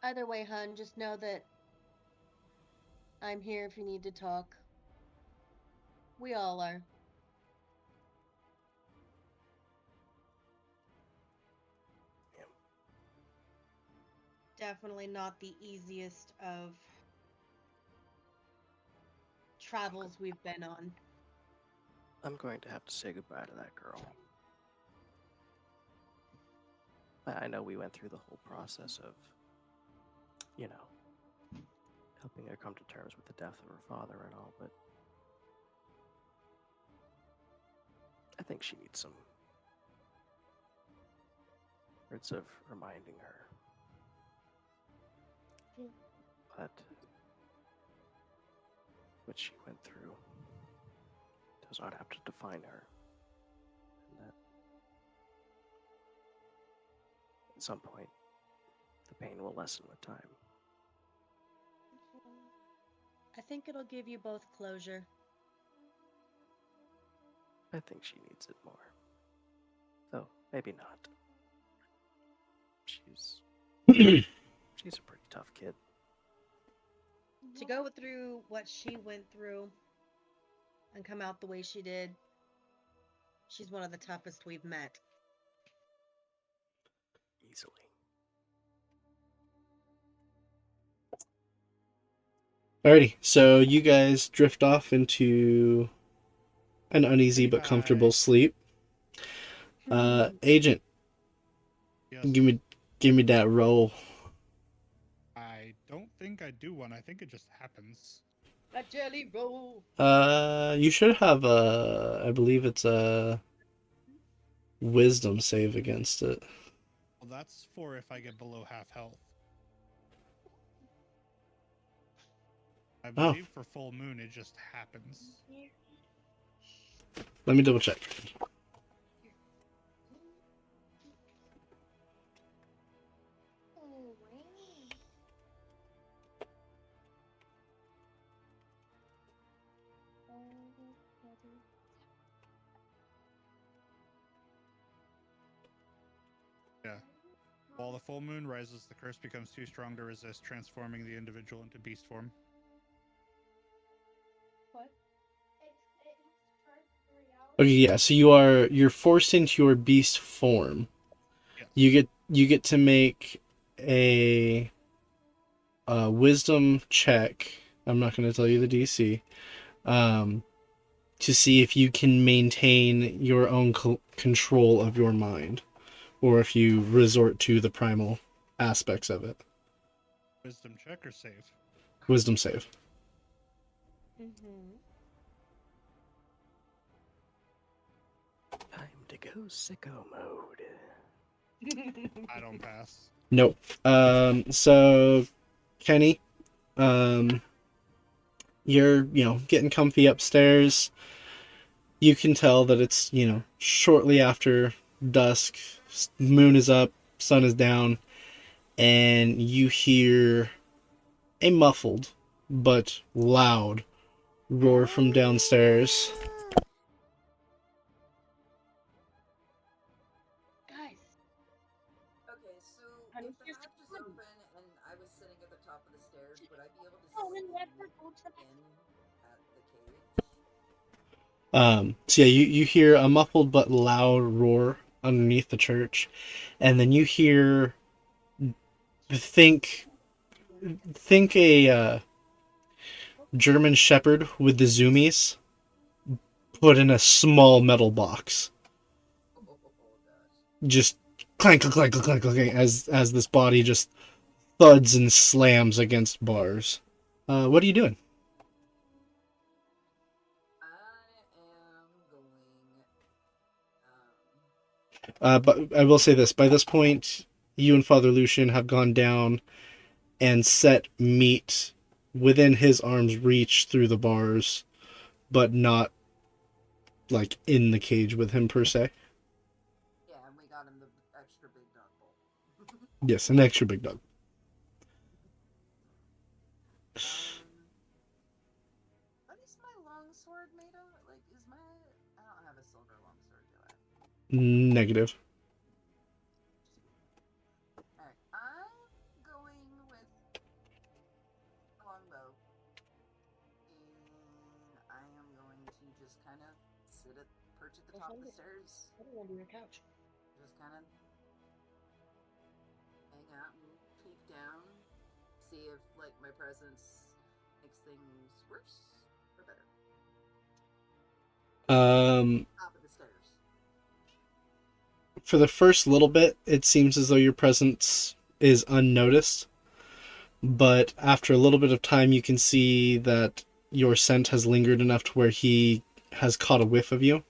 Either way, hun, just know that I'm here if you need to talk. We all are. Yeah. Definitely not the easiest of travels we've been on. I'm going to have to say goodbye to that girl. I know we went through the whole process of, you know, helping her come to terms with the death of her father and all, but I think she needs some words of reminding her Yeah. that what she went through does not have to define her, and that at some point the pain will lessen with time. I think it'll give you both closure. I think she needs it more. Though, maybe not. She's a pretty tough kid. To go through what she went through and come out the way she did, she's one of the toughest we've met. Easily. Alrighty, so you guys drift off into an uneasy but comfortable Bye. sleep. Agent, Yes. give me that roll. I don't think I do one. I think it just happens. A jelly roll. You should have I believe it's a wisdom save against it. Well, that's for if I get below half health. I Oh, believe for full moon it just happens. let me double check. Yeah. While the full moon rises, the curse becomes too strong to resist, transforming the individual into beast form. Okay, yeah, so you're forced into your beast form. Yes. You get to make a wisdom check. I'm not going to tell you the DC. To see if you can maintain your own control of your mind, or if you resort to the primal aspects of it. Wisdom check or save? Wisdom save. Mm-hmm. Time to go sicko mode. I don't pass. Nope. So Kenny, um, you're getting comfy upstairs. You can tell that it's shortly after dusk. Moon is up, sun is down, and you hear a muffled but loud roar from downstairs. Guys, Okay, so honey, if the here's the hatch is clue. open and I was sitting at the top of the stairs, would I be able to Oh, and see let her go to the in at the cage? So yeah, you hear a muffled but loud roar underneath the church, and then you hear think think a German Shepherd with the zoomies put in a small metal box. Oh gosh. Just clank, clank, clank, clank, clank as this body just thuds and slams against bars. What are you doing? I am going. But I will say this: by this point, you and Father Lucian have gone down and set meat within his arm's reach through the bars, but not like in the cage with him per se. Yeah, and we got him the extra big dog bowl. Yes, an extra big dog. What is my long sword made of? Like, is my... I don't have a silver long sword, do I? Negative. Alright, I'm going with a longbow. And I am going to just kind of perch at the top of the stairs. Put it under your couch. Just kind of hang out and peek down. See if, like, my presence makes things worse or better. Top of the stairs. For the first little bit, it seems as though your presence is unnoticed, but after a little bit of time, you can see that your scent has lingered enough to where he has caught a whiff of you,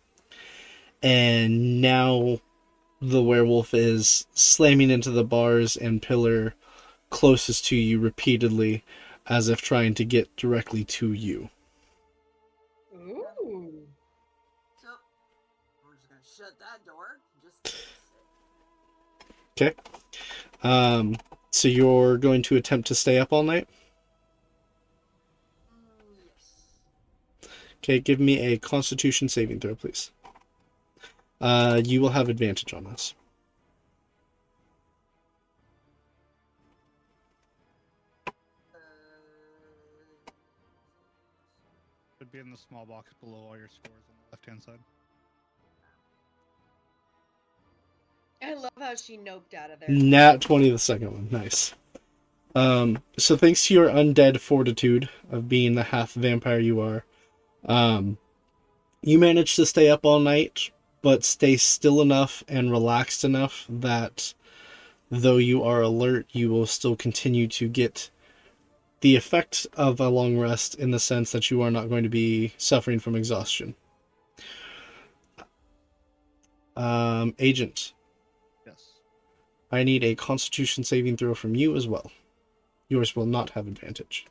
and now the werewolf is slamming into the bars and pillar closest to you repeatedly, as if trying to get directly to you. Ooh. So, we're just gonna shut that door. Just sit. Okay. So you're going to attempt to stay up all night? Yes. Okay, give me a Constitution saving throw, please. You will have advantage on this. Should be in the small box below all your scores on the left-hand side. I love how she noped out of there. Nat 20, the second one. Nice. So thanks to your undead fortitude of being the half vampire you are, you manage to stay up all night, but stay still enough and relaxed enough that though you are alert, you will still continue to get the effect of a long rest in the sense that you are not going to be suffering from exhaustion. Agent, Yes. I need a Constitution saving throw from you as well. Yours will not have advantage.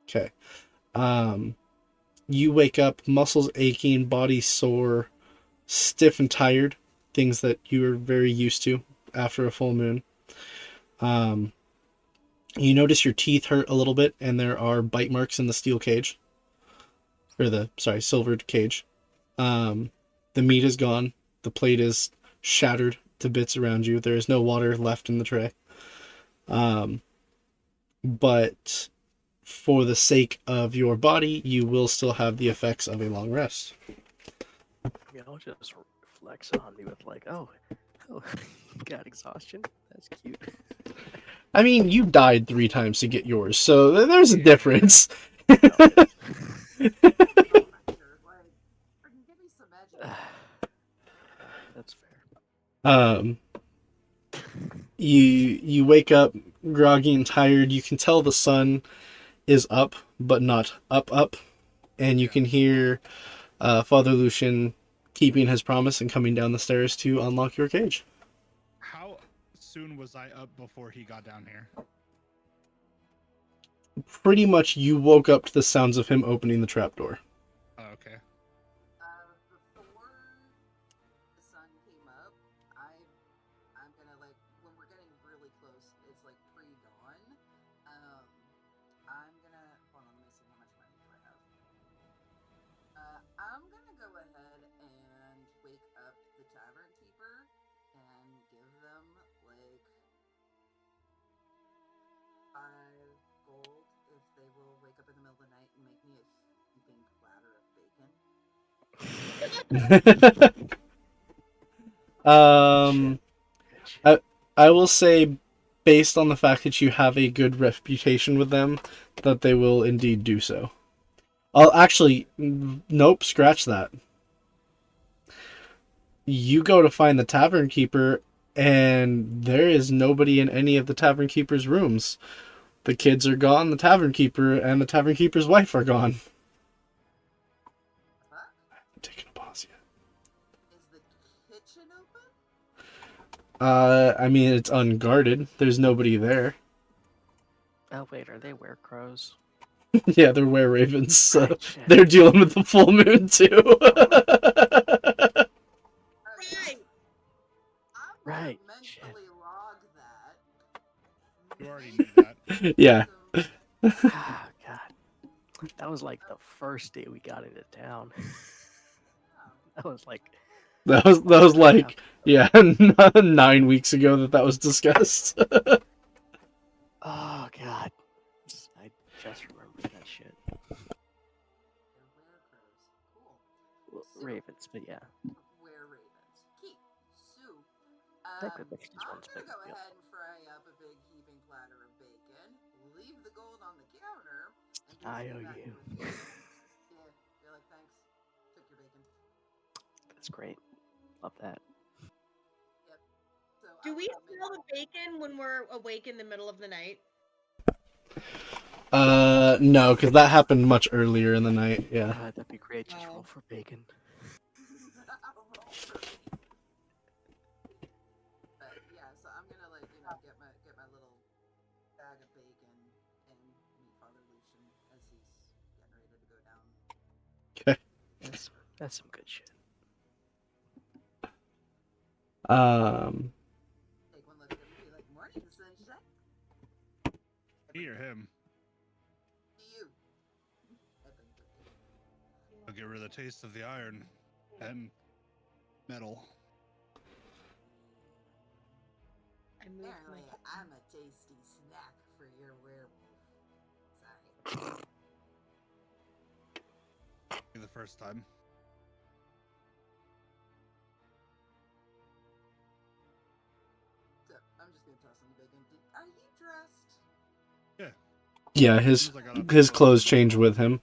Okay. You wake up, muscles aching, body sore, stiff and tired, things that you are very used to after a full moon. You notice your teeth hurt a little bit, and there are bite marks in the steel cage. Or silvered cage. The meat is gone. The plate is shattered to bits around you. There is no water left in the tray. But for the sake of your body, you will still have the effects of a long rest. Y'all just flex on me with like, oh, you got exhaustion? That's cute. I mean, you died 3 times to get yours, so there's a difference. Give me some magic. That's fair. You wake up groggy and tired. You can tell the sun is up, but not up, and you can hear Father Lucian keeping his promise and coming down the stairs to unlock your cage. How soon was I up before he got down here? Pretty much, you woke up to the sounds of him opening the trapdoor. Oh, okay. Before the sun came up, I'm gonna like when we're getting really close, it's like pre-dawn. I'm gonna hold on. Let me see how much money do I have. I'm gonna go ahead and wake up the tavern keeper and give them like 5 gold if they will wake up in the middle of the night and make me a heaping platter of bacon. I will say, based on the fact that you have a good reputation with them, that they will indeed do so. I'll actually, nope, scratch that. You go to find the tavern keeper, and there is nobody in any of the tavern keeper's rooms. The kids are gone, the tavern keeper and the tavern keeper's wife are gone. Huh? I'm taking a pause yet. Is the kitchen open? I mean, it's unguarded. There's nobody there. Oh wait, are they were-crows? Yeah, they're were-ravens, so Right, shit. they're dealing with the full moon, too. Right. Mentally log that. You already knew that. Yeah. Ah, God. That was like the first day we got into town. That was like That was like, yeah, 9 weeks ago that was discussed. oh God. I just remembered that shit. Cool. Ravens, but yeah. Were-ravens. Keep. Soup. That could make I'm one's gonna big. go ahead and fry up a big heaping platter of bacon. Leave the gold on the counter. And I owe back you. with yeah, you're like, thanks. Took your bacon. That's great. Love that. Yep. So Do we smell the bacon when we're awake in the middle of the night? No, because that happened much earlier in the night. Yeah. God, that'd be great. Just roll for bacon. But yeah, so I'm gonna like get my little bag of bacon and meet Father Lucian as he's getting ready to go down. Okay. That's some good shit. Take one look at him and be like, "Morning, sunshine." Me or him? You. I'll give her the taste of the iron and metal. Apparently, I'm a tasty snack for your werewolf. Sorry. The first time. just gonna toss in the bacon. Are you dressed? Yeah, his clothes change with him.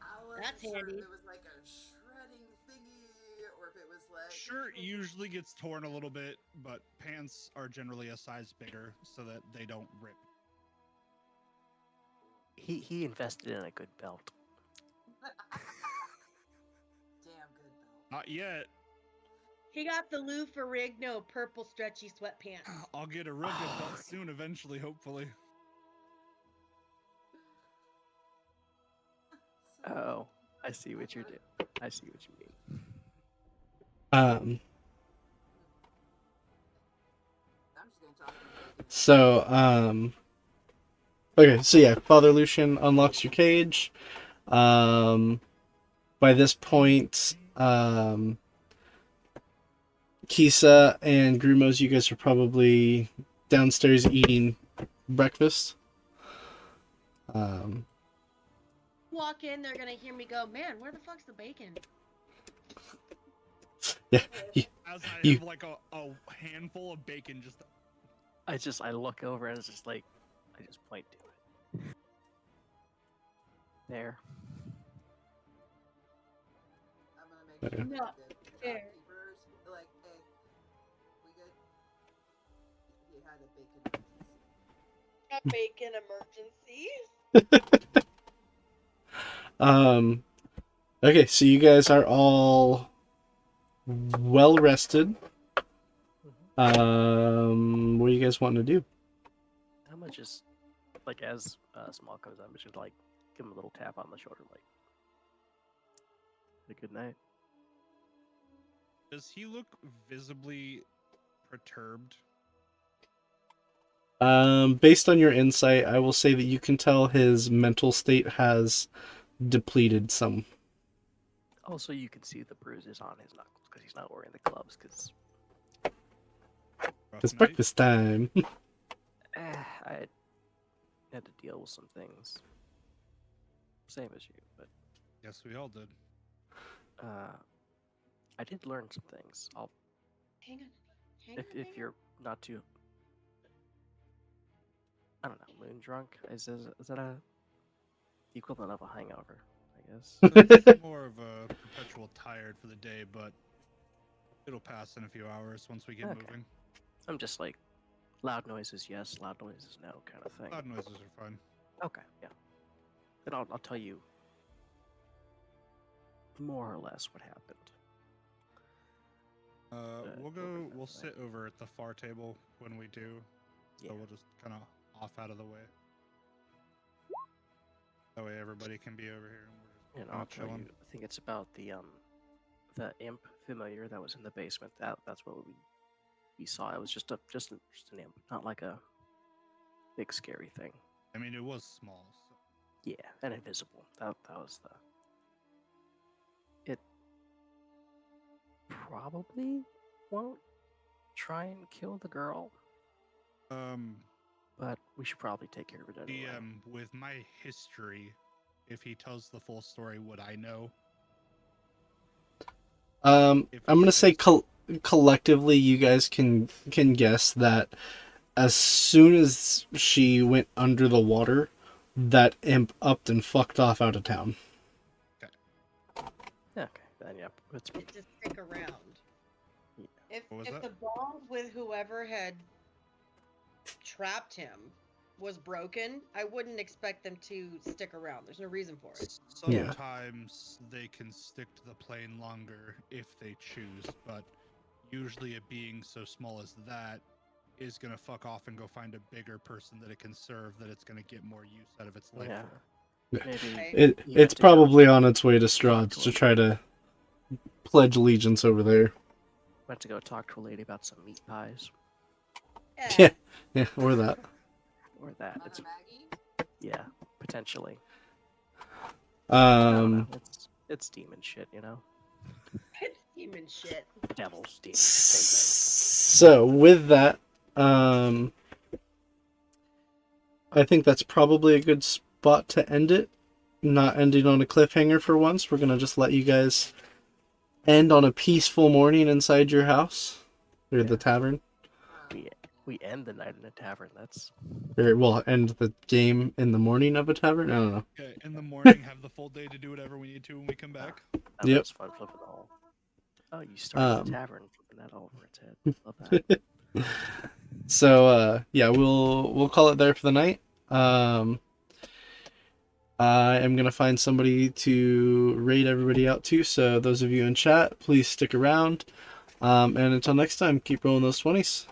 I wasn't That's sure handy. if it was like a shredding thingy or if it was like. Shirt usually gets torn a little bit, but pants are generally a size bigger so that they don't rip. He invested in a good belt. Damn good belt. Not yet. He got the Lou Ferrigno purple stretchy sweatpants. I'll get a real good belt soon, eventually, hopefully. Oh, I see what you're doing. I see what you mean. Um, I'm just gonna toss in the bacon. so, okay, so yeah, Father Lucian unlocks your cage. By this point, Kisa and Grumos, you guys are probably downstairs eating breakfast. Walk in, they're gonna hear me go, man, where the fuck's the bacon? Yeah, As I You- have like a handful of bacon just I look over and it's just like, I just point to it. There. I'm gonna make sure No, that the fair. shopkeepers are like, hey, we good? He had a bacon emergency. A bacon emergency. Okay, so you guys are all well rested. What do you guys want to do? How much is, like, as Small comes up, just like, give him a little tap on the shoulder, like, a good night. does he look visibly perturbed? Based on your insight, I will say that you can tell his mental state has depleted some. Also, you can see the bruises on his knuckles because he's not wearing the gloves. Because Rough It's night? breakfast time. I had to deal with some things, same as you. But Yes, we all did. I did learn some things. I'll Hang on. if you're not too, I don't know, moon drunk. Is that a the equivalent of a hangover? I guess. It's more of a perpetual tired for the day, but it'll pass in a few hours once we get Okay. moving. I'm just like loud noises, yes. Loud noises, no, kind of thing. Loud noises are fun. Okay, yeah. Then I'll tell you more or less what happened. We'll sit over at the far table when we do. Yeah. So we'll just kind of off out of the way. That way everybody can be over here and we're just And kinda I'll tell chilling. you. I think it's about the imp familiar that was in the basement. That's what we saw. It was just an imp, not like a big scary thing. I mean, it was small. So. Yeah, and invisible. That was the. It probably won't try and kill the girl, but we should probably take care of it anyway. With my history, if he tells the full story, would I know? I'm If gonna he say says- collectively, you guys can guess that as soon as she went under the water, that imp upped and fucked off out of town. Okay, then yeah, it's It just stick around. Yeah. If What was if that? the bond with whoever had trapped him was broken, I wouldn't expect them to stick around. There's no reason for it. Yeah. Sometimes they can stick to the plane longer if they choose, but usually a being so small as that is gonna fuck off and go find a bigger person that it can serve, that it's gonna get more use out of its life yeah. for. Maybe Okay. you It's have to go probably on its way to talk Strahd's to to him. try to pledge allegiance over there. Went to go talk to a lady about some meat pies Yeah, yeah, or that. or that. Another It's Maggie? yeah, potentially. I don't Um, know. It's demon shit, you know. It's demon shit. Devils, demons. so with that, I think that's probably a good spot to end it. Not ending on a cliffhanger for once. We're gonna just let you guys end on a peaceful morning inside your house or the tavern. we end the night in a tavern. That's Or we'll end the game in the morning of a tavern. I don't know. Okay, in the morning, have the full day to do whatever we need to when we come back. oh, Yep. that's fun. Flipping the whole. Oh, you started the tavern, flipping that all over its head. Love that. So yeah, we'll call it there for the night. I am gonna find somebody to raid everybody out to. So those of you in chat, please stick around. And until next time, keep rolling those 20s.